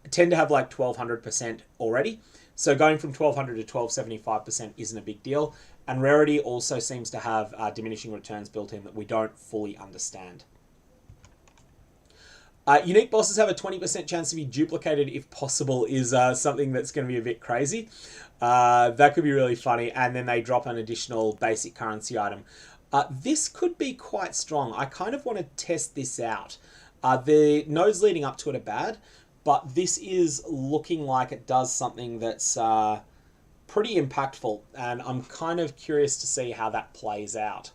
Speaker 1: 1200% already. So going from 1200 to 1275% isn't a big deal. And rarity also seems to have diminishing returns built in that we don't fully understand. Unique bosses have a 20% chance to be duplicated if possible is something that's going to be a bit crazy. That could be really funny. And then they drop an additional basic currency item. This could be quite strong. I kind of want to test this out. The nodes leading up to it are bad, but this is looking like it does something that's pretty impactful, and I'm kind of curious to see how that plays out.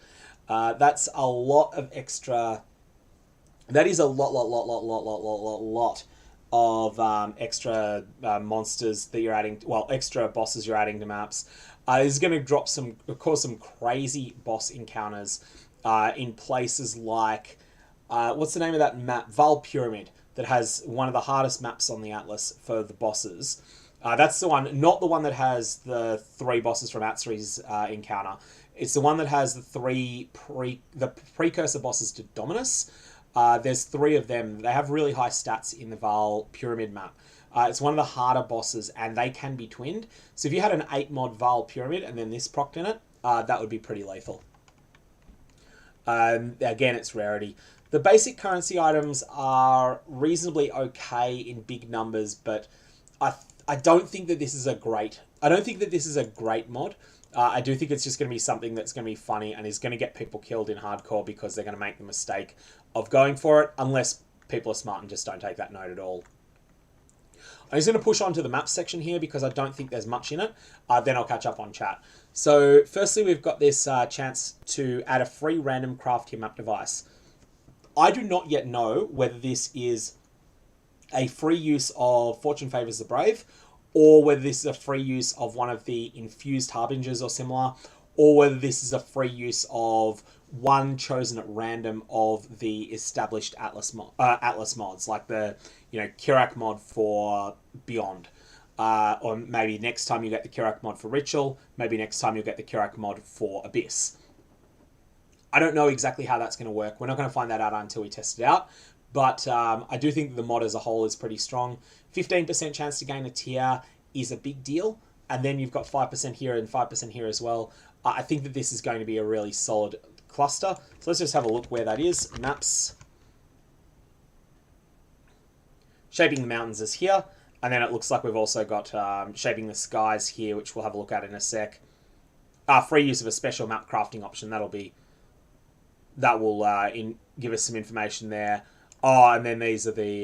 Speaker 1: That's a lot of extra... That is a lot of extra monsters that you're adding... Well, extra bosses you're adding to maps. This is going to drop cause some crazy boss encounters in places like... what's the name of that map? Val Pyramid. That has one of the hardest maps on the Atlas for the bosses. That's the one, not the one that has the 3 bosses from Atsuri's encounter. It's the one that has the precursor bosses to Dominus. There's 3 of them. They have really high stats in the Val Pyramid map. It's one of the harder bosses, and they can be twinned. So if you had an 8 mod Val Pyramid and then this procced in it, that would be pretty lethal. Again, it's rarity. The basic currency items are reasonably okay in big numbers, but I don't think that this is a great... I don't think that this is a great mod. I do think it's just going to be something that's going to be funny and is going to get people killed in hardcore because they're going to make the mistake of going for it, unless people are smart and just don't take that node at all. I'm just going to push on to the map section here because I don't think there's much in it. Then I'll catch up on chat. So firstly, we've got this chance to add a free random craft your map device. I do not yet know whether this is a free use of Fortune Favours the Brave, or whether this is a free use of one of the infused Harbingers or similar, or whether this is a free use of one chosen at random of the established Atlas mods, like the Kirak mod for Beyond. Or maybe next time you get the Kirak mod for Ritual, maybe next time you'll get the Kirak mod for Abyss. I don't know exactly how that's going to work. We're not going to find that out until we test it out. But I do think the mod as a whole is pretty strong. 15% chance to gain a tier is a big deal. And then you've got 5% here and 5% here as well. I think that this is going to be a really solid cluster. So let's just have a look where that is. Maps. Shaping the Mountains is here. And then it looks like we've also got Shaping the Skies here, which we'll have a look at in a sec. Free use of a special map crafting option. That will give us some information there. Oh, and then these are the...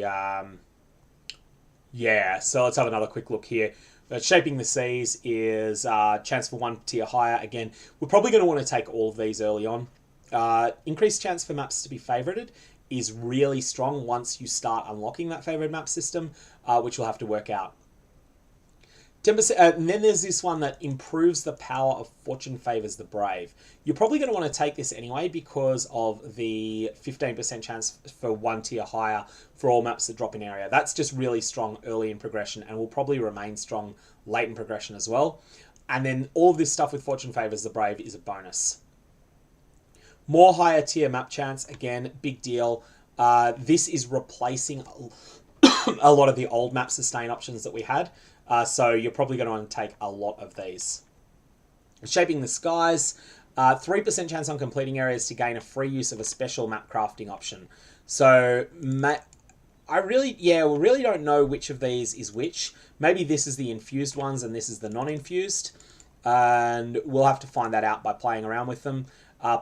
Speaker 1: yeah, so let's have another quick look here. Shaping the Seas is chance for 1 tier higher. Again, we're probably going to want to take all of these early on. Increased chance for maps to be favorited is really strong once you start unlocking that favored map system, which we'll have to work out. 10%, and then there's this one that improves the power of Fortune Favours the Brave. You're probably going to want to take this anyway because of the 15% chance for 1 tier higher for all maps that drop in area. That's just really strong early in progression and will probably remain strong late in progression as well. And then all of this stuff with Fortune Favours the Brave is a bonus. More higher tier map chance, again, big deal. This is replacing a lot of the old map sustain options that we had. So you're probably going to want to take a lot of these. Shaping the Skies, 3% chance on completing areas to gain a free use of a special map crafting option. So we really don't know which of these is which. Maybe this is the infused ones and this is the non-infused. And we'll have to find that out by playing around with them.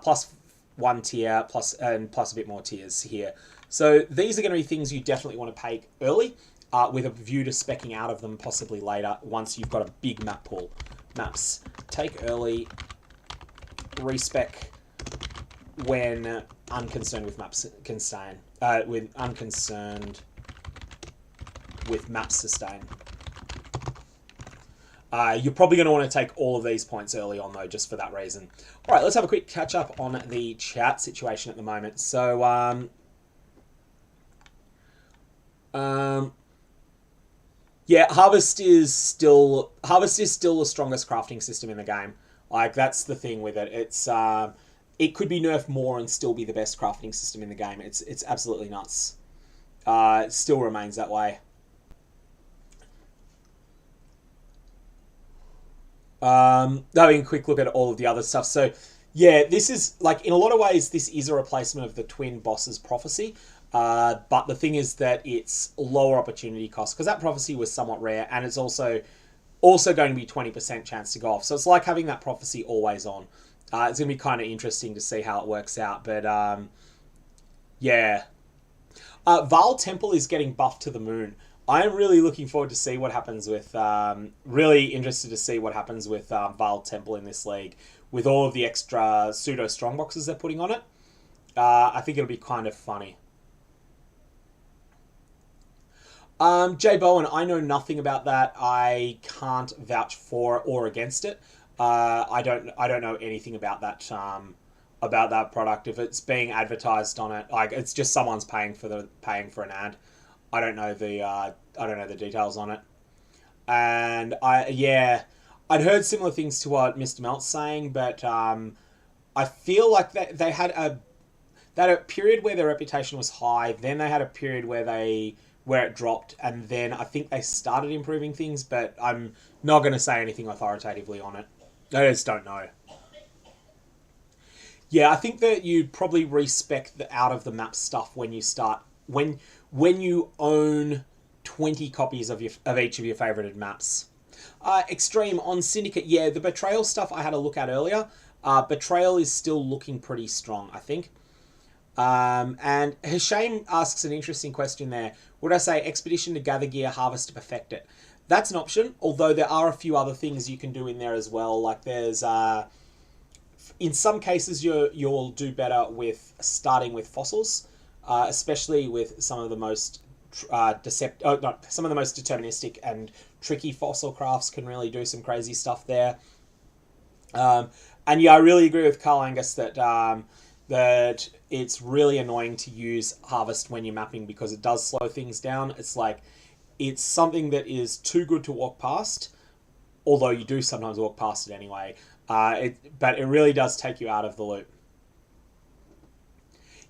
Speaker 1: Plus one tier, plus a bit more tiers here. So these are going to be things you definitely want to take early, with a view to speccing out of them possibly later once you've got a big map pool. Maps. Take early, respec when unconcerned with maps sustain. Unconcerned with maps sustain. You're probably going to want to take all of these points early on, though, just for that reason. All right, let's have a quick catch-up on the chat situation at the moment. So, yeah, Harvest is still the strongest crafting system in the game. Like, that's the thing with it. It's it could be nerfed more and still be the best crafting system in the game. It's absolutely nuts. It still remains that way. Having a quick look at all of the other stuff. So, yeah, this is, like, in a lot of ways, this is a replacement of the Twin Bosses Prophecy. But the thing is that it's lower opportunity cost, because that Prophecy was somewhat rare, and it's also going to be 20% chance to go off. So it's like having that Prophecy always on. It's going to be kind of interesting to see how it works out. But, yeah. Vaal Temple is getting buffed to the moon. I am really looking forward to see what happens with, really interested to see what happens with Vaal Temple in this league, with all of the extra pseudo strongboxes they're putting on it. I think it'll be kind of funny. Jay Bowen, I know nothing about that. I can't vouch for or against it. I don't know anything about that product. If it's being advertised on it, like, it's just someone's paying for an ad. I don't know the details on it. And I'd heard similar things to what Mr. Melt's saying, but I feel like they had a period where their reputation was high, then they had a period where it dropped, and then I think they started improving things, but I'm not going to say anything authoritatively on it. I just don't know. Yeah, I think that you probably respec the out of the map stuff when you start, when you own 20 copies of each of your favorited maps. Extreme on Syndicate, yeah, the Betrayal stuff I had a look at earlier. Betrayal is still looking pretty strong, I think. And Hashim asks an interesting question there. Would I say Expedition to gather gear, Harvest to perfect it? That's an option, although there are a few other things you can do in there as well. Like, there's in some cases you'll do better with starting with fossils, especially with some of the most some of the most deterministic and tricky fossil crafts can really do some crazy stuff there. And yeah, I really agree with Carl Angus that that it's really annoying to use Harvest when you're mapping, because it does slow things down. It's like, it's something that is too good to walk past, although you do sometimes walk past it anyway. But it really does take you out of the loop.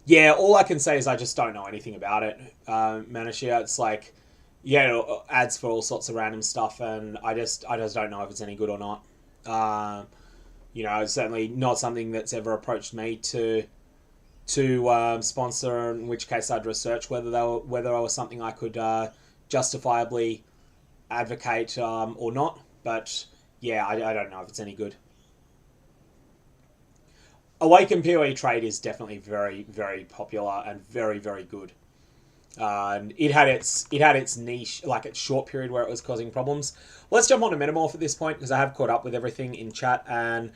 Speaker 1: Yeah, all I can say is I just don't know anything about it, Manashia. It's like, yeah, ads for all sorts of random stuff, and I just don't know if it's any good or not. It's certainly not something that's ever approached me to sponsor, in which case I'd research whether they were something I could justifiably advocate or not. But yeah, I don't know if it's any good. Awaken POE trade is definitely very, very popular and very, very good. And it had its niche, like its short period where it was causing problems. Let's jump on to Metamorph at this point, because I have caught up with everything in chat. And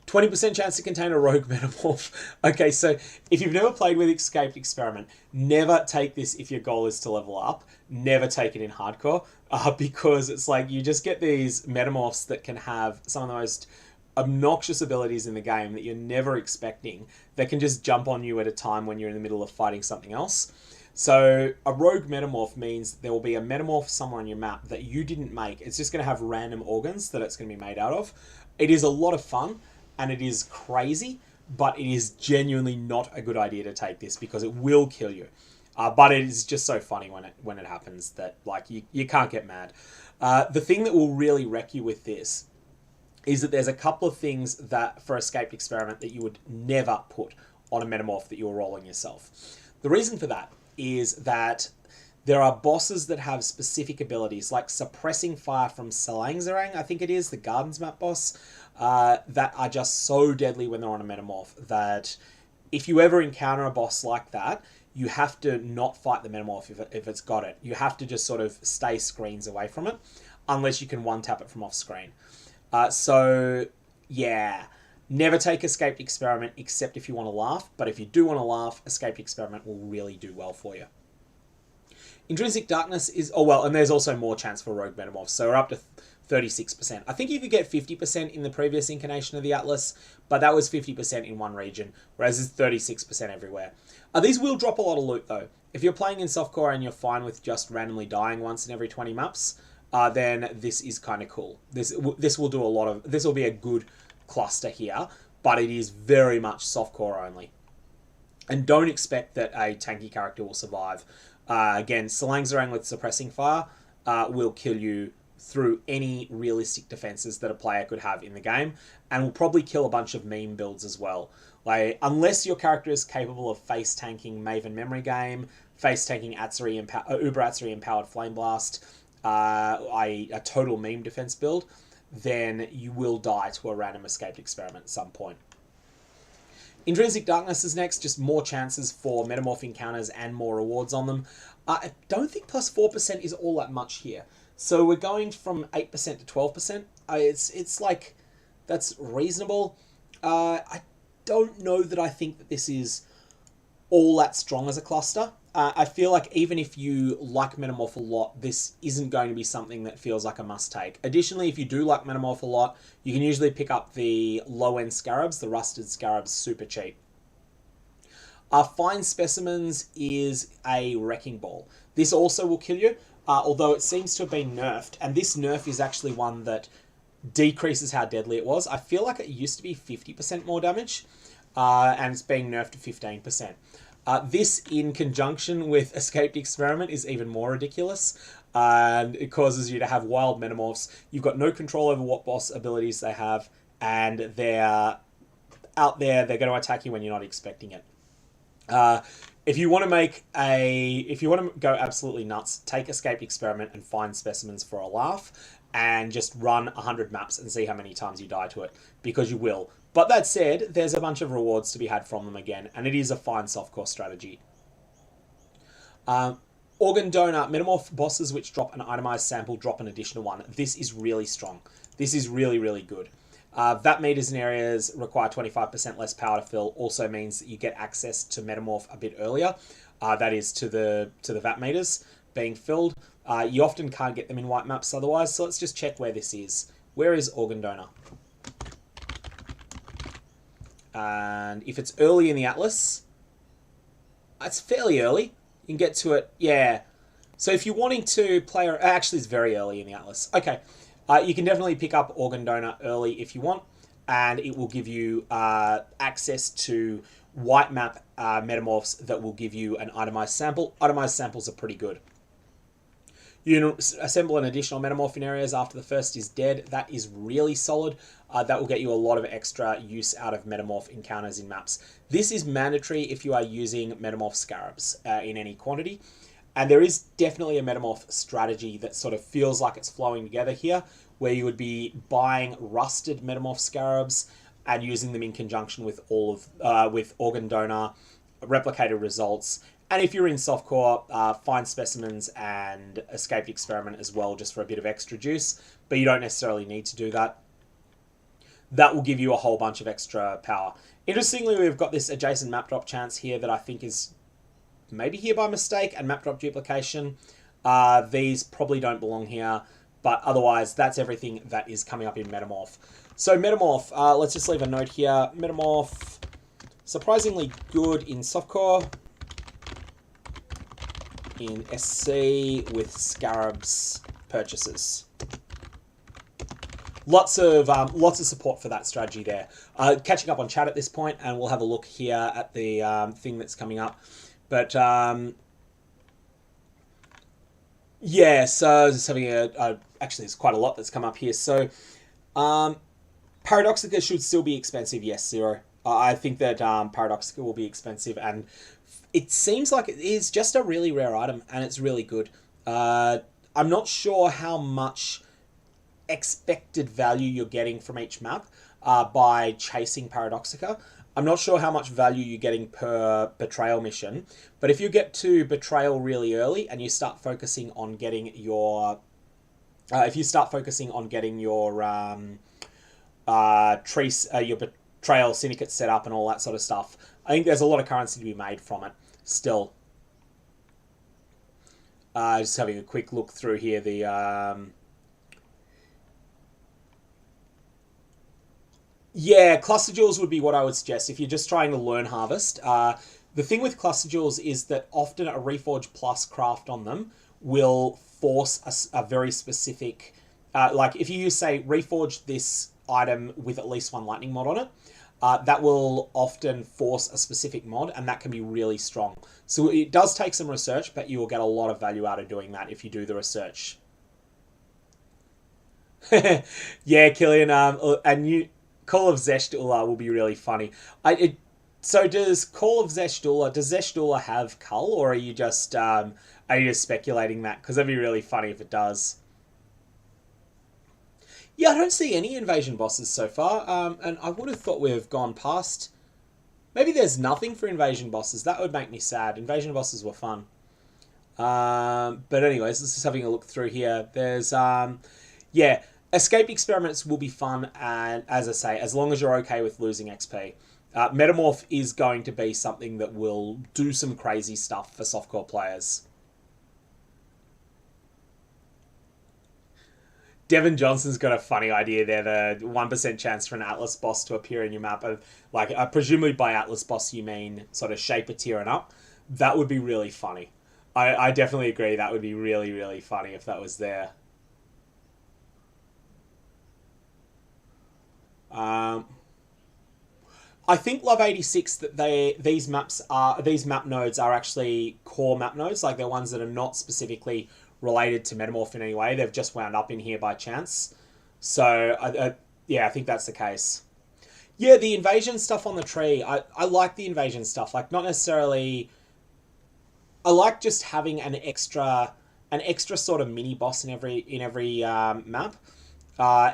Speaker 1: 20% chance to contain a rogue Metamorph. Okay, so if you've never played with Escaped Experiment, never take this if your goal is to level up. Never take it in hardcore, because it's like you just get these Metamorphs that can have some of the most obnoxious abilities in the game that you're never expecting, that can just jump on you at a time when you're in the middle of fighting something else. So a rogue Metamorph means there will be a Metamorph somewhere on your map that you didn't make. It's just going to have random organs that it's going to be made out of. It is a lot of fun, and it is crazy, but it is genuinely not a good idea to take this, because it will kill you. But it is just so funny when it happens that, like, you can't get mad. The thing that will really wreck you with this is that there's a couple of things that for Escaped Experiment that you would never put on a Metamorph that you're rolling yourself. The reason for that is that there are bosses that have specific abilities, like suppressing fire from Salangzerang, I think it is, the Gardens map boss, that are just so deadly when they're on a metamorph that if you ever encounter a boss like that, you have to not fight the metamorph if it's got it. You have to just sort of stay screens away from it, unless you can one-tap it from off screen. So, yeah. Never take Escaped Experiment except if you want to laugh, but if you do want to laugh, Escaped Experiment will really do well for you. Intrinsic Darkness is... Oh, well, and there's also more chance for Rogue Metamorphs, so we're up to 36%. I think you could get 50% in the previous incarnation of the Atlas, but that was 50% in one region, whereas it's 36% everywhere. These will drop a lot of loot, though. If you're playing in softcore and you're fine with just randomly dying once in every 20 maps, then this is kind of cool. This will do a lot of... This will be a good cluster here, but it is very much softcore only. And don't expect that a tanky character will survive. Again, Salangzerang with Suppressing Fire will kill you through any realistic defenses that a player could have in the game, and will probably kill a bunch of meme builds as well. Like, unless your character is capable of face tanking Maven Memory Game, face tanking Uber Atzeri Empowered Flame Blast, a total meme defense build, then you will die to a random Escaped Experiment at some point. Intrinsic Darkness is next, just more chances for Metamorph encounters and more rewards on them. I don't think plus 4% is all that much here. So we're going from 8% to 12%. It's like, that's reasonable. I don't know that I think that this is all that strong as a cluster. I feel like even if you like Metamorph a lot, this isn't going to be something that feels like a must-take. Additionally, if you do like Metamorph a lot, you can usually pick up the low-end Scarabs, the Rusted Scarabs, super cheap. Fine Specimens is a Wrecking Ball. This also will kill you, although it seems to have been nerfed, and this nerf is actually one that decreases how deadly it was. I feel like it used to be 50% more damage, and it's being nerfed to 15%. This, in conjunction with Escaped Experiment, is even more ridiculous, and it causes you to have wild Metamorphs. You've got no control over what boss abilities they have, and they're out there, they're going to attack you when you're not expecting it. If you want to go absolutely nuts, take Escaped Experiment and Find Specimens for a laugh, and just run 100 maps and see how many times you die to it, because you will. But that said, there's a bunch of rewards to be had from them again, and it is a fine softcore strategy. Organ Donor, Metamorph bosses which drop an itemized sample drop an additional one. This is really strong. This is really, really good. VAT meters in areas require 25% less power to fill, also means that you get access to Metamorph a bit earlier. That is to the VAT meters being filled. You often can't get them in white maps otherwise, so let's just check where this is. Where is Organ Donor? And if it's early in the Atlas, it's fairly early. You can get to it, yeah. So if you're wanting to play... Actually, it's very early in the Atlas. Okay. You can definitely pick up Organ Donor early if you want, and it will give you access to white map Metamorphs that will give you an itemized sample. Itemized samples are pretty good. You can assemble an additional Metamorph in areas after the first is dead. That is really solid. That will get you a lot of extra use out of Metamorph encounters in maps. This is mandatory if you are using Metamorph Scarabs in any quantity. And there is definitely a Metamorph strategy that sort of feels like it's flowing together here, where you would be buying rusted Metamorph Scarabs and using them in conjunction with with Organ Donor, replicated results. And if you're in softcore, Find Specimens and Escaped Experiment as well, just for a bit of extra juice. But you don't necessarily need to do that. That will give you a whole bunch of extra power. Interestingly, we've got this adjacent map drop chance here that I think is maybe here by mistake, and map drop duplication. These probably don't belong here, but otherwise, that's everything that is coming up in Metamorph. So Metamorph, let's just leave a note here. Metamorph, surprisingly good in softcore. In SC with Scarabs purchases. Lots of support for that strategy there. Catching up on chat at this point, and we'll have a look here at the thing that's coming up. But yeah, so just having actually there's quite a lot that's come up here. So Paradoxica should still be expensive. Yes, Zero. I think that Paradoxica will be expensive, and it seems like it is just a really rare item, and it's really good. I'm not sure how much expected value you're getting from each map by chasing Paradoxica. I'm not sure how much value you're getting per Betrayal mission, but if you get to Betrayal really early and you start focusing on getting your... if you start focusing on getting your your Betrayal Syndicate set up and all that sort of stuff, I think there's a lot of currency to be made from it still. Just having a quick look through here, the... yeah, Cluster Jewels would be what I would suggest if you're just trying to learn Harvest. The thing with Cluster Jewels is that often a Reforge Plus craft on them will force a very specific... like, if you use, say, Reforge this item with at least one lightning mod on it, that will often force a specific mod, and that can be really strong. So it does take some research, but you will get a lot of value out of doing that if you do the research. Yeah, Killian, and you... Call of Zeshtula will be really funny. So does Call of Zeshtula, does Zeshtula have Cull, or are you just speculating that? Because that'd be really funny if it does. Yeah, I don't see any invasion bosses so far, and I would have thought we've gone past... Maybe there's nothing for invasion bosses. That would make me sad. Invasion bosses were fun. But anyways, let's just having a look through here. There's, yeah... Escape experiments will be fun, and as I say, as long as you're okay with losing XP. Metamorph is going to be something that will do some crazy stuff for softcore players. Devin Johnson's got a funny idea there, the 1% chance for an Atlas boss to appear in your map. Like, presumably by Atlas boss you mean sort of Shaper tier and up. That would be really funny. I definitely agree that would be really, really funny if that was there. I think Love 86 that these map nodes are actually core map nodes, like they're ones that are not specifically related to Metamorph in any way. They've just wound up in here by chance. So yeah, I think that's the case. Yeah, the invasion stuff on the tree. I like the invasion stuff. Like, not necessarily. I like just having an extra sort of mini boss in every map.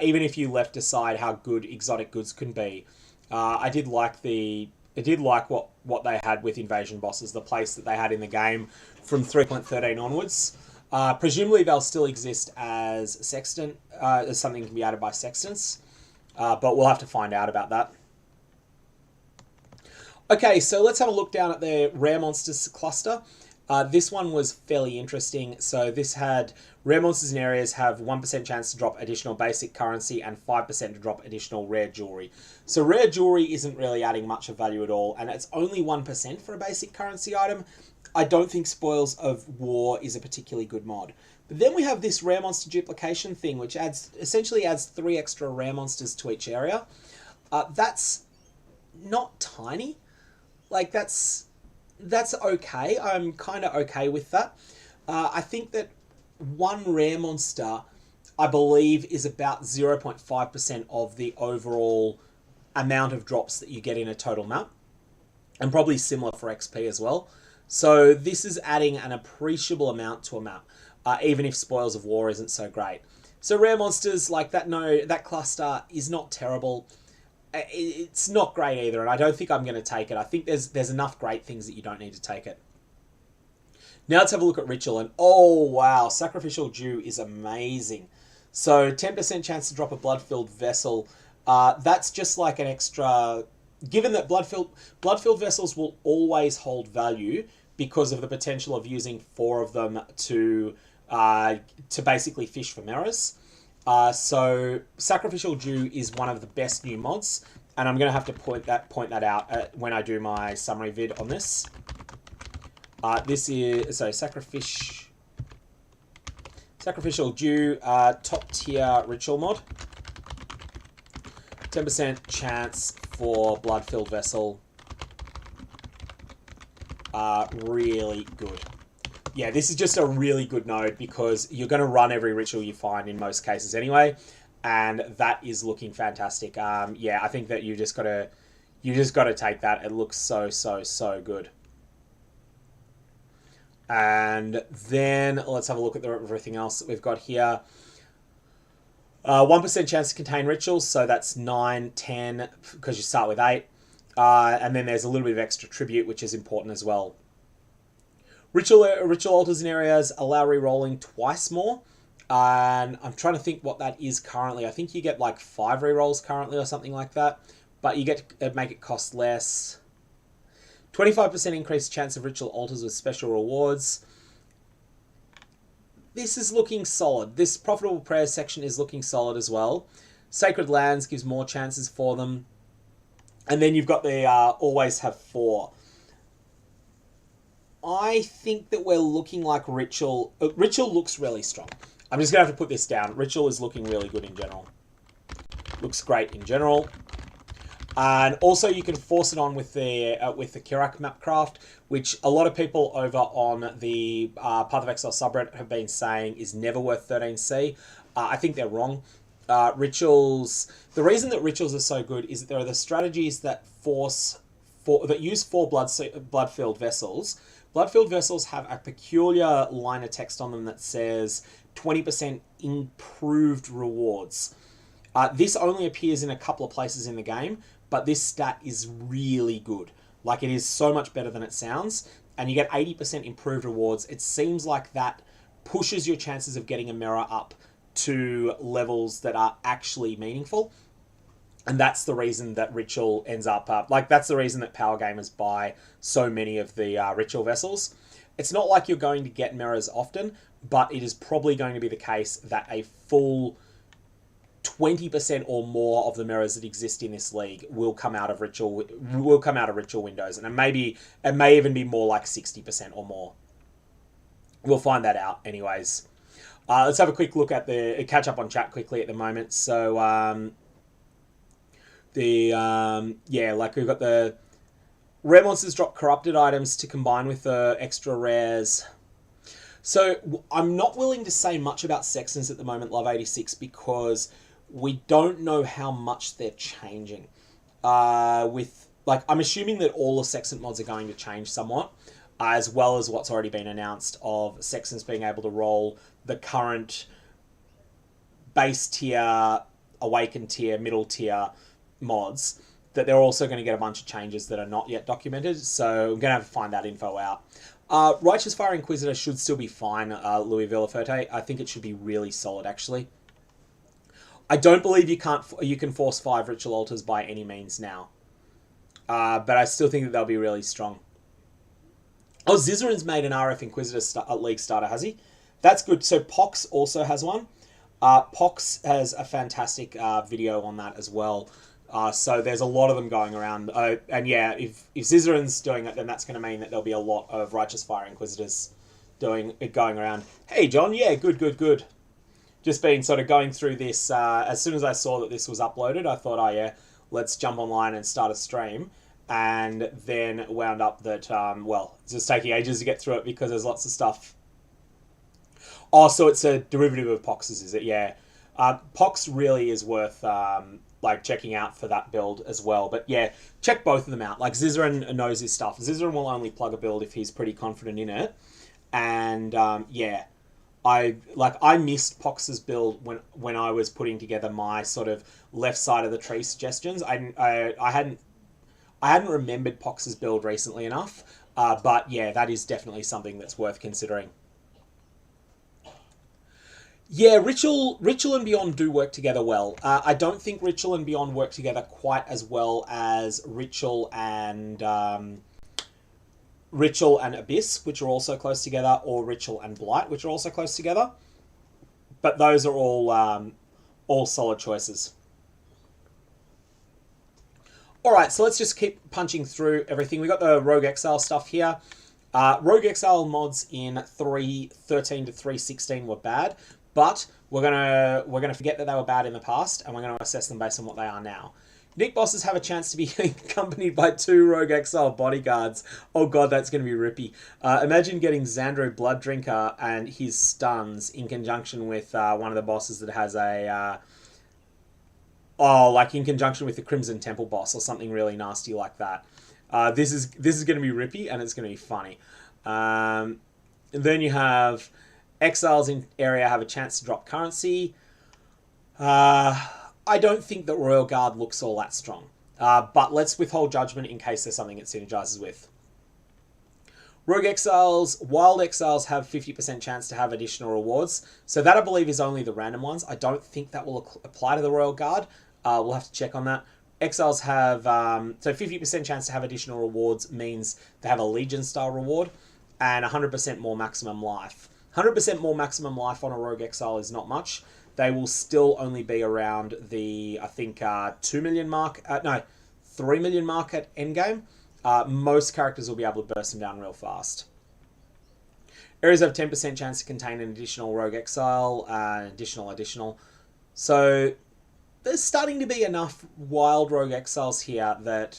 Speaker 1: Even if you left aside how good exotic goods can be, I did like what they had with invasion bosses, the place that they had in the game from 3.13 onwards. Presumably they'll still exist as sextant, as something can be added by sextants, but we'll have to find out about that. Okay, so let's have a look down at the rare monsters cluster. This one was fairly interesting. So this had rare monsters in areas have 1% chance to drop additional basic currency and 5% to drop additional rare jewelry. So rare jewelry isn't really adding much of value at all, and it's only 1% for a basic currency item. I don't think Spoils of War is a particularly good mod. But then we have this rare monster duplication thing, which essentially adds 3 extra rare monsters to each area. That's not tiny. Like, that's okay. I'm kind of okay with that. I think that one rare monster, I believe, is about 0.5% of the overall amount of drops that you get in a total map. And probably similar for XP as well. So this is adding an appreciable amount to a map, even if Spoils of War isn't so great. So rare monsters like that, that cluster is not terrible. It's not great either, and I don't think I'm going to take it. I think there's enough great things that you don't need to take it. Now let's have a look at Ritual, and oh wow, Sacrificial Dew is amazing. So 10% chance to drop a blood-filled vessel. That's just like an extra... Given that blood-filled vessels will always hold value because of the potential of using 4 of them to basically fish for mirrors. So Sacrificial Dew is one of the best new mods, and I'm going to have to point that out when I do my summary vid on this. This is Sacrificial Dew, top tier ritual mod. 10% chance for blood-filled vessel. Really good. Yeah, this is just a really good node because you're going to run every ritual you find in most cases anyway, and that is looking fantastic. Yeah, I think that you just got to take that. It looks so good. And then let's have a look at everything else that we've got here. 1% chance to contain rituals, so that's 9, 10, because you start with 8. And then there's a little bit of extra tribute, which is important as well. Ritual altars in areas allow re-rolling twice more. And I'm trying to think what that is currently. I think you get like 5 re-rolls currently or something like that. But you get to make it cost less. 25% increased chance of ritual altars with special rewards. This is looking solid. This profitable prayers section is looking solid as well. Sacred lands gives more chances for them. And then you've got the always have 4. I think that we're looking like Ritual. Ritual looks really strong. I'm just going to have to put this down. Ritual is looking really good in general. Looks great in general. And also you can force it on with the Kirak Mapcraft, which a lot of people over on the Path of Exile subreddit have been saying is never worth 13C. I think they're wrong. Rituals. The reason that rituals are so good is that there are the strategies that use 4 blood-filled vessels. Blood-filled vessels have a peculiar line of text on them that says 20% improved rewards. This only appears in a couple of places in the game, but this stat is really good. Like, it is so much better than it sounds, and you get 80% improved rewards. It seems like that pushes your chances of getting a mirror up to levels that are actually meaningful. And that's the reason that Ritual ends up... that's the reason that power gamers buy so many of the Ritual vessels. It's not like you're going to get mirrors often, but it is probably going to be the case that a full 20% or more of the mirrors that exist in this league will come out of Ritual windows, and it may even be more like 60% or more. We'll find that out anyways. Let's have a quick look at the catch up on chat quickly at the moment. So we've got the rare monsters drop corrupted items to combine with the extra rares. So I'm not willing to say much about Sextons at the moment, Love86, because we don't know how much they're changing. I'm assuming that all the Sextant mods are going to change somewhat, as well as what's already been announced of Sextons being able to roll the current base tier, awakened tier, middle tier mods, that they're also going to get a bunch of changes that are not yet documented. So I'm going to have to find that info out. Righteous Fire Inquisitor should still be fine, Louis Villaferte. I think it should be really solid, actually. I don't believe you can force 5 Ritual Altars by any means now. But I still think that they'll be really strong. Oh, Zizarin's made an RF Inquisitor League starter, has he? That's good. So Pox also has one. Pox has a fantastic video on that as well. So there's a lot of them going around. And yeah, if Zizarin's doing it, then that's going to mean that there'll be a lot of Righteous Fire Inquisitors going around. Hey, John. Yeah, good. Just been sort of going through this. As soon as I saw that this was uploaded, I thought, oh yeah, let's jump online and start a stream. And then wound up that, it's just taking ages to get through it because there's lots of stuff. Oh, so it's a derivative of Pox's, is it? Yeah. Pox really is worth checking out for that build as well. But yeah, check both of them out. Like, Zizarin knows his stuff. Zizarin will only plug a build if he's pretty confident in it. And yeah, I missed Pox's build when I was putting together my sort of left side of the tree suggestions. I hadn't remembered Pox's build recently enough. But yeah, that is definitely something that's worth considering. Yeah, Ritual and Beyond do work together well. I don't think Ritual and Beyond work together quite as well as Ritual and Abyss, which are also close together, or Ritual and Blight, which are also close together. But those are all solid choices. Alright, so let's just keep punching through everything. We got the Rogue Exile stuff here. Rogue Exile mods in 3.13 to 3.16 were bad. But we're gonna forget that they were bad in the past, and we're gonna assess them based on what they are now. Nick bosses have a chance to be accompanied by 2 Rogue Exile bodyguards. Oh god, that's gonna be rippy. Imagine getting Xandro Blooddrinker and his stuns in conjunction with one of the bosses that has a in conjunction with the Crimson Temple boss or something really nasty like that. This is gonna be rippy and it's gonna be funny. And then you have exiles in area have a chance to drop currency. I don't think that Royal Guard looks all that strong. But let's withhold judgment in case there's something it synergizes with. Rogue Exiles, Wild Exiles have 50% chance to have additional rewards. So that, I believe, is only the random ones. I don't think that will apply to the Royal Guard. We'll have to check on that. Exiles have, so 50% chance to have additional rewards means they have a Legion-style reward and 100% more maximum life. 100% more maximum life on a Rogue Exile is not much. They will still only be around the, I think, 2 million mark, no, 3 million mark at endgame. Most characters will be able to burst them down real fast. Areas have 10% chance to contain an additional Rogue Exile, additional. So there's starting to be enough wild Rogue Exiles here that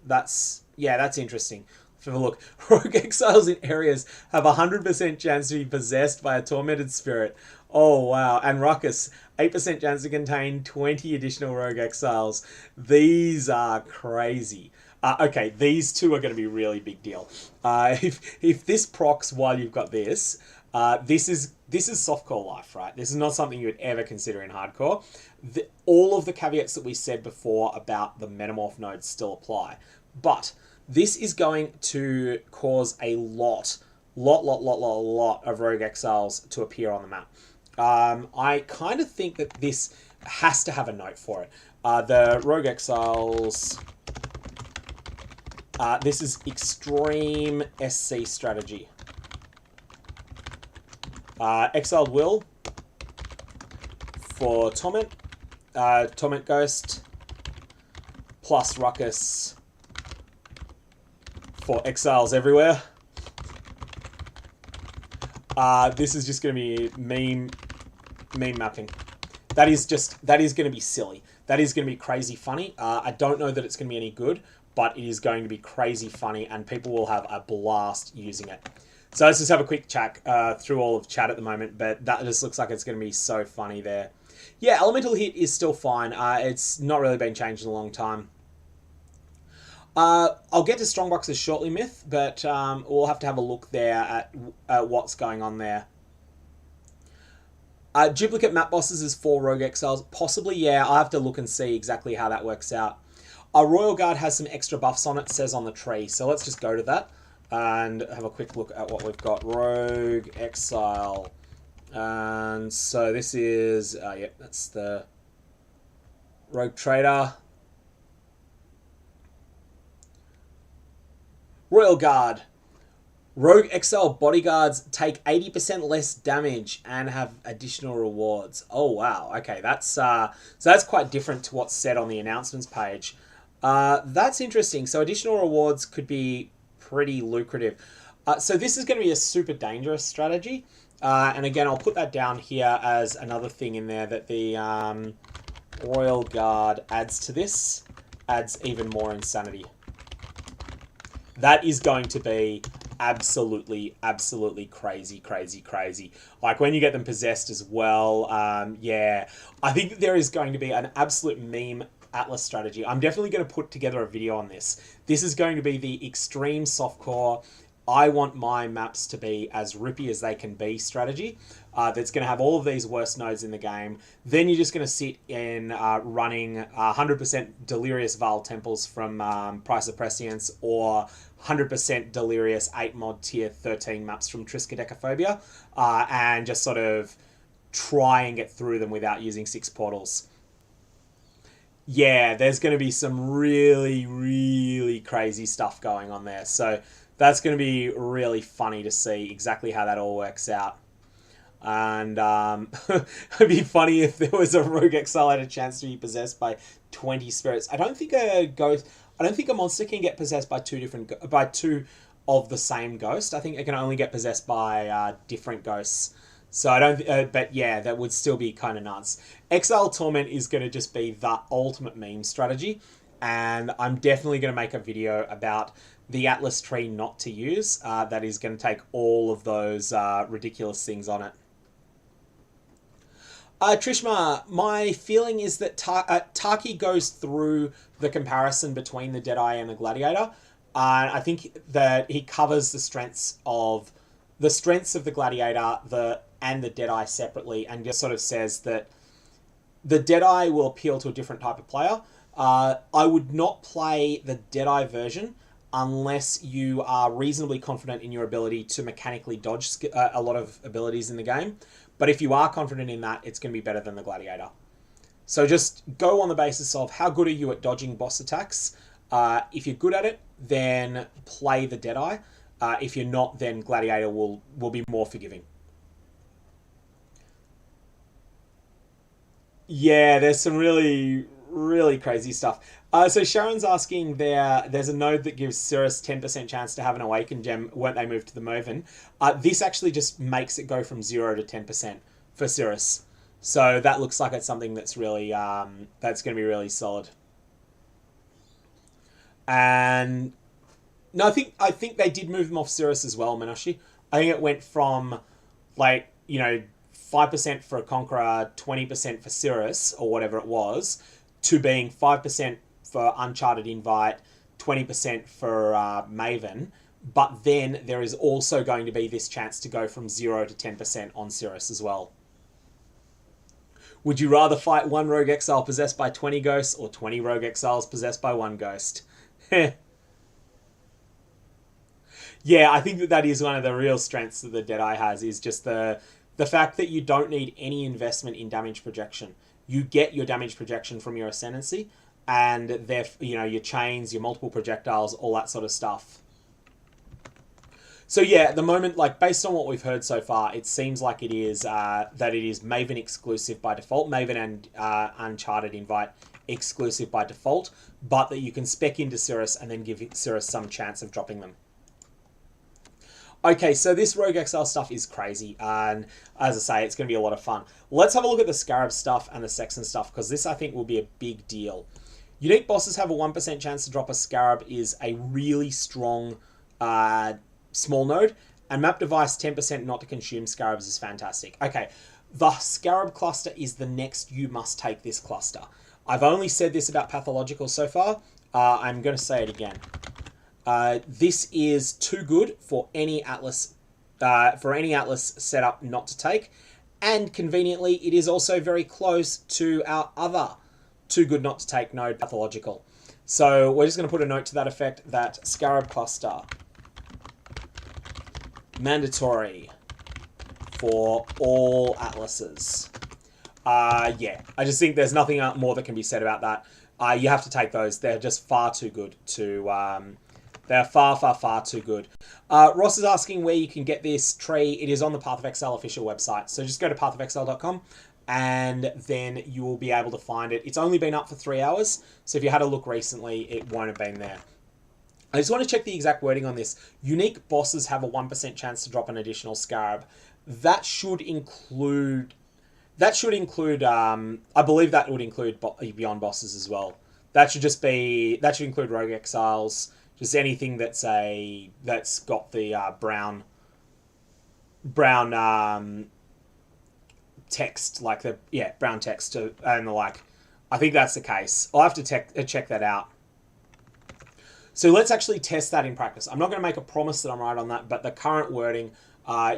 Speaker 1: that's interesting. Have a look. Rogue Exiles in areas have 100% chance to be possessed by a tormented spirit. Oh, wow. And Ruckus, 8% chance to contain 20 additional Rogue Exiles. These are crazy. Okay, these two are going to be really big deal. If this procs while you've got this, this is softcore life, right? This is not something you would ever consider in hardcore. All of the caveats that we said before about the metamorph nodes still apply. But this is going to cause a lot of Rogue Exiles to appear on the map. I kind of think that this has to have a note for it. The Rogue Exiles... this is extreme SC strategy. Exiled Will for Torment. Torment Ghost plus Ruckus for Exiles everywhere. This is just going to be meme mapping. That is going to be silly. That is going to be crazy funny. I don't know that it's going to be any good, but it is going to be crazy funny and people will have a blast using it. So let's just have a quick chat through all of chat at the moment, but that just looks like it's going to be so funny there. Yeah, Elemental Hit is still fine. It's not really been changed in a long time. I'll get to strongboxes shortly, Myth, but we'll have to have a look there at what's going on there. Duplicate map bosses is 4 Rogue Exiles. Possibly, yeah. I'll have to look and see exactly how that works out. Our Royal Guard has some extra buffs on it, says on the tree. So let's just go to that and have a quick look at what we've got. Rogue Exile. And so this is, yep, that's the Rogue Trader. Royal Guard. Rogue Exile bodyguards take 80% less damage and have additional rewards. Oh, wow. Okay, so that's quite different to what's said on the announcements page. That's interesting. So additional rewards could be pretty lucrative. So this is going to be a super dangerous strategy. And again, I'll put that down here as another thing in there that the Royal Guard adds to this. Adds even more insanity. That is going to be absolutely crazy. Like when you get them possessed as well, yeah. I think that there is going to be an absolute meme Atlas strategy. I'm definitely going to put together a video on this. This is going to be the extreme softcore, I want my maps to be as rippy as they can be strategy. That's going to have all of these worst nodes in the game. Then you're just going to sit in running 100% Delirious Val Temples from Price of Prescience or 100% Delirious 8 mod tier 13 maps from Triskaidekaphobia and just sort of try and get through them without using 6 portals. Yeah, there's going to be some really crazy stuff going on there. So that's going to be really funny to see exactly how that all works out. And it'd be funny if there was a Rogue Exile had a chance to be possessed by 20 spirits. I don't think a monster can get possessed by two of the same ghost. I think it can only get possessed by different ghosts. So I don't, but yeah, that would still be kind of nuts. Exile Torment is going to just be the ultimate meme strategy, and I'm definitely going to make a video about the Atlas tree not to use. That is going to take all of those ridiculous things on it. Trishma, my feeling is that Taki goes through the comparison between the Deadeye and the Gladiator. I think that he covers the strengths of the strengths of the Gladiator and the Deadeye separately, and just sort of says that the Deadeye will appeal to a different type of player. I would not play the Deadeye version unless you are reasonably confident in your ability to mechanically dodge a lot of abilities in the game. But if you are confident in that, it's going to be better than the Gladiator. So just go on the basis of how good are you at dodging boss attacks. If you're good at it, then play the Deadeye. If you're not, then Gladiator will be more forgiving. Yeah, there's some really, really crazy stuff. So Sharon's asking there's a node that gives Cirrus 10% chance to have an Awakened Gem when they move to the Maven. This actually just makes it go from 0 to 10% for Cirrus. So that looks like it's something that's really, that's going to be really solid. And no, I think they did move them off Cirrus as well, Manashi. I think it went from, like, 5% for a Conqueror, 20% for Cirrus, or whatever it was, to being 5% for Uncharted Invite, 20% for Maven. But then there is also going to be this chance to go from 0 to 10% on Cirrus as well. Would you rather fight one Rogue Exile possessed by 20 ghosts or 20 Rogue Exiles possessed by one ghost? Yeah, I think that is one of the real strengths that the Deadeye has, is just the fact that you don't need any investment in damage projection. You get your damage projection from your Ascendancy, and your chains, your multiple projectiles, all that sort of stuff. So yeah, at the moment, like, based on what we've heard so far, it seems like it is that it is Maven exclusive by default, Maven and Uncharted Invite exclusive by default, but that you can spec into Cirrus and then give Cirrus some chance of dropping them. Okay, so this Rogue Exile stuff is crazy, and as I say, it's going to be a lot of fun. Let's have a look at the Scarab stuff and the Sexton stuff, because this, I think, will be a big deal. Unique bosses have a 1% chance to drop a Scarab is a really strong small node, and map device 10% not to consume Scarabs is fantastic. Okay, the Scarab cluster is the next you must take this cluster. I've only said this about Pathological so far. I'm going to say it again. This is too good for any Atlas setup not to take, and conveniently, it is also very close to our other too good not to take node, Pathological. So we're just going to put a note to that effect that Scarab cluster mandatory for all Atlases. Yeah, I just think there's nothing more that can be said about that. You have to take those. They're just far too good to. They're far, far, far too good. Ross is asking where you can get this tree. It is on the Path of Exile official website. So just go to pathofexile.com and then you will be able to find it. It's only been up for 3 hours. So if you had a look recently, it won't have been there. I just want to check the exact wording on this. Unique bosses have a 1% chance to drop an additional Scarab. That should include... I believe that would include Beyond bosses as well. That should include Rogue Exiles... Just anything that's got the brown text, like brown text and the like. I think that's the case. I'll have to check that out. So let's actually test that in practice. I'm not going to make a promise that I'm right on that, but the current wording,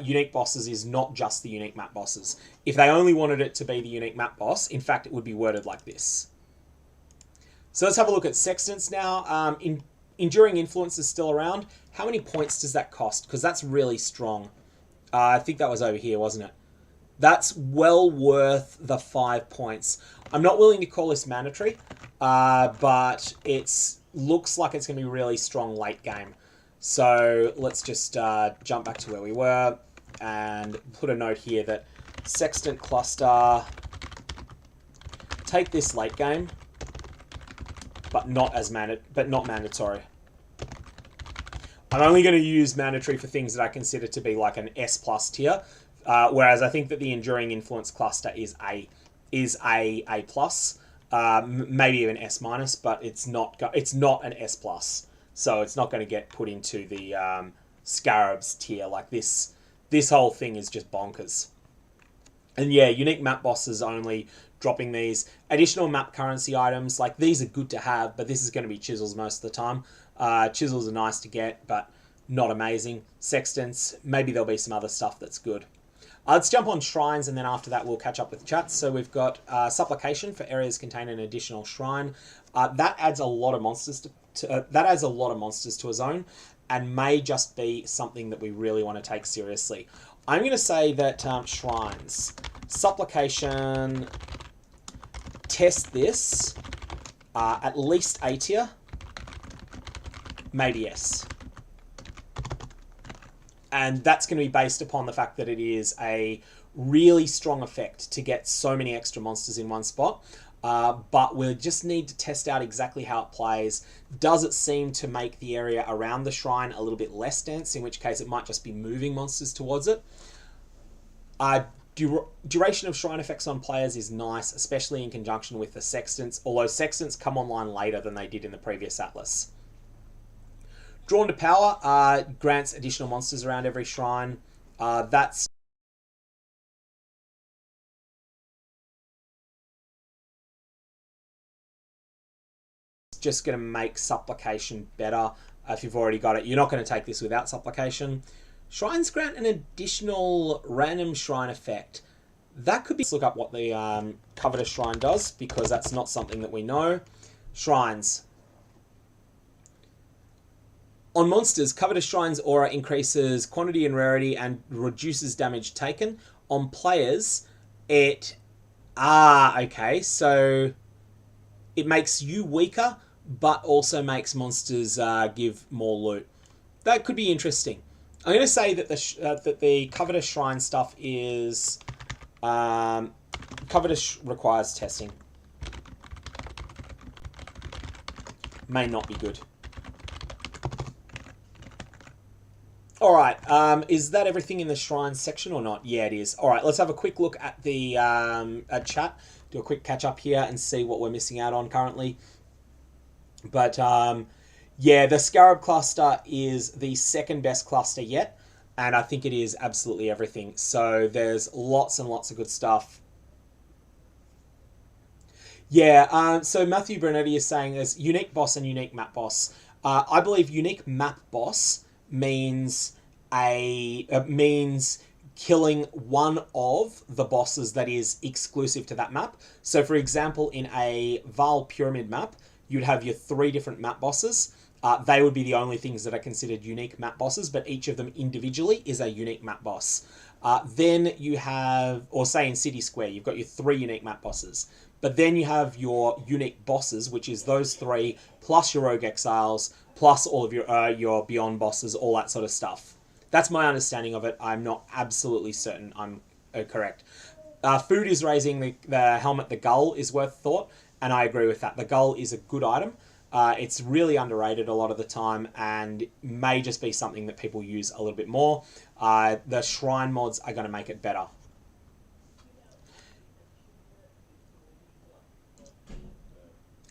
Speaker 1: unique bosses, is not just the unique map bosses. If they only wanted it to be the unique map boss, in fact, it would be worded like this. So let's have a look at Sextants now. Enduring Influence is still around. How many points does that cost? Because that's really strong. I think that was over here, wasn't it? That's well worth the 5 points. I'm not willing to call this mandatory, but it looks like it's going to be really strong late game. So let's just jump back to where we were and put a note here that Sextant Cluster, take this late game, but not mandatory. I'm only going to use mandatory for things that I consider to be like an S+ tier, whereas I think that the Enduring Influence cluster is A+, maybe even S-, but it's not an S+, so it's not going to get put into the Scarabs tier. Like this whole thing is just bonkers. And yeah, unique map bosses only, dropping these. Additional map currency items, like these are good to have, but this is going to be chisels most of the time. Chisels are nice to get, but not amazing. Sextants, maybe there'll be some other stuff that's good. Let's jump on shrines, and then after that we'll catch up with chats. So we've got supplication for areas containing an additional shrine. That adds a lot of monsters to a zone, and may just be something that we really want to take seriously. I'm going to say that shrines, supplication, test this, at least A tier, maybe S. And that's going to be based upon the fact that it is a really strong effect to get so many extra monsters in one spot. But we'll just need to test out exactly how it plays. Does it seem to make the area around the shrine a little bit less dense, in which case it might just be moving monsters towards it. Duration of shrine effects on players is nice, especially in conjunction with the sextants, although sextants come online later than they did in the previous atlas. Drawn to power grants additional monsters around every shrine. That's just going to make supplication better. If you've already got it, you're not going to take this without supplication. Shrines grant an additional random shrine effect. That could be... Let's look up what the Covetous Shrine does, because that's not something that we know. Shrines. On monsters, Covetous Shrine's aura increases quantity and rarity and reduces damage taken. On players, it... okay, so it makes you weaker, but also makes monsters give more loot. That could be interesting. I'm going to say that the Covetous Shrine stuff is... Covetous requires testing. May not be good. Alright, is that everything in the shrine section or not? Yeah, it is. Alright, let's have a quick look at the at chat. Do a quick catch up here and see what we're missing out on currently. But, yeah, the Scarab cluster is the second best cluster yet. And I think it is absolutely everything. So there's lots and lots of good stuff. Yeah, so Matthew Brunetti is saying there's unique boss and unique map boss. I believe unique map boss means killing one of the bosses that is exclusive to that map. So for example, in a Val Pyramid map, you'd have your 3 different map bosses. They would be the only things that are considered unique map bosses, but each of them individually is a unique map boss. Then you have, or say in City Square, you've got your 3 unique map bosses. But then you have your unique bosses, which is those 3, plus your Rogue Exiles, plus all of your Beyond bosses, all that sort of stuff. That's my understanding of it. I'm not absolutely certain I'm correct. Food is raising the helmet. The Gull is worth thought, and I agree with that. The Gull is a good item. It's really underrated a lot of the time, and may just be something that people use a little bit more. The Shrine mods are going to make it better.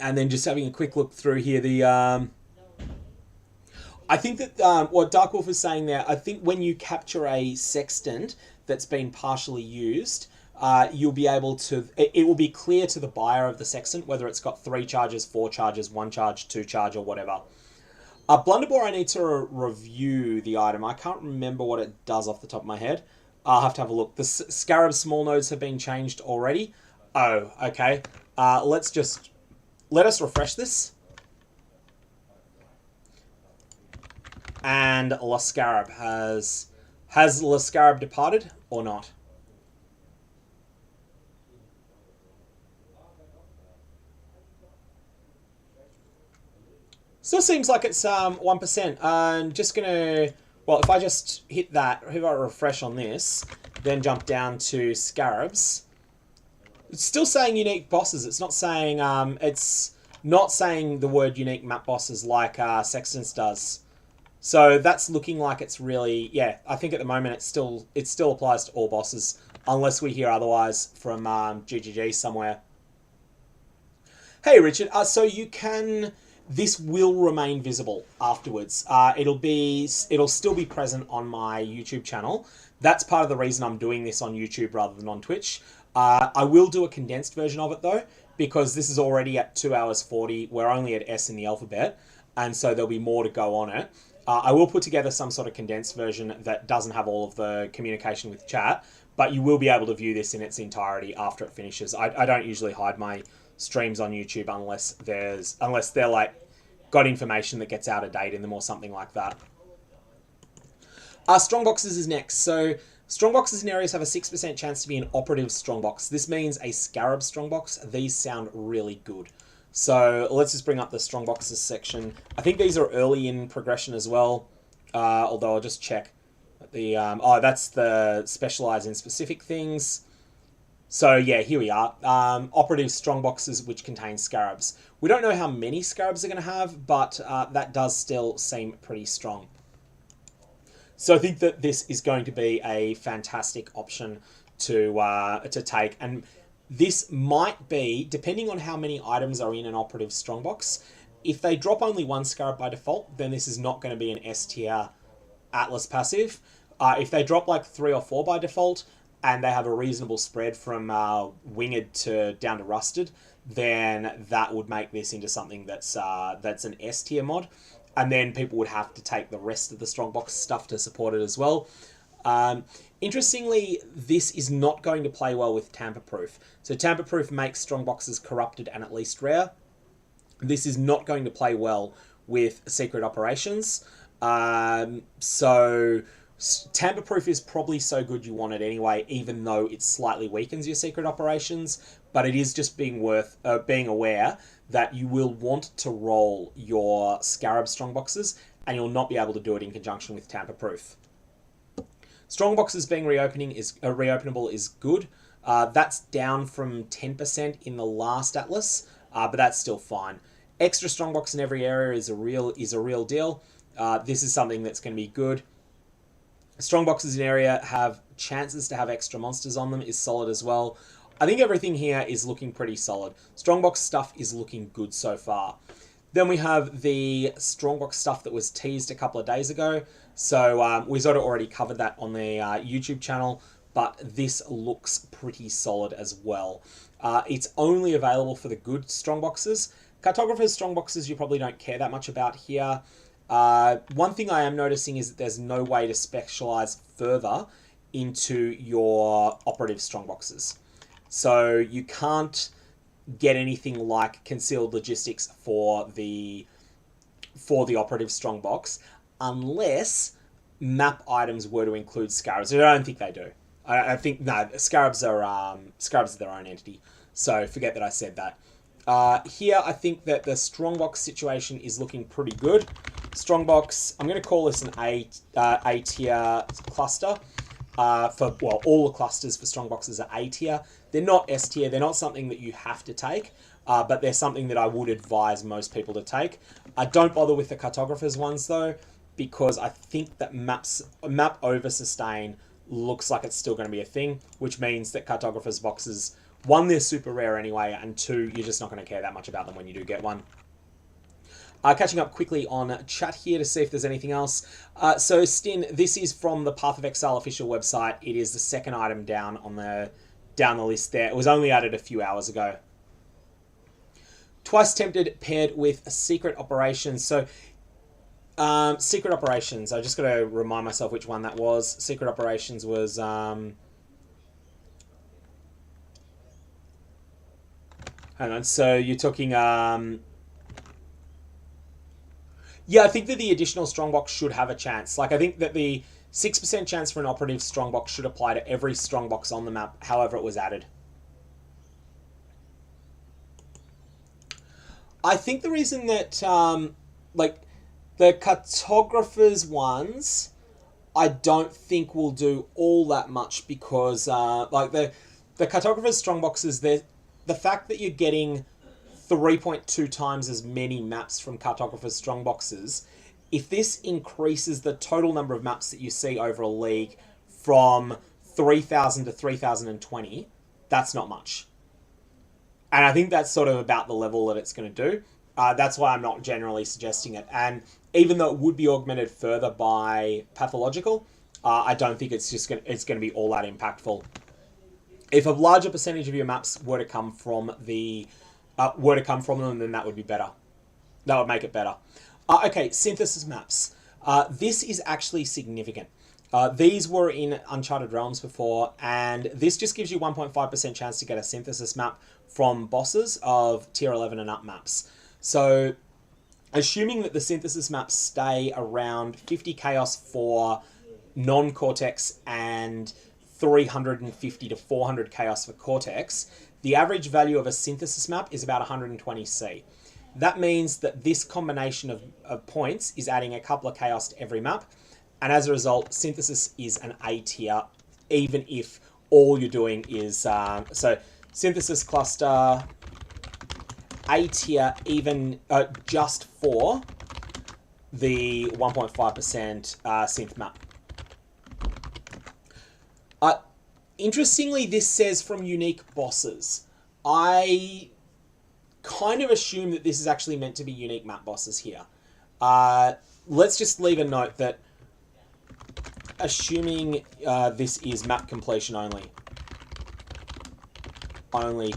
Speaker 1: And then just having a quick look through here, I think that what Dark Wolf is saying there, I think when you capture a sextant that's been partially used, you'll be able to... It will be clear to the buyer of the sextant whether it's got 3 charges, 4 charges, 1 charge, 2 charge, or whatever. Blunderbore, I need to review the item. I can't remember what it does off the top of my head. I'll have to have a look. The Scarab small nodes have been changed already. Oh, okay. Let us refresh this. And La Scarab has La Scarab departed or not? Still seems like it's 1%. I'm just gonna, well, if I just hit that, if I refresh on this, then jump down to Scarabs, it's still saying unique bosses. It's not saying the word unique map bosses like Sextants does. So that's looking like it's really, yeah, I think at the moment it still applies to all bosses, unless we hear otherwise from GGG somewhere. Hey Richard, so you can, this will remain visible afterwards. It'll still be present on my YouTube channel. That's part of the reason I'm doing this on YouTube rather than on Twitch. I will do a condensed version of it though, because this is already at 2 hours 40. We're only at S in the alphabet, and so there'll be more to go on it. I will put together some sort of condensed version that doesn't have all of the communication with chat, but you will be able to view this in its entirety after it finishes. I don't usually hide my streams on YouTube unless they're like got information that gets out of date in them or something like that. Strongboxes is next. So strongboxes in areas have a 6% chance to be an operative strongbox. This means a Scarab strongbox. These sound really good. So let's just bring up the strongboxes section. I think these are early in progression as well. Although I'll just check. Oh, that's the specialize in specific things. So yeah, here we are. Operative strongboxes which contain Scarabs. We don't know how many Scarabs are going to have, but that does still seem pretty strong. So I think that this is going to be a fantastic option to take. And this might be, depending on how many items are in an operative strongbox, if they drop only one Scarab by default, then this is not going to be an S tier Atlas passive. If they drop like 3 or 4 by default, and they have a reasonable spread from winged to down to rusted, then that would make this into something that's an S tier mod. And then people would have to take the rest of the strongbox stuff to support it as well. Interestingly, this is not going to play well with tamper-proof. So tamper-proof makes strongboxes corrupted and at least rare. This is not going to play well with secret operations. So tamper-proof is probably so good you want it anyway, even though it slightly weakens your secret operations. But it is just being aware that you will want to roll your Scarab strongboxes, and you'll not be able to do it in conjunction with tamper-proof. Strongboxes being reopenable is good. That's down from 10% in the last Atlas, but that's still fine. Extra strongbox in every area is a real deal. This is something that's going to be good. Strongboxes in area have chances to have extra monsters on them is solid as well. I think everything here is looking pretty solid. Strongbox stuff is looking good so far. Then we have the Strongbox stuff that was teased a couple of days ago. So we sort of already covered that on the YouTube channel, but this looks pretty solid as well. It's only available for the good Strongboxes. Cartographer's Strongboxes you probably don't care that much about here. One thing I am noticing is that there's no way to specialize further into your operative Strongboxes. So you can't get anything like concealed logistics for the operative strongbox unless map items were to include Scarabs. I don't think they do. I think no, Scarabs are their own entity. So forget that I said that. Here I think that the strongbox situation is looking pretty good. Strongbox, I'm going to call this an A tier cluster. All the clusters for strongboxes are A tier. They're not S tier. They're not something that you have to take, but they're something that I would advise most people to take. Don't bother with the cartographers ones though, because I think that map over sustain looks like it's still going to be a thing, which means that cartographers boxes, 1, they're super rare anyway, and 2, you're just not going to care that much about them when you do get one. Catching up quickly on chat here to see if there's anything else. So Stin, this is from the Path of Exile official website. It is the second item down on the list there. It was only added a few hours ago. Twice Tempted paired with a Secret Operations. So Secret Operations, I just got to remind myself which one that was. Secret Operations was hang on, so you're talking yeah, I think that the additional strongbox should have a chance. Like, I think that the 6% chance for an operative strongbox should apply to every strongbox on the map, however it was added. I think the reason that, like, the cartographers ones, I don't think will do all that much because, like, the cartographers strongboxes, the fact that you're getting 3.2 times as many maps from cartographers strongboxes, if this increases the total number of maps that you see over a league from 3,000 to 3,020, that's not much. And I think that's sort of about the level that it's going to do. That's why I'm not generally suggesting it. And even though it would be augmented further by pathological, I don't think it's going to be all that impactful. If a larger percentage of your maps were to come from them, then that would be better. That would make it better. Okay, synthesis maps. This is actually significant. These were in Uncharted Realms before, and this just gives you 1.5% chance to get a synthesis map from bosses of tier 11 and up maps. So, assuming that the synthesis maps stay around 50 chaos for non-Cortex and 350 to 400 chaos for Cortex, the average value of a synthesis map is about 120C. That means that this combination of points is adding a couple of chaos to every map, and as a result, synthesis is an A tier, even if all you're doing is... so, synthesis cluster, A tier, even just for the 1.5% synth map. Interestingly, this says from unique bosses. I kind of assume that this is actually meant to be unique map bosses here. Let's just leave a note that assuming this is map completion only,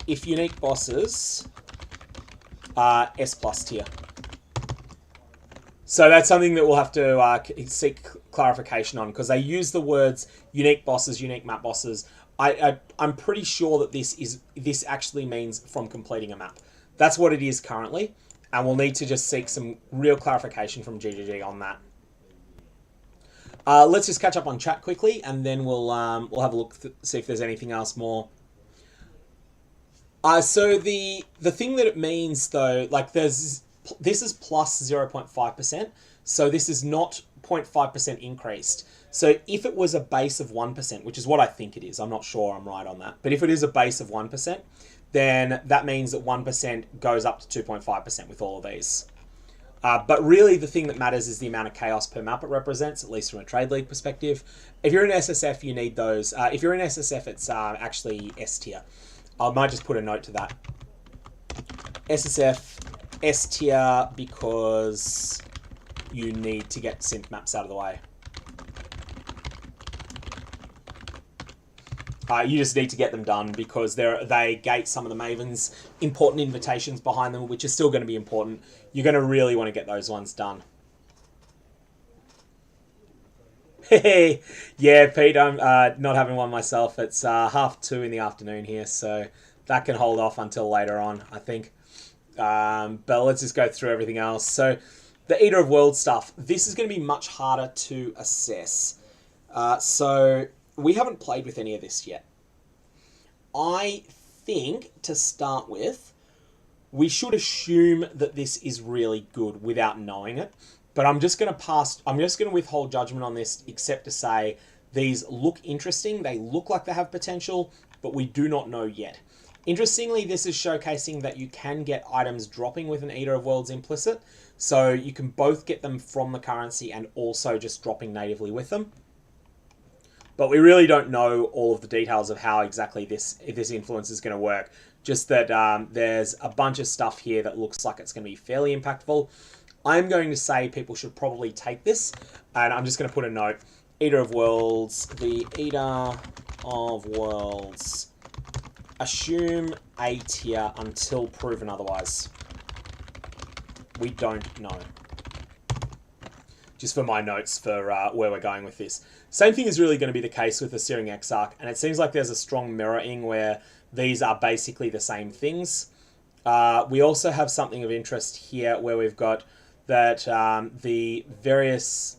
Speaker 1: if unique bosses are S+ tier. So that's something that we'll have to seek clarification on, because they use the words unique bosses, unique map bosses. I'm pretty sure that this actually means from completing a map. That's what it is currently, and we'll need to just seek some real clarification from GGG on that. Let's just catch up on chat quickly, and then we'll have a look, see if there's anything else more. So the thing that it means though, like this is plus 0.5%, so this is not 0.5% increased. So if it was a base of 1%, which is what I think it is, I'm not sure I'm right on that, but if it is a base of 1%, then that means that 1% goes up to 2.5% with all of these. But really the thing that matters is the amount of chaos per map it represents, at least from a Trade League perspective. If you're in SSF, you need those. If you're in SSF, it's actually S tier. I might just put a note to that. SSF, S tier, because you need to get synth maps out of the way. You just need to get them done because they gate some of the Maven's important invitations behind them, which is still going to be important. You're going to really want to get those ones done. Hey, yeah, Pete, I'm not having one myself. It's 2:30 in the afternoon here, so that can hold off until later on, I think. But let's just go through everything else. So the Eater of Worlds stuff, this is going to be much harder to assess. So we haven't played with any of this yet. I think, to start with, we should assume that this is really good without knowing it. But I'm just going to withhold judgment on this, except to say these look interesting. They look like they have potential, but we do not know yet. Interestingly, this is showcasing that you can get items dropping with an Eater of Worlds implicit. So you can both get them from the currency and also just dropping natively with them. But we really don't know all of the details of how exactly this influence is going to work. Just that there's a bunch of stuff here that looks like it's going to be fairly impactful. I'm going to say people should probably take this, and I'm just going to put a note. Eater of Worlds, the Eater of Worlds. Assume A tier until proven otherwise. We don't know. Just for my notes for where we're going with this. Same thing is really going to be the case with the Searing Exarch, and it seems like there's a strong mirroring where these are basically the same things. We also have something of interest here where we've got that the various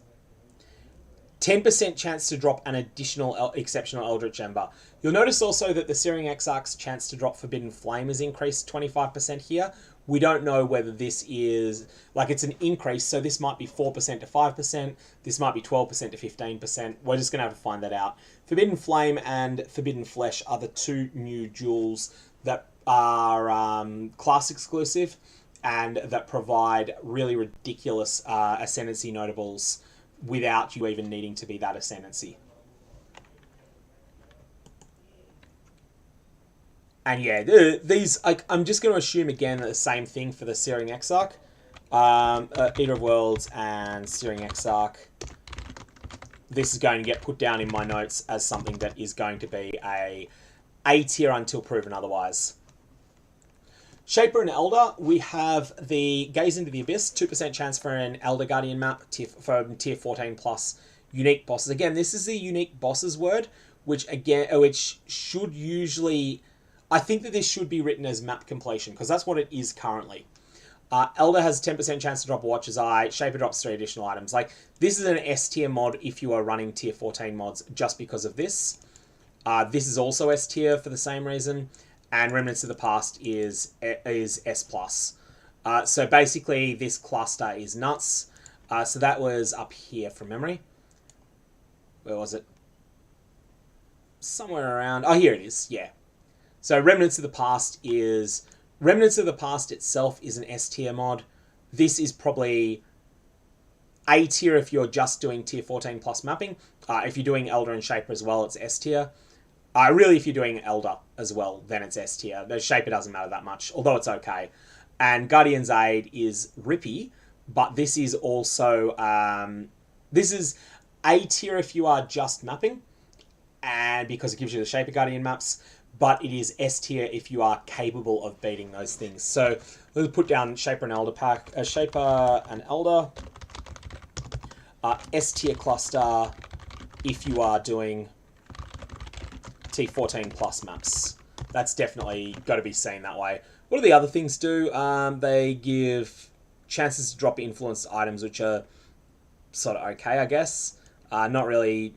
Speaker 1: 10% chance to drop an additional exceptional Eldritch Ember. You'll notice also that the Searing Exarch's chance to drop Forbidden Flame is increased 25% here. We don't know whether this is, like, it's an increase, so this might be 4% to 5%, this might be 12% to 15%. We're just going to have to find that out. Forbidden Flame and Forbidden Flesh are the two new jewels that are class exclusive and that provide really ridiculous Ascendancy notables without you even needing to be that Ascendancy. And yeah, these, I'm just going to assume again the same thing for the Searing Exarch. Eater of Worlds and Searing Exarch. This is going to get put down in my notes as something that is going to be a tier until proven otherwise. Shaper and Elder, we have the Gaze into the Abyss, 2% chance for an Elder Guardian map from tier 14 plus unique bosses. Again, this is the unique bosses word, which should usually, I think that this should be written as map completion, because that's what it is currently. Elder has 10% chance to drop a Watcher's Eye. Shaper drops 3 additional items. Like, this is an S tier mod if you are running tier 14 mods just because of this. This is also S tier for the same reason. And Remnants of the Past is S+. So basically, this cluster is nuts. So that was up here from memory. Where was it? Somewhere around... Oh, here it is. Yeah. So Remnants of the Past is... Remnants of the Past itself is an S tier mod. This is probably A tier if you're just doing tier 14 plus mapping. If you're doing Elder and Shaper as well, it's S tier. Really, if you're doing Elder as well, then it's S tier. The Shaper doesn't matter that much, although it's okay. And Guardian's Aid is rippy, but this is also... this is A tier if you are just mapping, and because it gives you the Shaper Guardian maps, but it is S tier if you are capable of beating those things. So let's put down Shaper and Elder pack. Shaper and Elder. S tier cluster if you are doing T14 plus maps. That's definitely got to be seen that way. What do the other things do? They give chances to drop influenced items, which are sort of okay, I guess. Not really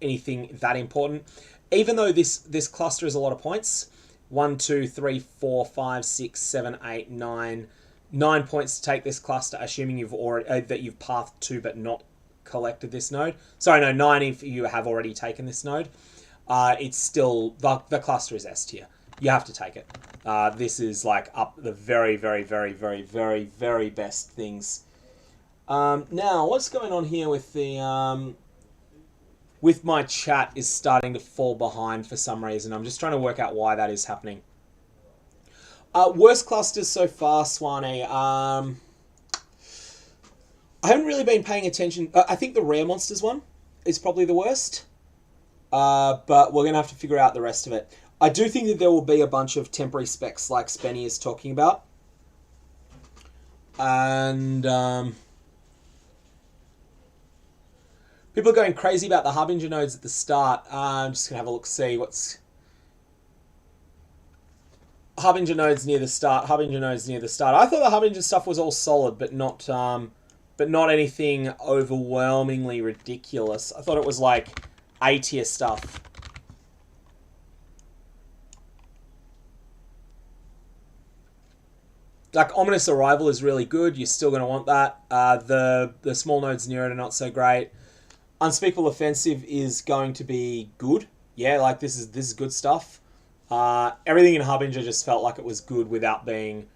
Speaker 1: anything that important. Even though this cluster is a lot of points, 1, 2, 3, 4, 5, 6, 7, 8, 9, 9 points to take this cluster, assuming you've already that you've pathed to but not collected this node. Sorry, no, 9 if you have already taken this node. It's still the cluster is S tier. You have to take it. This is like up the very, very, very, very, very, very best things. Now, what's going on here with the with my chat is starting to fall behind for some reason. I'm just trying to work out why that is happening. Worst clusters so far, Swanee. I haven't really been paying attention. I think the rare monsters one is probably the worst. But we're going to have to figure out the rest of it. I do think that there will be a bunch of temporary specs like Spenny is talking about. And people are going crazy about the Harbinger nodes at the start. I'm just going to have a look, see what's... Harbinger nodes near the start. Harbinger nodes near the start. I thought the Harbinger stuff was all solid, but not anything overwhelmingly ridiculous. I thought it was like A tier stuff. Like Ominous Arrival is really good. You're still going to want that. The small nodes near it are not so great. Unspeakable Offensive is going to be good. Yeah, like this is good stuff. Everything in Harbinger just felt like it was good without being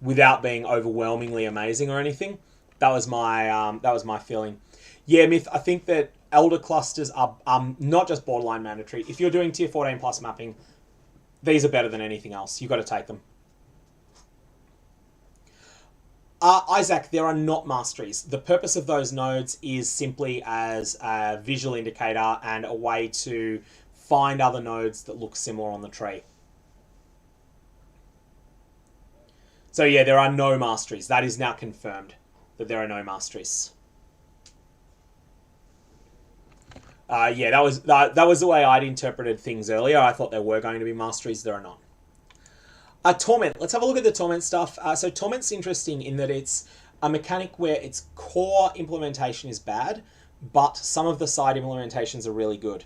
Speaker 1: overwhelmingly amazing or anything. That was my feeling. Yeah, Myth. I think that Elder clusters are not just borderline mandatory. If you're doing tier 14 plus mapping, these are better than anything else. You've got to take them. Isaac, there are not masteries. The purpose of those nodes is simply as a visual indicator and a way to find other nodes that look similar on the tree. So yeah, there are no masteries. That is now confirmed, that there are no masteries. Yeah, that was the way I'd interpreted things earlier. I thought there were going to be masteries. There are not. Torment. Let's have a look at the Torment stuff. So Torment's interesting in that it's a mechanic where its core implementation is bad, but some of the side implementations are really good.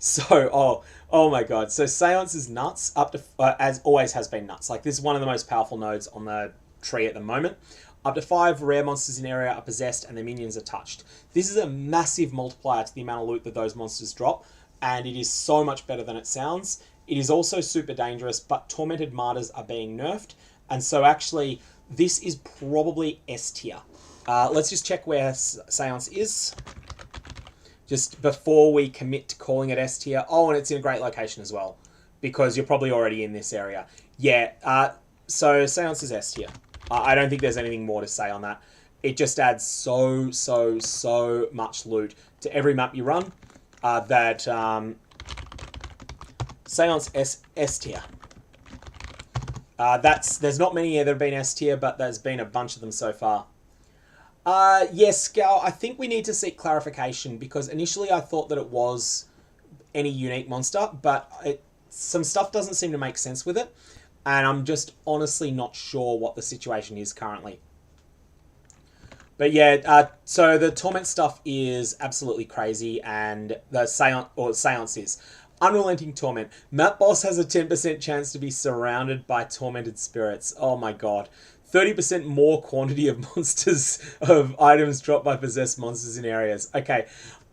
Speaker 1: So, oh my god. So Seance is nuts, up to as always has been nuts. Like, this is one of the most powerful nodes on the tree at the moment. Up to 5 rare monsters in area are possessed and their minions are touched. This is a massive multiplier to the amount of loot that those monsters drop, and it is so much better than it sounds. It is also super dangerous, but Tormented Martyrs are being nerfed, and so actually, this is probably S tier. Let's just check where Seance is, just before we commit to calling it S tier. Oh, and it's in a great location as well, because you're probably already in this area. Yeah, so Seance is S tier. I don't think there's anything more to say on that. It just adds so much loot to every map you run that... Seance S tier. There's not many that have been S tier, but there's been a bunch of them so far. Yes, Scout, I think we need to seek clarification, because initially I thought that it was any unique monster, but some stuff doesn't seem to make sense with it, and I'm just honestly not sure what the situation is currently. But yeah, so the Torment stuff is absolutely crazy, and the Seance is. Unrelenting Torment. Map Boss has a 10% chance to be surrounded by tormented spirits. Oh my god. 30% more quantity of monsters, of items dropped by possessed monsters in areas. Okay,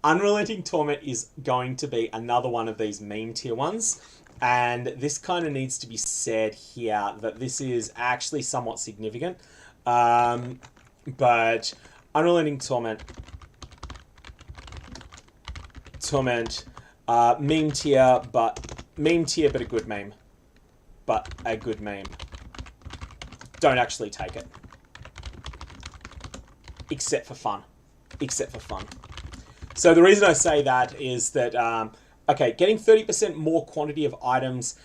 Speaker 1: Unrelenting Torment is going to be another one of these meme tier ones. And this kind of needs to be said here, that this is actually somewhat significant. But Unrelenting Torment, meme tier, but a good meme. But a good meme. Don't actually take it. Except for fun. So the reason I say that is that, okay, getting 30% more quantity of items,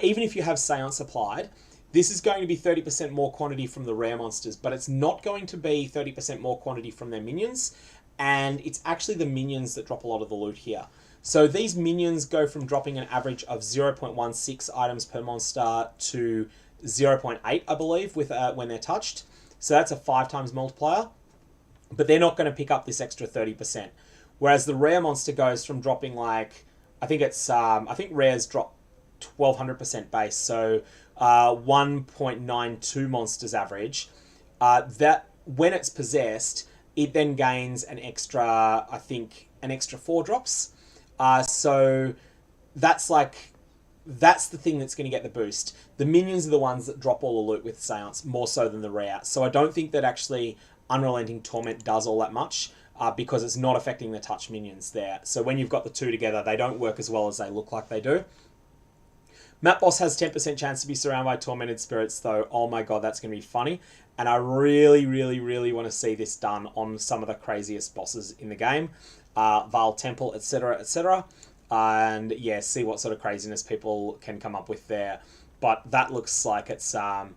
Speaker 1: even if you have Seance applied, this is going to be 30% more quantity from the rare monsters, but it's not going to be 30% more quantity from their minions, and it's actually the minions that drop a lot of the loot here. So these minions go from dropping an average of 0.16 items per monster to 0.8, I believe, with when they're touched. So that's a 5 times multiplier, but they're not going to pick up this extra 30%. Whereas the rare monster goes from dropping like, I think rares drop 1200% base, so 1.92 monsters average. That when it's possessed, it then gains an extra, I think, an extra 4 drops. So that's the thing that's going to get the boost. The minions are the ones that drop all the loot with Seance, more so than the rare. So I don't think that actually Unrelenting Torment does all that much, because it's not affecting the touch minions there. So when you've got the two together, they don't work as well as they look like they do. Map Boss has 10% chance to be surrounded by tormented spirits, though. Oh my god, that's going to be funny. And I really, really, really want to see this done on some of the craziest bosses in the game. Vile Temple, etc., etc. And yeah, see what sort of craziness people can come up with there. But that looks like it's that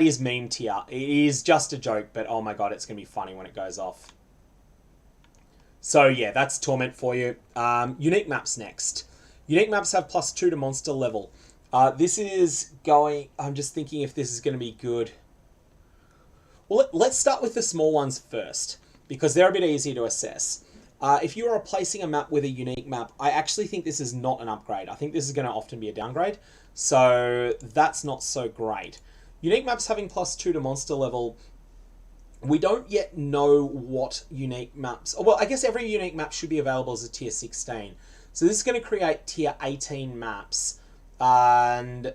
Speaker 1: is meme tier. It is just a joke, but oh my god, it's gonna be funny when it goes off. So yeah, that's Torment for you. Unique maps next. Unique maps have +2 to monster level. This is going. I'm just thinking if this is going to be good. Well, let's start with the small ones first, because they're a bit easier to assess. If you are replacing a map with a unique map, I actually think this is not an upgrade. I think this is going to often be a downgrade. So that's not so great. Unique maps having +2 to monster level, we don't yet know what unique maps... Well, I guess every unique map should be available as a tier 16. So this is going to create tier 18 maps. And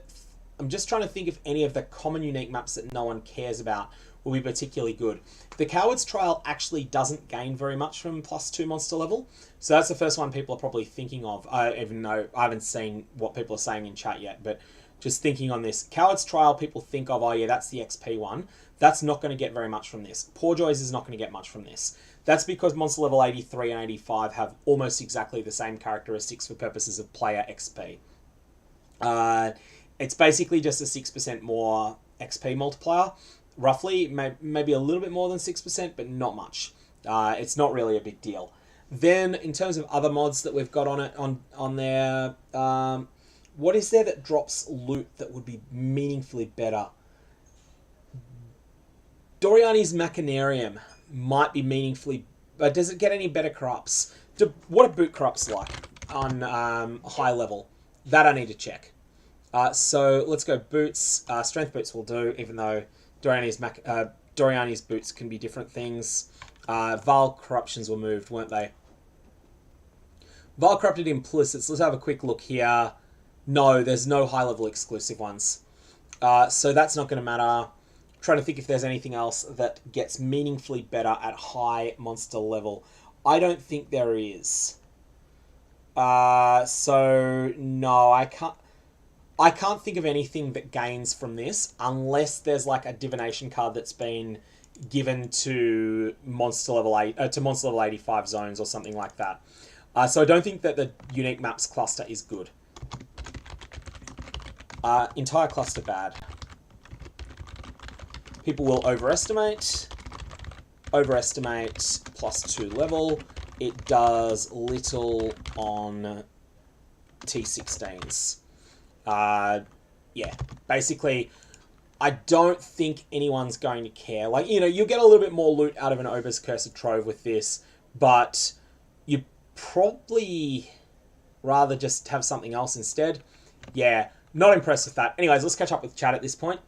Speaker 1: I'm just trying to think if any of the common unique maps that no one cares about will be particularly good. The Coward's Trial actually doesn't gain very much from +2 monster level. So that's the first one people are probably thinking of. Even though I haven't seen what people are saying in chat yet, but just thinking on this. Coward's Trial, people think of, oh yeah, that's the XP one. That's not going to get very much from this. Poor Joys is not going to get much from this. That's because monster level 83 and 85 have almost exactly the same characteristics for purposes of player XP. It's basically just a 6% more XP multiplier. Roughly, maybe a little bit more than 6%, but not much. It's not really a big deal. Then, in terms of other mods that we've got on it on there, what is there that drops loot that would be meaningfully better? Doriani's Machinarium might be meaningfully... But does it get any better corrupts? What are boot corrupts like on high level? That I need to check. So let's go boots. Strength boots will do, even though Doriani's boots can be different things. Vile corruptions were moved, weren't they? Vile corrupted implicits. Let's have a quick look here. No, there's no high level exclusive ones. So that's not going to matter. Trying to think if there's anything else that gets meaningfully better at high monster level. I don't think there is. So no, I can't think of anything that gains from this unless there's like a divination card that's been given to monster level 85 zones or something like that. So I don't think that the unique maps cluster is good. Entire cluster bad. People will overestimate. Overestimate +2 level. It does little on T16s. Yeah, basically, I don't think anyone's going to care. Like, you know, you'll get a little bit more loot out of an Ober's Cursed Trove with this, but you probably rather just have something else instead. Yeah, not impressed with that. Anyways, let's catch up with chat at this point.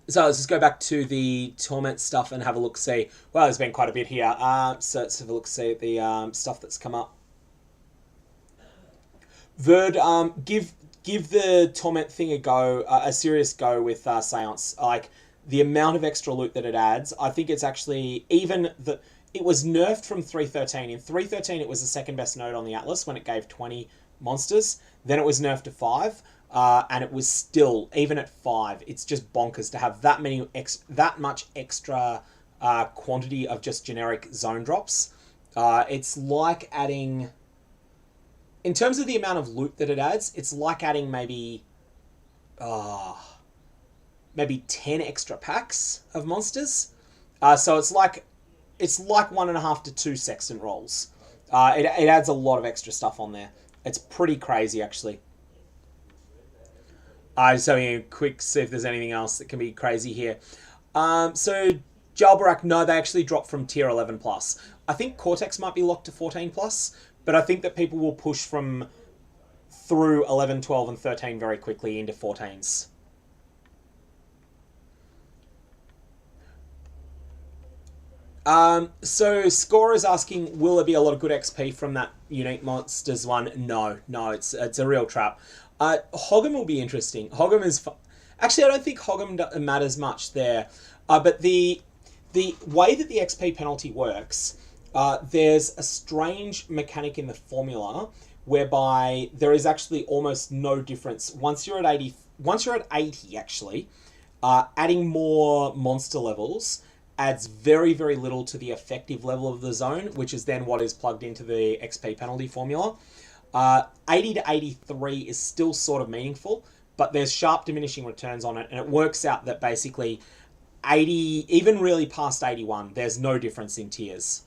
Speaker 1: So let's just go back to the Torment stuff and have a look-see. Well, there's been quite a bit here. So let's have a look-see at the stuff that's come up. Verd, give the Torment thing a go, a serious go with Seance. Like, the amount of extra loot that it adds, I think it's actually, even the... It was nerfed from 3.13. In 3.13, it was the second best node on the Atlas when it gave 20 monsters. Then it was nerfed to 5. And it was still, even at 5, it's just bonkers to have that much extra quantity of just generic zone drops. It's like adding, in terms of the amount of loot that it adds, it's like adding maybe 10 extra packs of monsters. So it's like 1.5 to 2 sextant rolls. It adds a lot of extra stuff on there. It's pretty crazy, actually. Just having a quick see if there's anything else that can be crazy here. So Jalbarak, no, they actually dropped from tier 11 plus. I think Cortex might be locked to 14 plus, but I think that people will push from through 11, 12, and 13 very quickly into 14s. So Score is asking, will there be a lot of good XP from that Unique Monsters one? No, it's a real trap. Hoggum will be interesting. Hoggum is... Actually, I don't think Hoggum matters much there. But the way that the XP penalty works, there's a strange mechanic in the formula whereby there is actually almost no difference. Once you're at 80, actually, adding more monster levels adds very, very little to the effective level of the zone, which is then what is plugged into the XP penalty formula. 80 to 83 is still sort of meaningful, but there's sharp diminishing returns on it, and it works out that basically 80, even really past 81, there's no difference in tiers.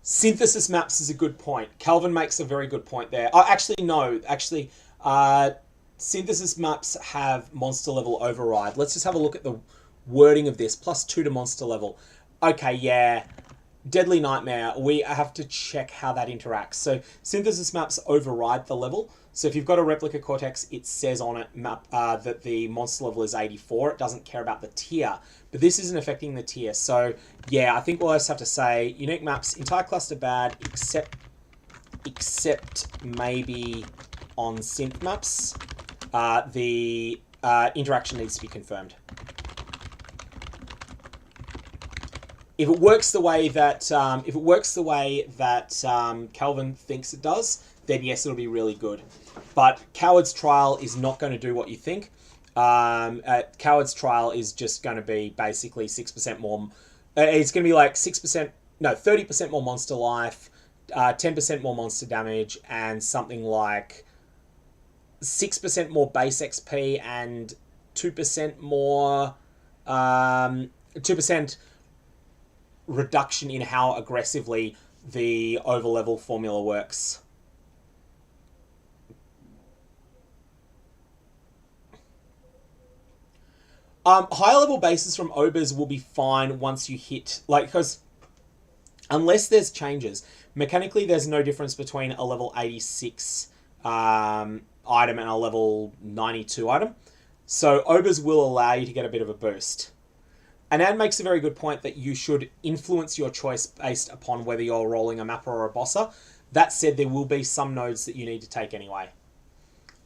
Speaker 1: Synthesis maps is a good point. Calvin makes a very good point there. Oh, actually, no. Actually, synthesis maps have monster level override. Let's just have a look at the wording of this. +2 to monster level. Okay, yeah. Deadly Nightmare, we have to check how that interacts. So synthesis maps override the level. So if you've got a replica Cortex, it says on it that the monster level is 84. It doesn't care about the tier. But this isn't affecting the tier. So yeah, I think we'll just have to say unique maps, entire cluster bad, except maybe on synth maps. The interaction needs to be confirmed. If it works the way that Calvin thinks it does, then yes, it'll be really good. But Coward's Trial is not going to do what you think. Coward's Trial is just going to be basically 6% more. It's going to be like 30% more monster life, 10% more monster damage, and something like 6% more base XP and 2% more 2% reduction in how aggressively the overlevel formula works. Higher level bases from Obers will be fine once you hit, because unless there's changes, mechanically there's no difference between a level 86 item and a level 92 item. So Obers will allow you to get a bit of a boost. And Anne makes a very good point that you should influence your choice based upon whether you're rolling a mapper or a bosser. That said, there will be some nodes that you need to take anyway.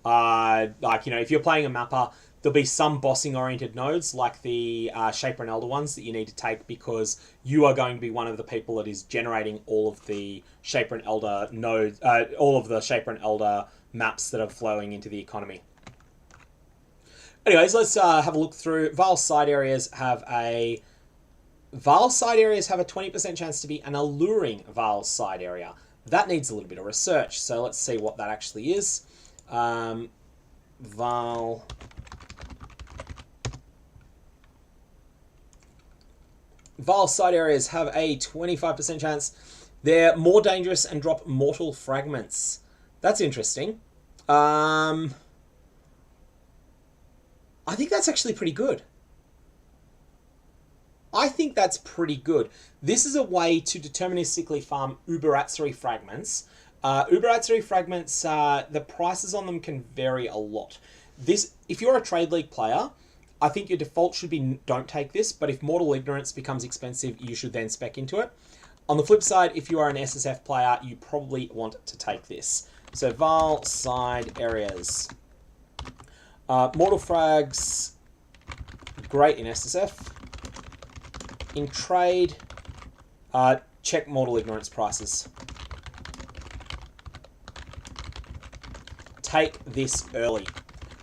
Speaker 1: If you're playing a mapper, there'll be some bossing-oriented nodes, like the Shaper and Elder ones, that you need to take because you are going to be one of the people that is generating all of the Shaper and Elder nodes, all of the Shaper and Elder maps that are flowing into the economy. Anyways, let's have a look through. Vile side areas have a Vaal side areas have a 20% chance to be an alluring Vaal side area. That needs a little bit of research, so let's see what that actually is. Vaal side areas have a 25% chance. They're more dangerous and drop mortal fragments. That's interesting. I think that's actually pretty good. This is a way to deterministically farm Uberatsuri fragments. Uberatsuri fragments, the prices on them can vary a lot. If you're a Trade League player, I think your default should be don't take this, but if Mortal Ignorance becomes expensive, you should then spec into it. On the flip side, if you are an SSF player, you probably want to take this. So Vaal side areas. Mortal frags, great in SSF. In trade, check Mortal Ignorance prices. Take this early.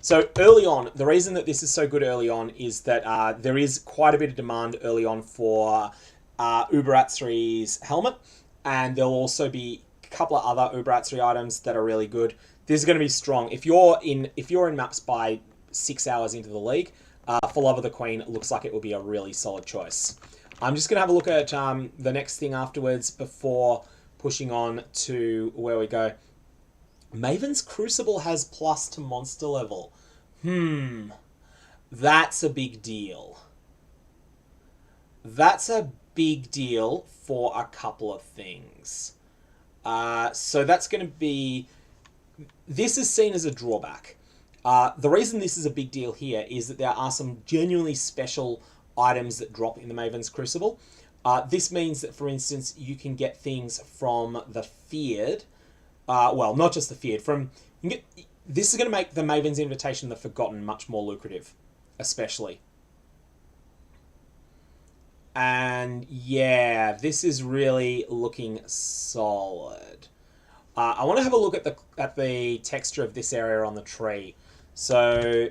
Speaker 1: So early on, the reason that this is so good early on is that there is quite a bit of demand early on for Uberatsuri's helmet, and there'll also be a couple of other Uberatsuri items that are really good. This is going to be strong. If you're in maps by 6 hours into the league, for Love of the Queen, it looks like it will be a really solid choice. I'm just going to have a look at the next thing afterwards before pushing on to where we go. Maven's Crucible has plus to monster level. That's a big deal. That's a big deal for a couple of things. So that's going to be... This is seen as a drawback. The reason this is a big deal here is that there are some genuinely special items that drop in the Maven's Crucible. This means that, for instance, you can get things from the Feared. Well, not just the Feared. This is going to make the Maven's Invitation, the Forgotten, much more lucrative, especially. And yeah, this is really looking solid. I want to have a look at the texture of this area on the tree. So,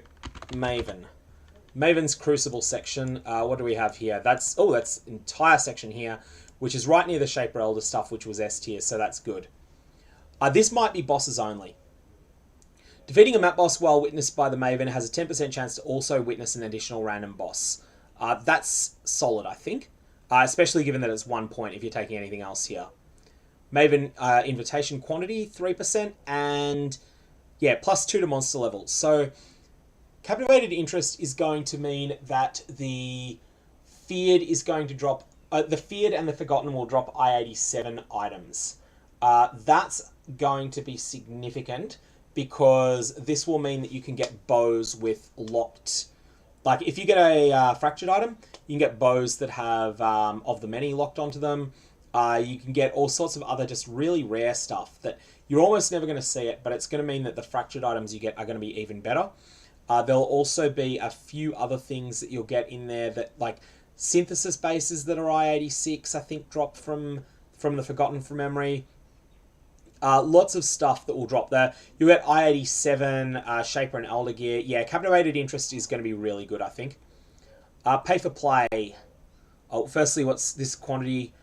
Speaker 1: Maven's Crucible section. What do we have here? That's entire section here, which is right near the Shaper Elder stuff, which was S tier, so that's good. This might be bosses only. Defeating a map boss while witnessed by the Maven has a 10% chance to also witness an additional random boss. That's solid, I think. Especially given that it's 1 point if you're taking anything else here. Maven invitation quantity, 3%, and yeah, plus 2 to monster level. So, Captivated Interest is going to mean that the Feared is going to drop... the Feared and the Forgotten will drop I-87 items. That's going to be significant because this will mean that you can get bows with locked... Like, if you get a fractured item, you can get bows that have of the many locked onto them. You can get all sorts of other just really rare stuff that you're almost never going to see it, but it's going to mean that the fractured items you get are going to be even better. There'll also be a few other things that you'll get in there that, like, synthesis bases that are I-86, I think, drop from the Forgotten from memory. Lots of stuff that will drop there. You get I-87, Shaper and Elder gear. Yeah, Captivated Interest is going to be really good, I think. Pay for play. Oh, firstly, what's this quantity?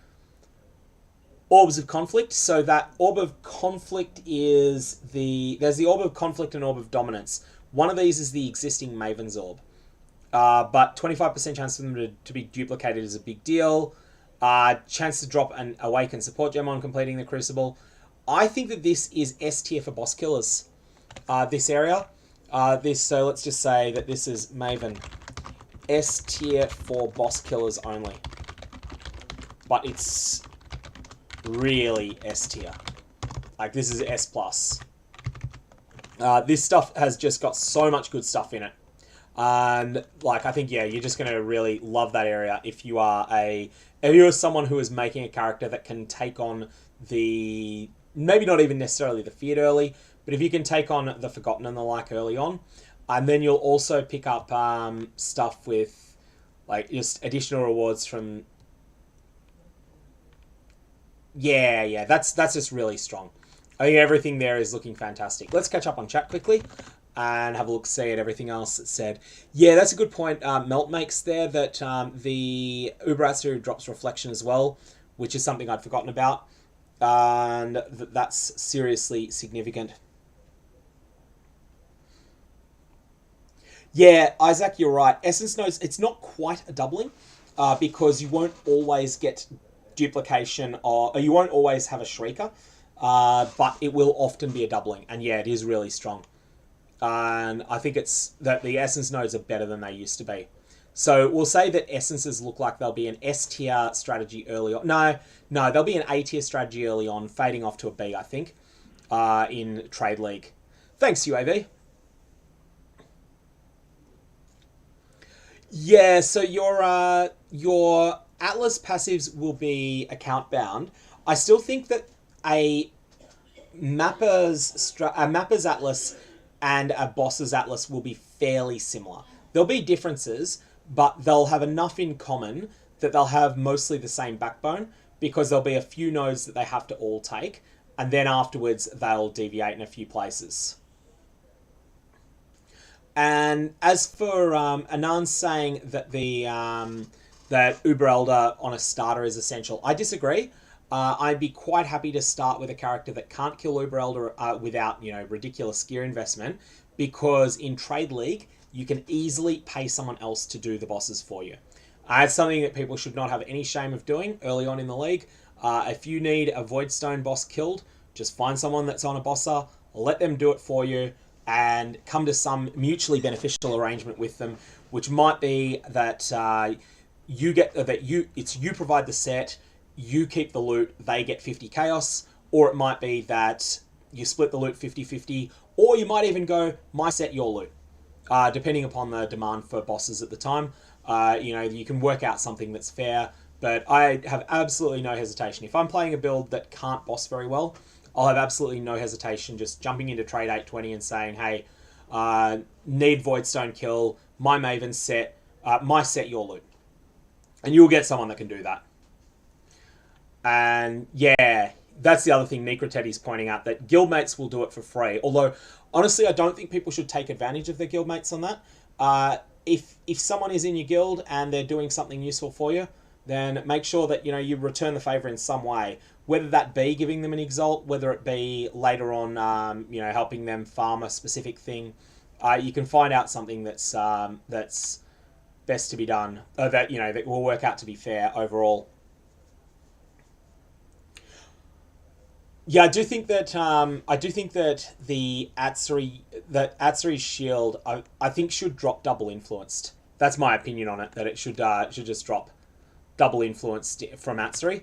Speaker 1: Orbs of Conflict. So that Orb of Conflict is there's the Orb of Conflict and Orb of Dominance. One of these is the existing Maven's Orb. But 25% chance for them to be duplicated is a big deal. Chance to drop an Awaken Support Gem on completing the Crucible. I think that this is S tier for boss killers. This area. So let's just say that this is Maven. S tier for boss killers only. But it's really S tier. Like, this is S plus. This stuff has just got so much good stuff in it. And, like, I think, yeah, you're just going to really love that area if you are someone who is making a character that can take on the... Maybe not even necessarily the Feared early, but if you can take on the Forgotten and the like early on, and then you'll also pick up stuff with, like, just additional rewards from... Yeah, that's just really strong. I think everything there is looking fantastic. Let's catch up on chat quickly. and have a look, see at everything else that's said. Yeah, that's a good point. Melt makes there that the Uberatsu drops reflection as well, which is something I'd forgotten about, and that's seriously significant. Yeah, Isaac, you're right. Essence nodes, it's not quite a doubling, because you won't always get duplication, or you won't always have a Shrieker, but it will often be a doubling, and yeah, it is really strong. And I think it's that the Essence nodes are better than they used to be. So we'll say that Essences look like they'll be an S tier strategy early on. No, they'll be an A tier strategy early on, fading off to a B, I think, in Trade League. Thanks, UAV. Yeah, so your Atlas passives will be account bound. I still think that a Mapper's Atlas and a Boss's Atlas will be fairly similar. There'll be differences, but they'll have enough in common that they'll have mostly the same backbone, because there'll be a few nodes that they have to all take, and then afterwards they'll deviate in a few places. And as for Anand saying that that Uber Elder on a starter is essential, I disagree. I'd be quite happy to start with a character that can't kill Uber Elder without ridiculous gear investment, because in Trade League you can easily pay someone else to do the bosses for you. It's something that people should not have any shame of doing early on in the league. If you need a Voidstone boss killed, just find someone that's on a bosser, let them do it for you, and come to some mutually beneficial arrangement with them, which might be that you provide the set, you keep the loot, they get 50 chaos, or it might be that you split the loot 50-50, or you might even go my set, your loot, depending upon the demand for bosses at the time. You can work out something that's fair, but I have absolutely no hesitation. If I'm playing a build that can't boss very well, I'll have absolutely no hesitation just jumping into Trade 820 and saying, hey, need Voidstone kill, my Maven set, my set, your loot. And you'll get someone that can do that. And yeah, that's the other thing Necroteti's pointing out, that guildmates will do it for free. Although, honestly, I don't think people should take advantage of their guildmates on that. If someone is in your guild and they're doing something useful for you, then make sure that you return the favor in some way. Whether that be giving them an exalt, whether it be later on, helping them farm a specific thing, you can find out something that's best to be done, that will work out to be fair overall. Yeah, I do think that the Atsuri's shield, I think should drop double influenced. That's my opinion on it. That it should just drop double influenced from Atsuri,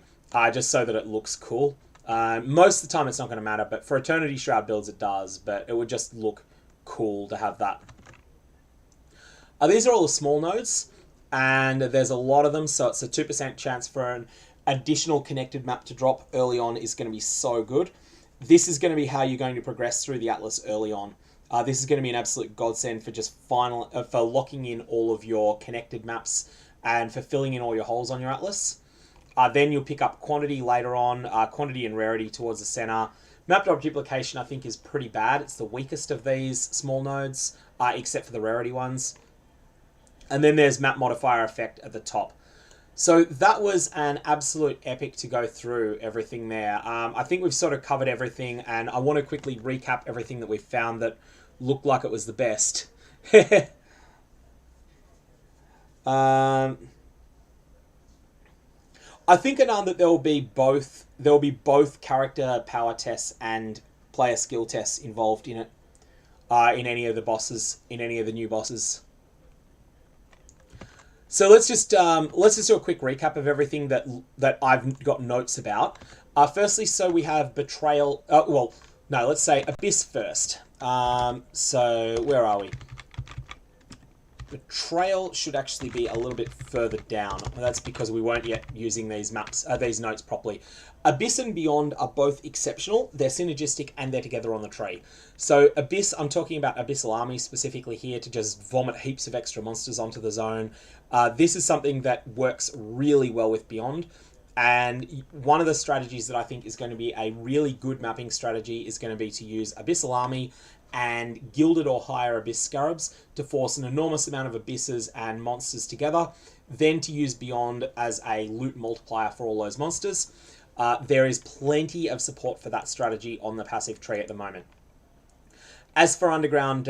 Speaker 1: just so that it looks cool. Most of the time it's not going to matter, but for Eternity Shroud builds it does. But it would just look cool to have that. These are all the small nodes, and there's a lot of them, so it's a 2% chance for an additional connected map to drop early on is going to be so good. This is going to be how you're going to progress through the Atlas early on. This is going to be an absolute godsend for just for locking in all of your connected maps and for filling in all your holes on your Atlas. Then you'll pick up quantity later on, quantity and rarity towards the center. Map drop duplication, I think, is pretty bad. It's the weakest of these small nodes, except for the rarity ones. And then there's map modifier effect at the top. So that was an absolute epic to go through everything there. I think we've sort of covered everything, and I want to quickly recap everything that we found that looked like it was the best. I think, Anand, that there will be both character power tests and player skill tests involved in it, in any of the bosses, in any of the new bosses. So let's just do a quick recap of everything that I've got notes about. Firstly, so we have Betrayal. Let's say Abyss first. So where are we? Betrayal should actually be a little bit further down. That's because we weren't yet using these notes properly. Abyss and Beyond are both exceptional. They're synergistic and they're together on the tree. So Abyss, I'm talking about Abyssal Army specifically here to just vomit heaps of extra monsters onto the zone. This is something that works really well with Beyond. And one of the strategies that I think is going to be a really good mapping strategy is going to be to use Abyssal Army and gilded or higher abyss scarabs to force an enormous amount of abysses and monsters together, then to use Beyond as a loot multiplier for all those monsters. There is plenty of support for that strategy on the passive tree at the moment. As for Underground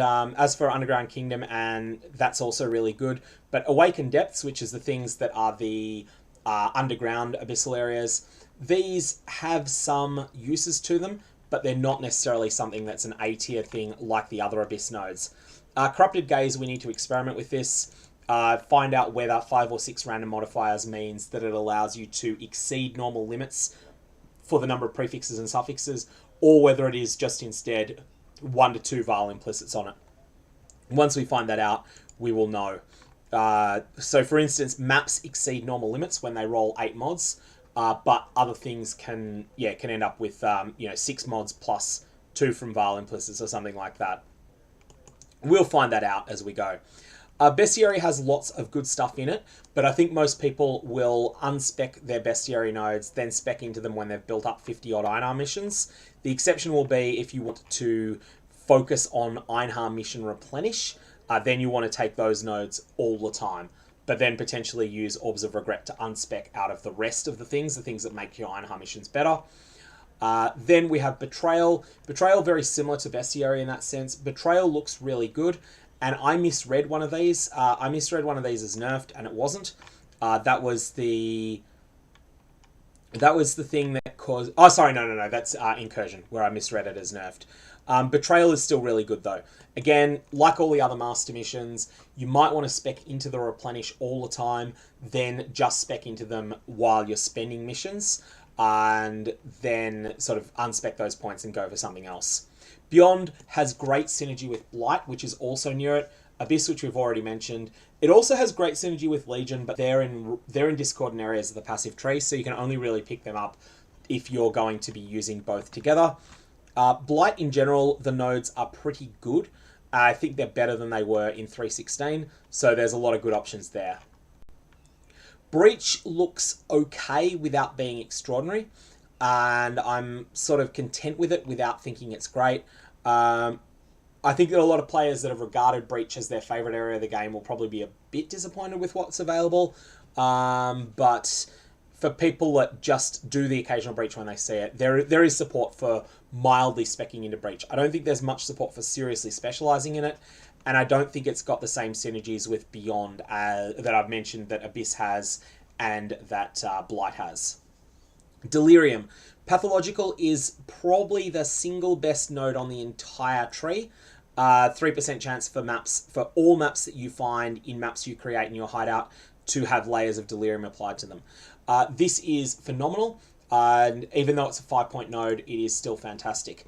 Speaker 1: Kingdom, and that's also really good. But Awakened Depths, which is the things that are the underground abyssal areas, these have some uses to them, but they're not necessarily something that's an A tier thing like the other abyss nodes. Corrupted Gaze, we need to experiment with this. Find out whether 5 or 6 random modifiers means that it allows you to exceed normal limits for the number of prefixes and suffixes, or whether it is just instead 1 to 2 Vaal implicits on it. Once we find that out, we will know. So for instance, maps exceed normal limits when they roll 8 mods, but other things can end up with 6 mods plus 2 from Vaal implicits or something like that. We'll find that out as we go. Bestiary has lots of good stuff in it, but I think most people will unspec their Bestiary nodes, then spec into them when they've built up 50-odd Einhar missions. The exception will be if you want to focus on Einhar mission replenish, then you want to take those nodes all the time, but then potentially use Orbs of Regret to unspec out of the rest of the things that make your Einhar missions better. Then we have Betrayal. Betrayal, very similar to Bestiary in that sense. Betrayal looks really good. And I misread one of these. I misread one of these as nerfed, and it wasn't. That was the thing that caused... Oh, sorry, no. That's Incursion, where I misread it as nerfed. Betrayal is still really good, though. Again, like all the other master missions, you might want to spec into the replenish all the time, then just spec into them while you're spending missions, and then sort of unspec those points and go for something else. Beyond has great synergy with Blight, which is also near it. Abyss, which we've already mentioned. It also has great synergy with Legion, but they're in discordant areas of the passive tree, so you can only really pick them up if you're going to be using both together. Blight, in general, the nodes are pretty good. I think they're better than they were in 3.16, so there's a lot of good options there. Breach looks okay without being extraordinary, and I'm sort of content with it without thinking it's great. I think that a lot of players that have regarded Breach as their favourite area of the game will probably be a bit disappointed with what's available, but for people that just do the occasional Breach when they see it, there is support for mildly speccing into Breach. I don't think there's much support for seriously specialising in it, and I don't think it's got the same synergies with Beyond that I've mentioned that Abyss has and that Blight has. Delirium. Pathological is probably the single best node on the entire tree. 3% chance for all maps that you find in maps you create in your hideout to have layers of Delirium applied to them. This is phenomenal, and even though it's a 5-point node, it is still fantastic.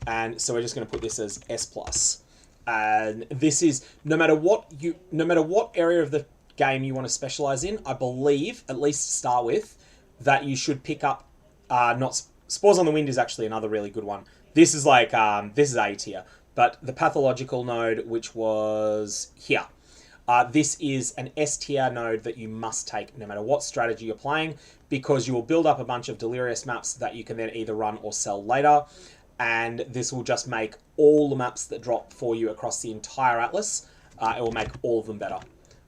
Speaker 1: And so we're just going to put this as S+. And this is, no matter what area of the game you want to specialize in, I believe, at least to start with, that you should pick up, Spores on the Wind is actually another really good one. This is like, this is A tier, but the Pathological node, which was here. This is an S tier node that you must take no matter what strategy you're playing, because you will build up a bunch of Delirious maps that you can then either run or sell later, and this will just make all the maps that drop for you across the entire Atlas. It will make all of them better.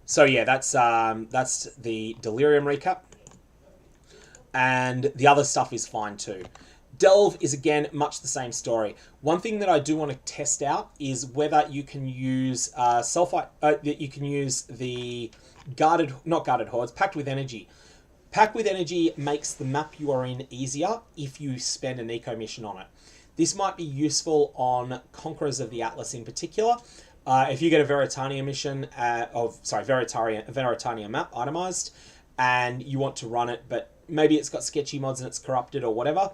Speaker 1: So yeah, that's the Delirium recap. And the other stuff is fine too. Delve is, again, much the same story. One thing that I do want to test out is whether you can use sulfite. You can use the not guarded hordes, Packed with Energy. Packed with Energy makes the map you are in easier if you spend an eco mission on it. This might be useful on Conquerors of the Atlas in particular. If you get a Veritania mission Veritania map itemized, and you want to run it, but maybe it's got sketchy mods and it's corrupted or whatever,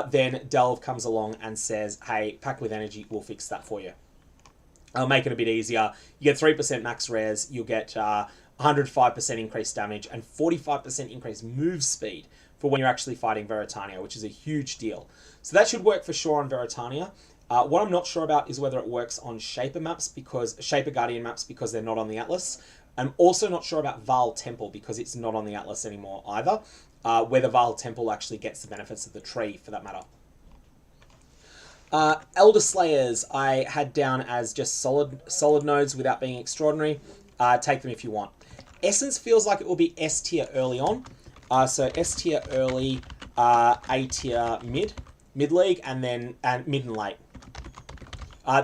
Speaker 1: then Delve comes along and says, hey, Packed with Energy will fix that for you. I'll make it a bit easier. You get 3% max rares, you'll get 105% increased damage, and 45% increased move speed for when you're actually fighting Veritania, which is a huge deal. So that should work for sure on Veritania. What I'm not sure about is whether it works on Shaper Guardian maps because they're not on the Atlas. I'm also not sure about Vaal Temple because it's not on the Atlas anymore either. Whether Vaal Temple actually gets the benefits of the tree, for that matter. Elder Slayers I had down as just solid nodes without being extraordinary. Take them if you want. Essence feels like it will be S tier early on. So S tier early, A tier mid league, and then mid and late.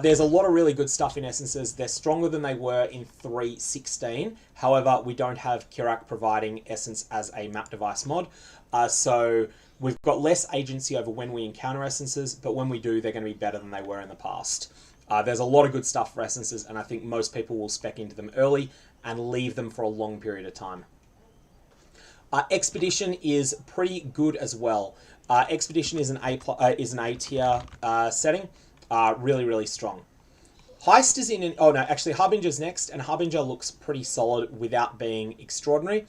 Speaker 1: There's a lot of really good stuff in Essences. They're stronger than they were in 3.16. However, we don't have Kirak providing Essence as a map device mod. So we've got less agency over when we encounter Essences, but when we do, they're going to be better than they were in the past. There's a lot of good stuff for Essences, and I think most people will spec into them early and leave them for a long period of time. Expedition is pretty good as well. Expedition is an A tier setting. Really, really strong. Heist is in an... Oh, no, actually, Harbinger's next, and Harbinger looks pretty solid without being extraordinary.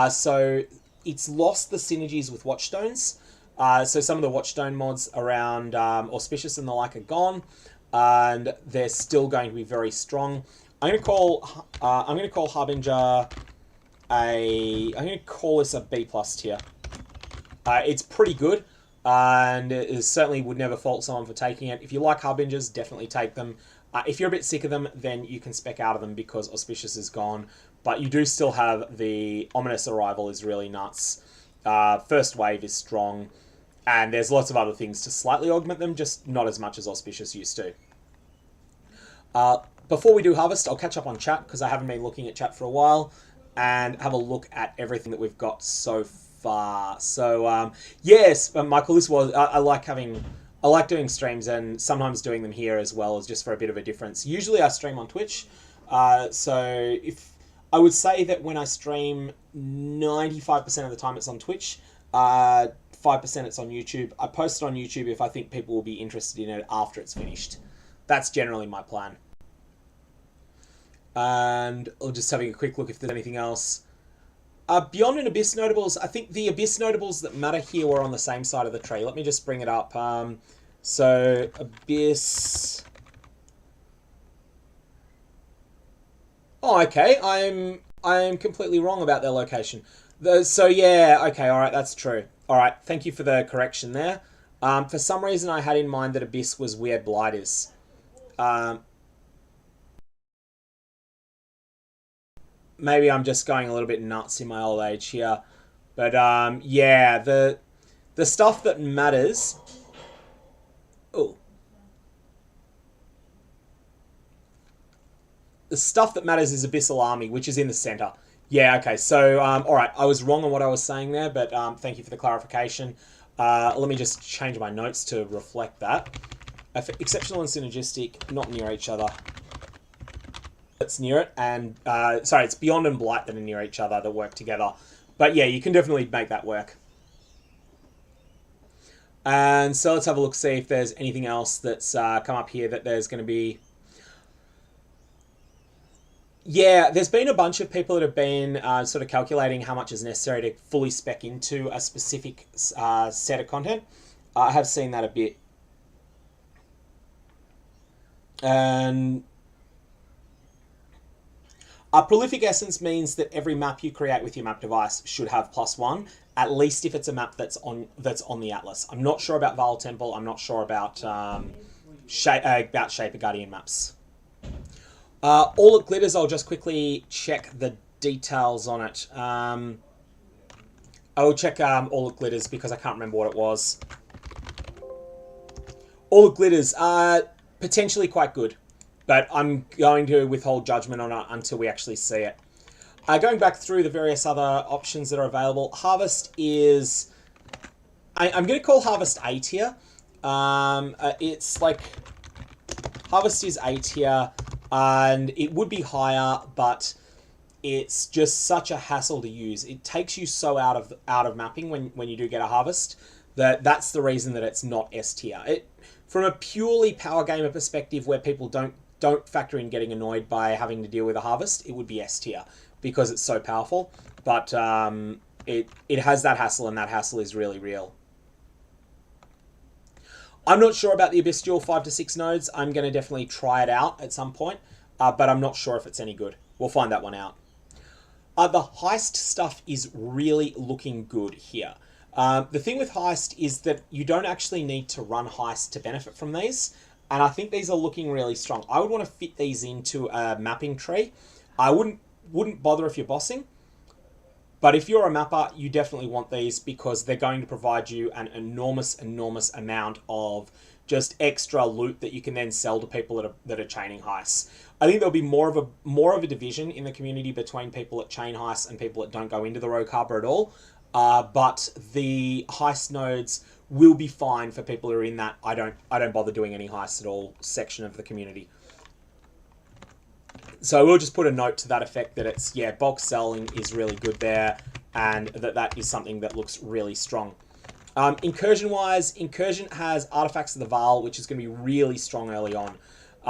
Speaker 1: So it's lost the synergies with Watchstones. So some of the Watchstone mods around Auspicious and the like are gone, and they're still going to be very strong. I'm going to call Harbinger I'm going to call this a B+ tier. It's pretty good. And it certainly would never fault someone for taking it. If you like Harbingers, definitely take them. If you're a bit sick of them, then you can spec out of them because Auspicious is gone. But you do still have the Ominous Arrival is really nuts. First Wave is strong. And there's lots of other things to slightly augment them, just not as much as Auspicious used to. Before we do Harvest, I'll catch up on chat because I haven't been looking at chat for a while. And have a look at everything that we've got so far. So yes, Michael, this was I like doing streams and sometimes doing them here as well, as just for a bit of a difference. Usually I stream on Twitch, so if I would say that when I stream, 95% of the time it's on Twitch, 5% it's on YouTube. I post it on YouTube if I think people will be interested in it after it's finished. That's generally my plan. And I'm just having a quick look if there's anything else. Beyond and Abyss notables, I think the Abyss notables that matter here were on the same side of the tree. Let me just bring it up. So, Abyss... Oh, okay. I'm completely wrong about their location. So, yeah, okay, alright, that's true. Alright, thank you for the correction there. For some reason, I had in mind that Abyss was where Blight is. Maybe I'm just going a little bit nuts in my old age here. But, yeah, the stuff that matters... Oh. The stuff that matters is Abyssal Army, which is in the center. Yeah, okay, so, alright, I was wrong on what I was saying there, but thank you for the clarification. Let me just change my notes to reflect that. Exceptional and synergistic, not near each other. That's near it, and sorry, it's Beyond and Blight that are near each other that work together. But yeah, you can definitely make that work. And so let's have a look, see if there's anything else that's come up here that there's going to be. Yeah, there's been a bunch of people that have been sort of calculating how much is necessary to fully spec into a specific set of content. I have seen that a bit. And a prolific essence means that every map you create with your map device should have +1, at least if it's a map that's on the Atlas. I'm not sure about Vaal Temple. I'm not sure about Shaper Guardian maps. All it glitters. I'll just quickly check the details on it. I will check all it glitters because I can't remember what it was. All it glitters are potentially quite good. But I'm going to withhold judgment on it until we actually see it. Going back through the various other options that are available, Harvest is... I'm going to call Harvest A tier. It's like... Harvest is A tier, and it would be higher, but it's just such a hassle to use. It takes you so out of mapping when you do get a Harvest, that's the reason that it's not S tier. From a purely power gamer perspective where people don't factor in getting annoyed by having to deal with a Harvest, it would be S tier because it's so powerful. But it has that hassle, and that hassle is really real. I'm not sure about the Abyss Duel 5 to 6 nodes. I'm going to definitely try it out at some point, but I'm not sure if it's any good. We'll find that one out. The Heist stuff is really looking good here. The thing with Heist is that you don't actually need to run Heist to benefit from these, and I think these are looking really strong. I would want to fit these into a mapping tree. I wouldn't bother if you're bossing, but if you're a mapper, you definitely want these because they're going to provide you an enormous amount of just extra loot that you can then sell to people that are chaining heists. I think there'll be more of a division in the community between people that chain heists and people that don't go into the Rogue Harbour at all. But the heist nodes will be fine for people who are in that I don't bother doing any heists at all section of the community. So we'll just put a note to that effect that it's, yeah, bulk selling is really good there, and that is something that looks really strong. Incursion-wise, Incursion has Artifacts of the Vaal, which is going to be really strong early on.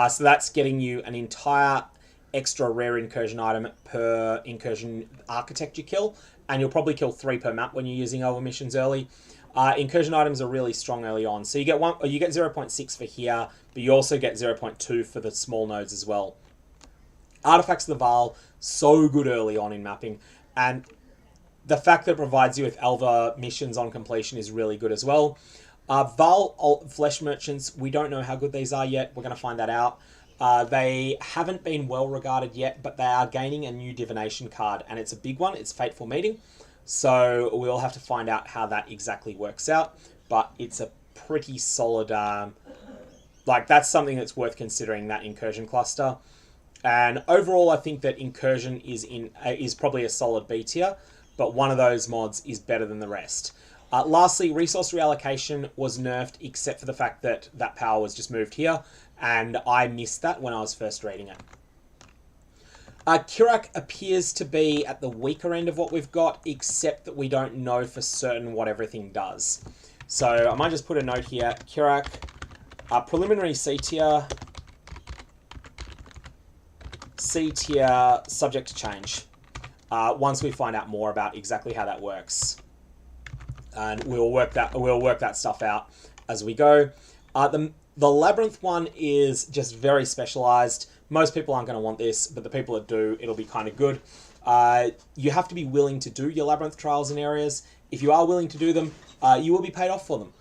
Speaker 1: So that's getting you an entire extra rare Incursion item per Incursion architecture kill, and you'll probably kill 3 per map when you're using over missions early. Incursion items are really strong early on. So you get 0.6 for here, but you also get 0.2 for the small nodes as well. Artifacts of the Vaal, so good early on in mapping, and the fact that it provides you with Elva missions on completion is really good as well. Vaal Flesh Merchants, we don't know how good these are yet. We're going to find that out. They haven't been well regarded yet, but they are gaining a new divination card, and it's a big one. It's Fateful Meeting. So we'll have to find out how that exactly works out, but it's a pretty solid, that's something that's worth considering, that Incursion cluster. And overall, I think that Incursion is probably a solid B tier, but one of those mods is better than the rest. Lastly, resource reallocation was nerfed, except for the fact that that power was just moved here, and I missed that when I was first reading it. Kirak appears to be at the weaker end of what we've got, except that we don't know for certain what everything does. So I might just put a note here. Kirak, preliminary C tier, subject to change. Once we find out more about exactly how that works, and we'll work that stuff out as we go. The Labyrinth one is just very specialized. Most people aren't going to want this, but the people that do, it'll be kind of good. You have to be willing to do your Labyrinth trials in areas. If you are willing to do them, you will be paid off for them.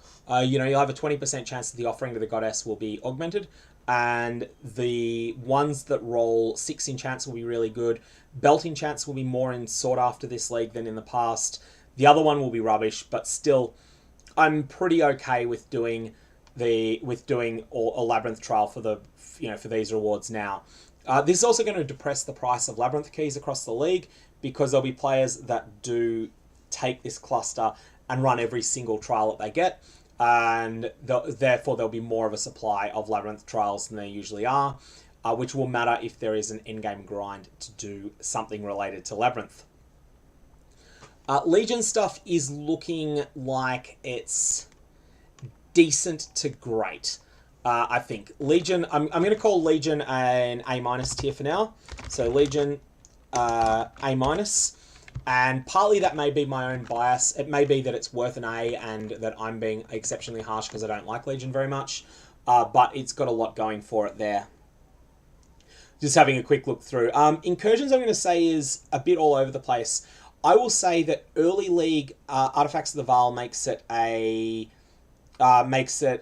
Speaker 1: You'll have a 20% chance that the offering to the goddess will be augmented, and the ones that roll 6 enchants will be really good. Belt enchants will be more sought after this league than in the past. The other one will be rubbish, but still, I'm pretty okay with doing a Labyrinth trial for these rewards now. This is also going to depress the price of Labyrinth keys across the league, because there'll be players that do take this cluster and run every single trial that they get, and therefore there'll be more of a supply of Labyrinth trials than there usually are, which will matter if there is an endgame grind to do something related to Labyrinth. Legion stuff is looking like it's decent to great. I think Legion, I'm going to call Legion an A- tier for now. So Legion A-, and partly that may be my own bias. It may be that it's worth an A and that I'm being exceptionally harsh because I don't like Legion very much, but it's got a lot going for it there. Just having a quick look through. Incursions, I'm going to say, is a bit all over the place. I will say that early league Artifacts of the Vaal makes it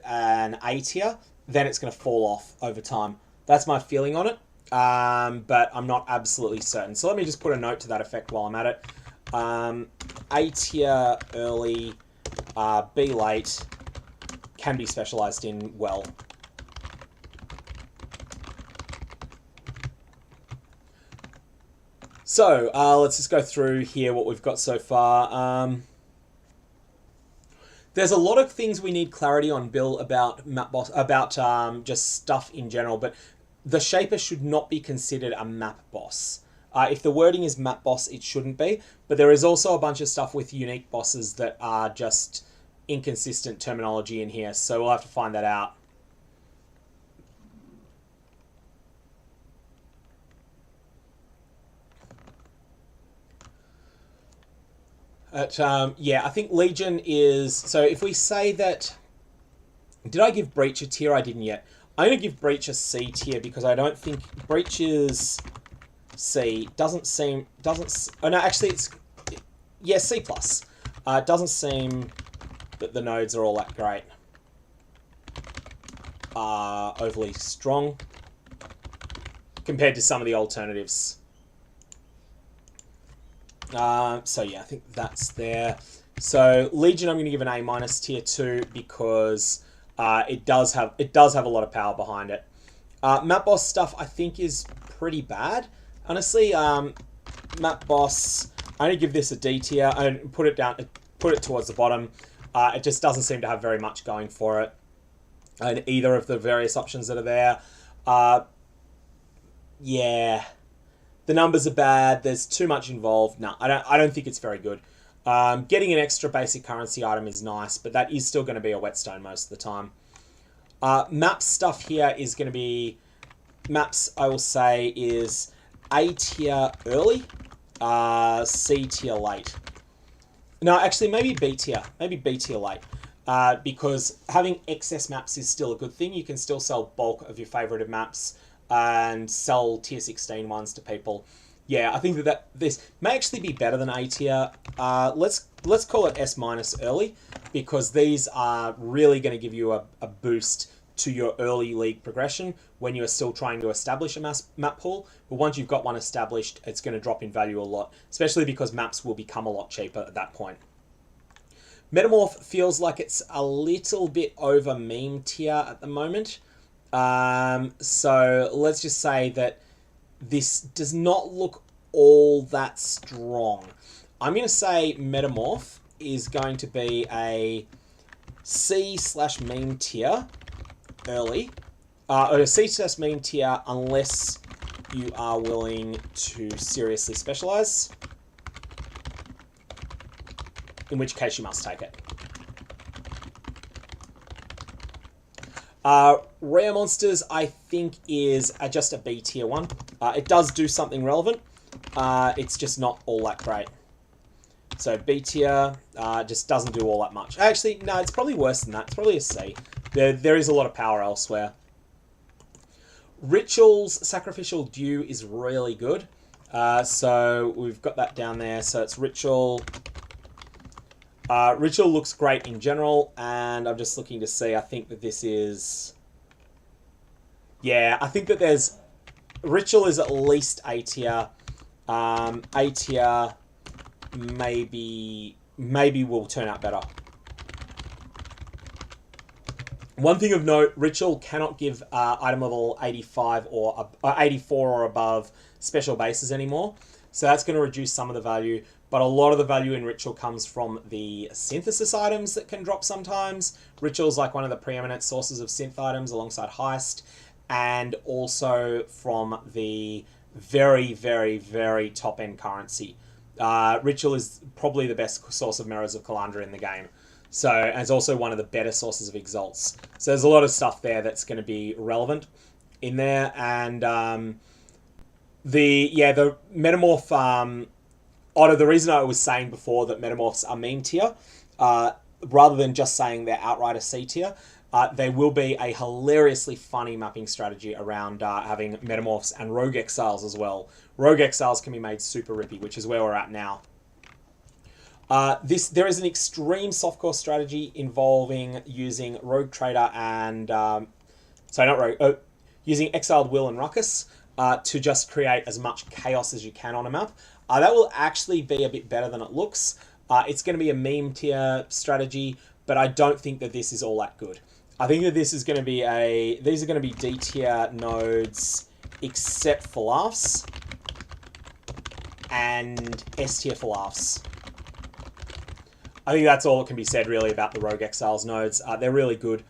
Speaker 1: an A tier. Then it's going to fall off over time. That's my feeling on it, but I'm not absolutely certain. So let me just put a note to that effect while I'm at it. A tier early, B late, can be specialized in well. So let's just go through here what we've got so far. There's a lot of things we need clarity on, Bill, about map boss, about just stuff in general, but the Shaper should not be considered a map boss. If the wording is map boss, it shouldn't be, but there is also a bunch of stuff with unique bosses that are just inconsistent terminology in here, so we'll have to find that out. Yeah, I think Legion is... So if we say that... Did I give Breach a tier? I didn't yet. I'm going to give Breach a C tier because I don't think... Breach's C doesn't seem... Oh no, actually it's... Yeah, C+. It doesn't seem that the nodes are all that great. Overly strong compared to some of the alternatives. So yeah, I think that's there. So Legion, I'm going to give an A- tier 2 because it does have a lot of power behind it. Map boss stuff I think is pretty bad. Honestly, map boss, I only give this a D tier. I put it towards the bottom. It just doesn't seem to have very much going for it in either of the various options that are there. Yeah, the numbers are bad. There's too much involved. No, I don't think it's very good. Getting an extra basic currency item is nice, but that is still going to be a whetstone most of the time. Map stuff here is going to be maps. I will say is A tier early, C tier late. No, actually, maybe B tier. Maybe B tier late. Because having excess maps is still a good thing. You can still sell bulk of your favorited maps and sell tier 16 ones to people. Yeah, I think that this may actually be better than A tier. Let's call it S- early, because these are really going to give you a boost to your early league progression when you are still trying to establish a map pool. But once you've got one established, it's going to drop in value a lot, especially because maps will become a lot cheaper at that point. Metamorph feels like it's a little bit over meme tier at the moment. So let's just say that this does not look all that strong. I'm going to say Metamorph is going to be a C/meme tier early. Or a C/meme tier unless you are willing to seriously specialize. In which case you must take it. Rare monsters, I think, is just a B tier one. It does do something relevant. It's just not all that great. So B tier just doesn't do all that much. Actually, no, it's probably worse than that. It's probably a C. There is a lot of power elsewhere. Ritual's Sacrificial Dew is really good. So we've got that down there. So it's Ritual. Ritual looks great in general, and I'm just looking to see. I think that this is... Yeah, I think that there's... Ritual is at least A tier. A tier maybe will turn out better. One thing of note, Ritual cannot give item level 85 or 84 or above special bases anymore. So that's going to reduce some of the value. But a lot of the value in Ritual comes from the synthesis items that can drop sometimes. Ritual is like one of the preeminent sources of synth items alongside Heist. And also from the very, very, very top-end currency. Ritual is probably the best source of Mirrors of Calandra in the game. So, and it's also one of the better sources of Exalts. So there's a lot of stuff there that's going to be relevant in there. And the Metamorph... Otto, the reason I was saying before that Metamorphs are meme tier, rather than just saying they're outright a C tier, there will be a hilariously funny mapping strategy around having Metamorphs and Rogue Exiles as well. Rogue Exiles can be made super rippy, which is where we're at now. There is an extreme softcore strategy involving using Rogue Trader and... using Exiled Will and Ruckus to just create as much chaos as you can on a map. That will actually be a bit better than it looks. It's going to be a meme tier strategy, but I don't think that this is all that good. I think that this is going to be these are going to be D tier nodes, except for laughs, and S tier for laughs. I think that's all that can be said really about the Rogue Exiles nodes. They're really good.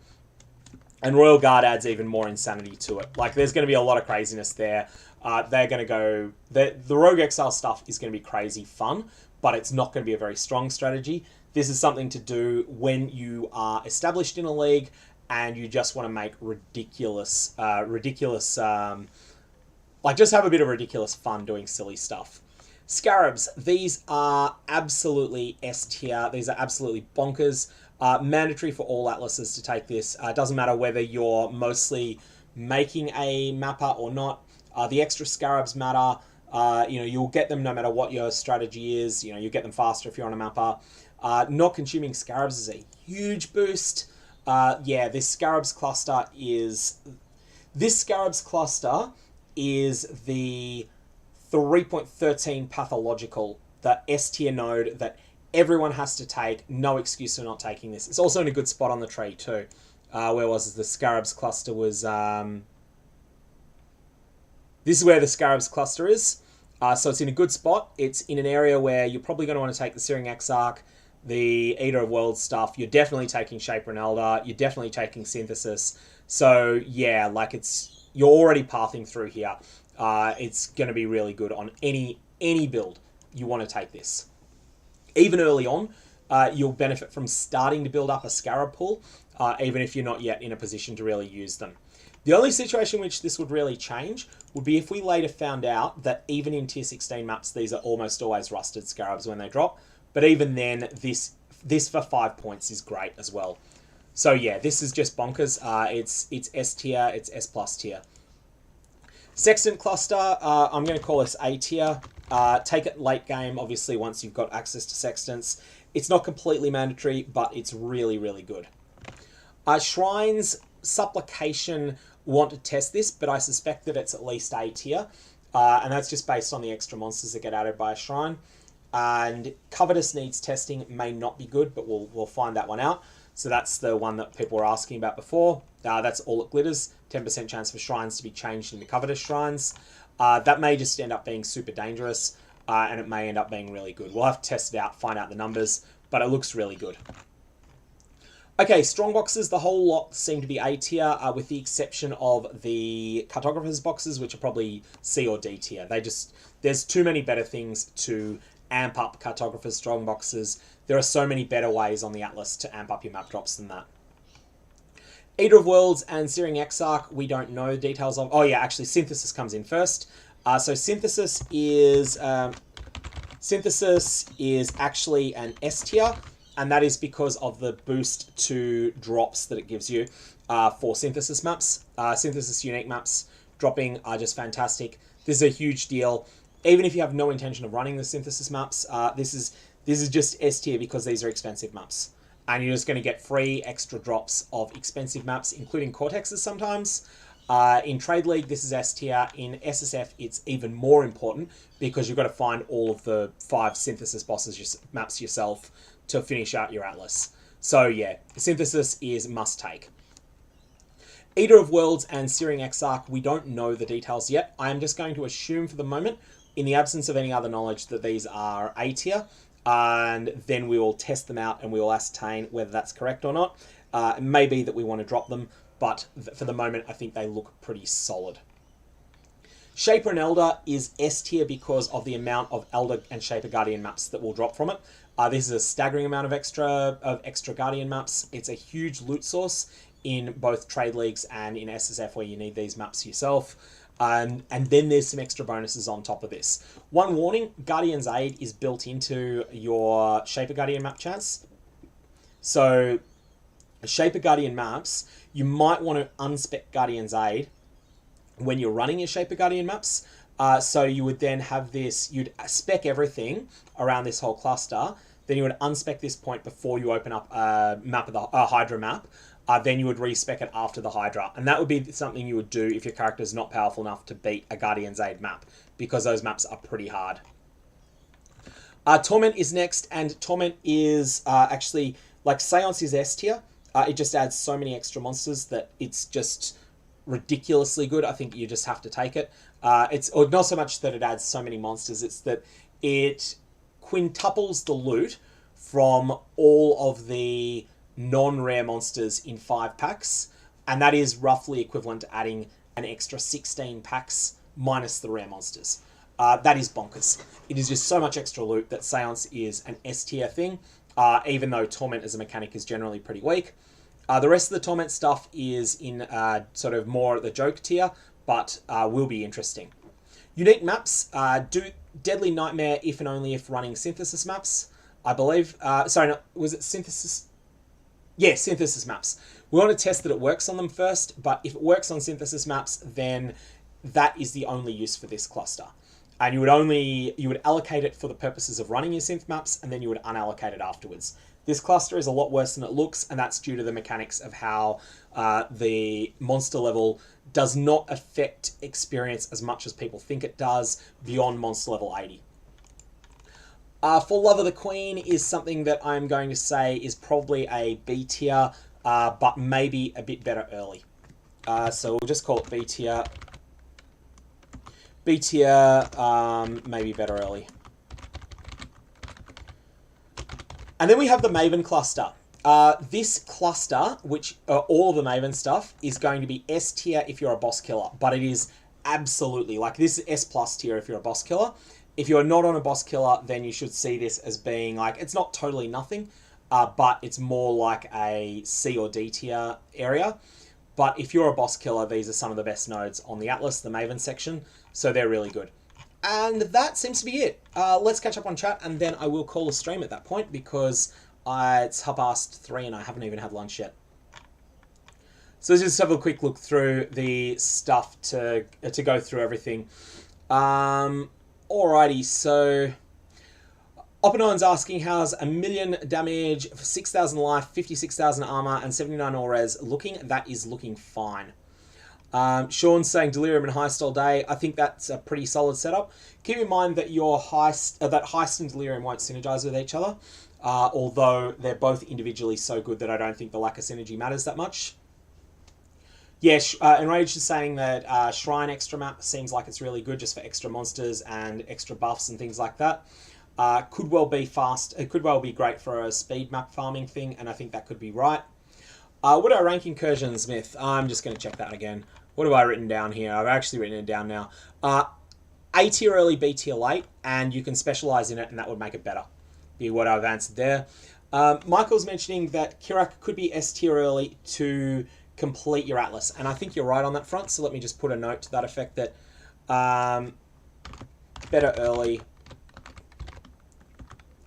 Speaker 1: And Royal Guard adds even more insanity to it. Like, there's going to be a lot of craziness there. They're going to go... The Rogue Exile stuff is going to be crazy fun, but it's not going to be a very strong strategy. This is something to do when you are established in a league and you just want to make ridiculous... like, just have a bit of ridiculous fun doing silly stuff. Scarabs. These are absolutely S tier. These are absolutely bonkers. Mandatory for all atlases to take this. It doesn't matter whether you're mostly making a mapper or not. The extra Scarabs matter. You'll get them no matter what your strategy is. You'll get them faster if you're on a mapper. Not consuming Scarabs is a huge boost. This Scarabs cluster is the 3.13 pathological, the S tier node that everyone has to take. No excuse for not taking this. It's also in a good spot on the tree too. Where was it? The Scarabs cluster was... This is where the Scarabs cluster is. So it's in a good spot. It's in an area where you're probably going to want to take the Searing Exarch, the Eater of Worlds stuff. You're definitely taking Shaper and Elder. You're definitely taking Synthesis. So yeah, like you're already pathing through here. It's going to be really good on any build. You want to take this. Even early on, you'll benefit from starting to build up a Scarab pool, even if you're not yet in a position to really use them. The only situation in which this would really change would be if we later found out that even in tier 16 maps, these are almost always rusted Scarabs when they drop. But even then, this for 5 points is great as well. So yeah, this is just bonkers. It's S tier, it's S plus tier. Sextant cluster, I'm going to call this A tier. Take it late game, obviously, once you've got access to sextants. It's not completely mandatory, but it's really, really good. Shrines, Supplication want to test this, but I suspect that it's at least A tier. And that's just based on the extra monsters that get added by a shrine. And Covetous needs testing, may not be good, but we'll find that one out. So that's the one that people were asking about before. That's all it glitters. 10% chance for shrines to be changed into Covetous shrines. That may just end up being super dangerous, and it may end up being really good. We'll have to test it out, find out the numbers, but it looks really good. Okay, strongboxes, the whole lot seem to be A tier, with the exception of the cartographer's boxes, which are probably C or D tier. There's too many better things to amp up cartographer's strongboxes. There are so many better ways on the Atlas to amp up your map drops than that. Eater of Worlds and Searing Exarch, we don't know the details of. Oh yeah, actually Synthesis comes in first. So Synthesis is actually an S tier, and that is because of the boost to drops that it gives you for Synthesis maps. Synthesis unique maps dropping are just fantastic. This is a huge deal. Even if you have no intention of running the Synthesis maps, this is just S tier because these are expensive maps. And you're just going to get free extra drops of expensive maps, including Cortexes sometimes. In Trade League, this is S tier. In SSF, it's even more important because you've got to find all of the 5 Synthesis maps yourself to finish out your Atlas. So yeah, Synthesis is must take. Eater of Worlds and Searing Exarch, we don't know the details yet. I am just going to assume for the moment, in the absence of any other knowledge, that these are A tier. And then we will test them out and we will ascertain whether that's correct or not. It may be that we want to drop them, but for the moment, I think they look pretty solid. Shaper and Elder is S tier because of the amount of Elder and Shaper Guardian maps that will drop from it. This is a staggering amount of extra Guardian maps. It's a huge loot source in both Trade Leagues and in SSF where you need these maps yourself. And then there's some extra bonuses on top of this. One warning, Guardian's Aid is built into your Shaper Guardian map chance. So, Shaper Guardian maps, you might want to unspec Guardian's Aid when you're running your Shaper Guardian maps. So you would then have this, you'd spec everything around this whole cluster, then you would unspec this point before you open up a map of the Hydra map. Then you would respec it after the Hydra. And that would be something you would do if your character is not powerful enough to beat a Guardian's Aid map, because those maps are pretty hard. Torment is next, and Torment is actually, like Seance is S tier. It just adds so many extra monsters that it's just ridiculously good. I think you just have to take it. It's not so much that it adds so many monsters, it's that it quintuples the loot from all of the non-rare monsters in 5 packs, and that is roughly equivalent to adding an extra 16 packs minus the rare monsters. That is bonkers. It is just so much extra loot that Seance is an S tier thing, even though Torment as a mechanic is generally pretty weak. The rest of the Torment stuff is in sort of more at the joke tier, but will be interesting. Unique maps, do Deadly Nightmare if and only if running Synthesis maps, I believe. Sorry, no, was it Synthesis? Yeah, Synthesis maps. We want to test that it works on them first, but if it works on Synthesis maps, then that is the only use for this cluster. And you would allocate it for the purposes of running your synth maps, and then you would unallocate it afterwards. This cluster is a lot worse than it looks, and that's due to the mechanics of how the monster level does not affect experience as much as people think it does beyond monster level 80. For Love of the Queen is something that I'm going to say is probably a B tier, but maybe a bit better early. So we'll just call it B tier. B tier, maybe better early. And then we have the Maven cluster. This cluster, which all of the Maven stuff, is going to be S tier if you're a boss killer, but it is absolutely, like, this is S plus tier if you're a boss killer. If you're not on a boss killer, then you should see this as being, like, it's not totally nothing, but it's more like a C or D tier area. But if you're a boss killer, these are some of the best nodes on the Atlas, the Maven section, so they're really good. And that seems to be it. Let's catch up on chat, and then I will call a stream at that point, because it's 3:30 and I haven't even had lunch yet. So let's just have a quick look through the stuff to go through everything. Alrighty, so Oppenheimer's asking, how's 1 million damage, 6,000 life, 56,000 armor, and 79 all res looking? That is looking fine. Sean's saying Delirium and Heist all day. I think that's a pretty solid setup. Keep in mind that your Heist, that Heist and Delirium won't synergize with each other, although they're both individually so good that I don't think the lack of synergy matters that much. Yeah, Enraged is saying that Shrine extra map seems like it's really good just for extra monsters and extra buffs and things like that. Could well be fast. It could well be great for a speed map farming thing, and I think that could be right. What do I rank Incursion, Smith? I'm just going to check that again. What have I written down here? I've actually written it down now. A tier early, B tier late, and you can specialize in it, and that would make it better. Be what I've answered there. Michael's mentioning that Kirak could be S tier early to complete your Atlas, and I think you're right on that front, so let me just put a note to that effect that better early,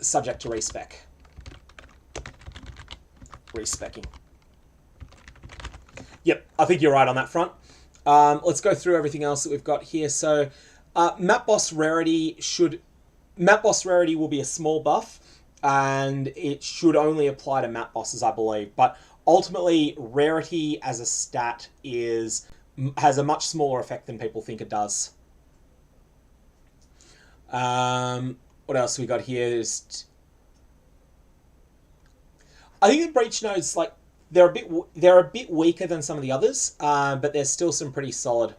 Speaker 1: subject to respec. Respecking. Yep, I think you're right on that front. Let's go through everything else that we've got here. So map boss rarity will be a small buff, and it should only apply to map bosses, I believe, but ultimately, rarity as a stat has a much smaller effect than people think it does. What else we got here? I think the breach nodes, like, they're a bit weaker than some of the others, but there's still some pretty solid.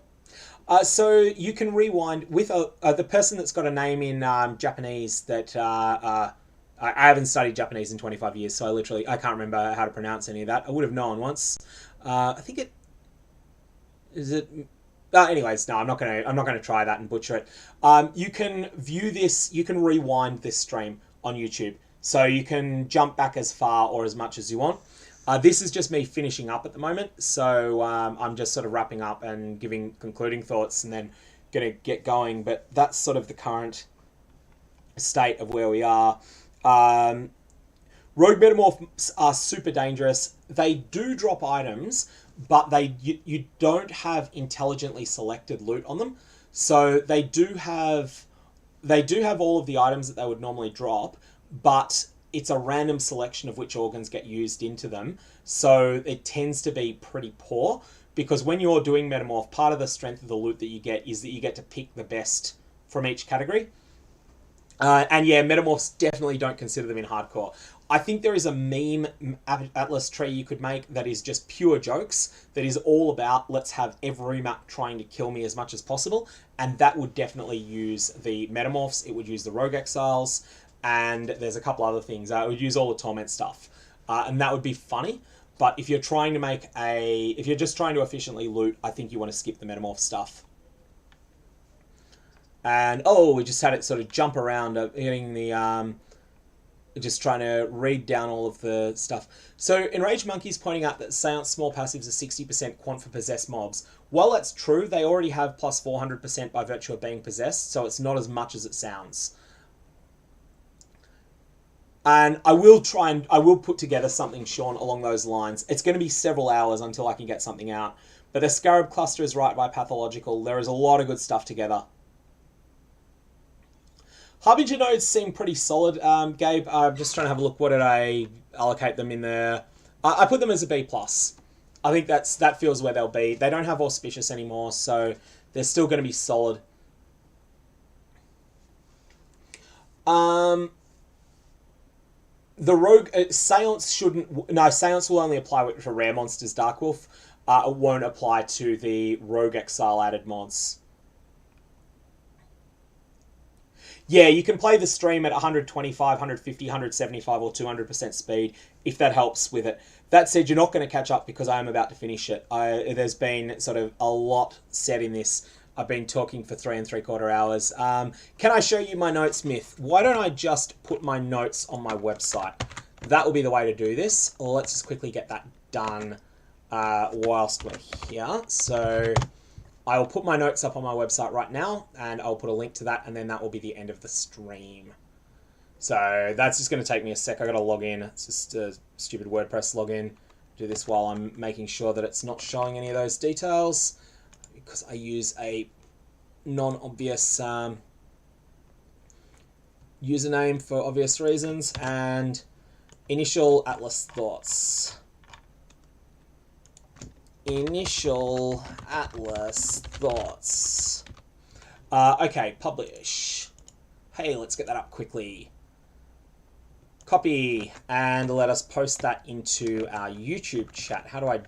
Speaker 1: So you can rewind with the person that's got a name in Japanese that I haven't studied Japanese in 25 years, so I can't remember how to pronounce any of that. I would have known once. I think it is it. Anyways, no, I'm not gonna try that and butcher it. You can view this. You can rewind this stream on YouTube, so you can jump back as far or as much as you want. This is just me finishing up at the moment, so I'm just sort of wrapping up and giving concluding thoughts, and then gonna get going. But that's sort of the current state of where we are. Rogue Metamorphs are super dangerous. They do drop items, but you don't have intelligently selected loot on them. So they do have all of the items that they would normally drop, but it's a random selection of which organs get used into them. So it tends to be pretty poor, because when you're doing Metamorph, part of the strength of the loot that you get is that you get to pick the best from each category. And yeah, Metamorphs, definitely don't consider them in hardcore. I think there is a meme Atlas tree you could make that is just pure jokes, that is all about let's have every map trying to kill me as much as possible, and that would definitely use the Metamorphs, it would use the Rogue Exiles, and there's a couple other things. It would use all the Torment stuff, and that would be funny. But if you're trying to if you're just trying to efficiently loot, I think you want to skip the Metamorph stuff. And, oh, we just had it sort of jump around, getting the, just trying to read down all of the stuff. So, Enraged Monkey's pointing out that Seance small passives are 60% quant for possessed mobs. While that's true, they already have plus 400% by virtue of being possessed, so it's not as much as it sounds. And I will put together something, Sean, along those lines. It's going to be several hours until I can get something out. But the Scarab cluster is right by Pathological. There is a lot of good stuff together. Harbinger nodes seem pretty solid, Gabe. I'm just trying to have a look. What did I allocate them in there? I put them as a B+. I think that feels where they'll be. They don't have Auspicious anymore, so they're still going to be solid. The Rogue... Seance shouldn't... No, Seance will only apply to rare monsters, Dark Wolf. It won't apply to the Rogue Exile added mods. Yeah, you can play the stream at 125, 150, 175 or 200% speed if that helps with it. That said, you're not going to catch up because I am about to finish it. There's been sort of a lot said in this. I've been talking for 3 3/4 hours. Can I show you my notes, Myth? Why don't I just put my notes on my website? That will be the way to do this. Let's just quickly get that done whilst we're here. So I will put my notes up on my website right now, and I'll put a link to that, and then that will be the end of the stream. So that's just going to take me a sec. I got to log in. It's just a stupid WordPress login. Do this while I'm making sure that it's not showing any of those details, because I use a non-obvious username for obvious reasons. And initial Atlas thoughts. Initial Atlas thoughts. Okay, publish. Hey, let's get that up quickly. Copy, and let us post that into our YouTube chat. How do I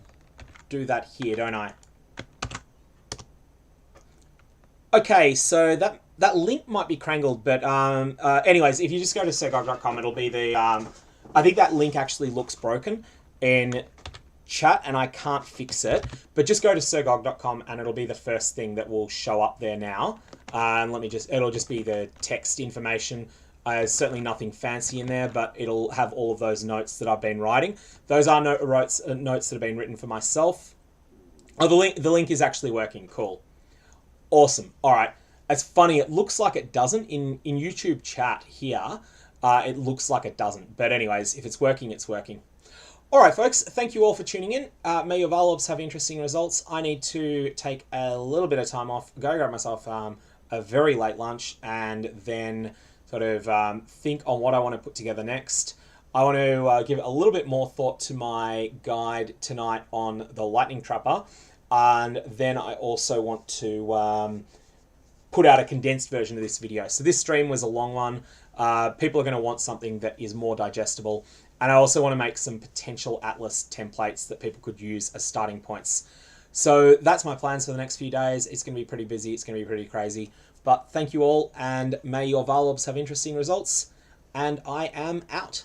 Speaker 1: do that here, don't I? Okay, so that link might be crangled, but anyways, if you just go to sergog.com, it'll be the... I think that link actually looks broken in chat, and I can't fix it, but just go to sergog.com and it'll be the first thing that will show up there now. And it'll just be the text information. There's certainly nothing fancy in there, but it'll have all of those notes that I've been writing. Those are notes that have been written for myself. Oh, the link is actually working. Cool. Awesome. All right. It's funny. It looks like it doesn't in YouTube chat here. It looks like it doesn't. But anyways, if it's working, it's working. All right, folks. Thank you all for tuning in. May your Varlobs have interesting results. I need to take a little bit of time off, go grab myself a very late lunch, and then sort of think on what I want to put together next. I want to give a little bit more thought to my guide tonight on the Lightning Trapper, and then I also want to put out a condensed version of this video. So this stream was a long one. People are going to want something that is more digestible, and I also want to make some potential Atlas templates that people could use as starting points. So that's my plans for the next few days. It's going to be pretty busy. It's going to be pretty crazy. But thank you all, and may your Varlobs have interesting results. And I am out.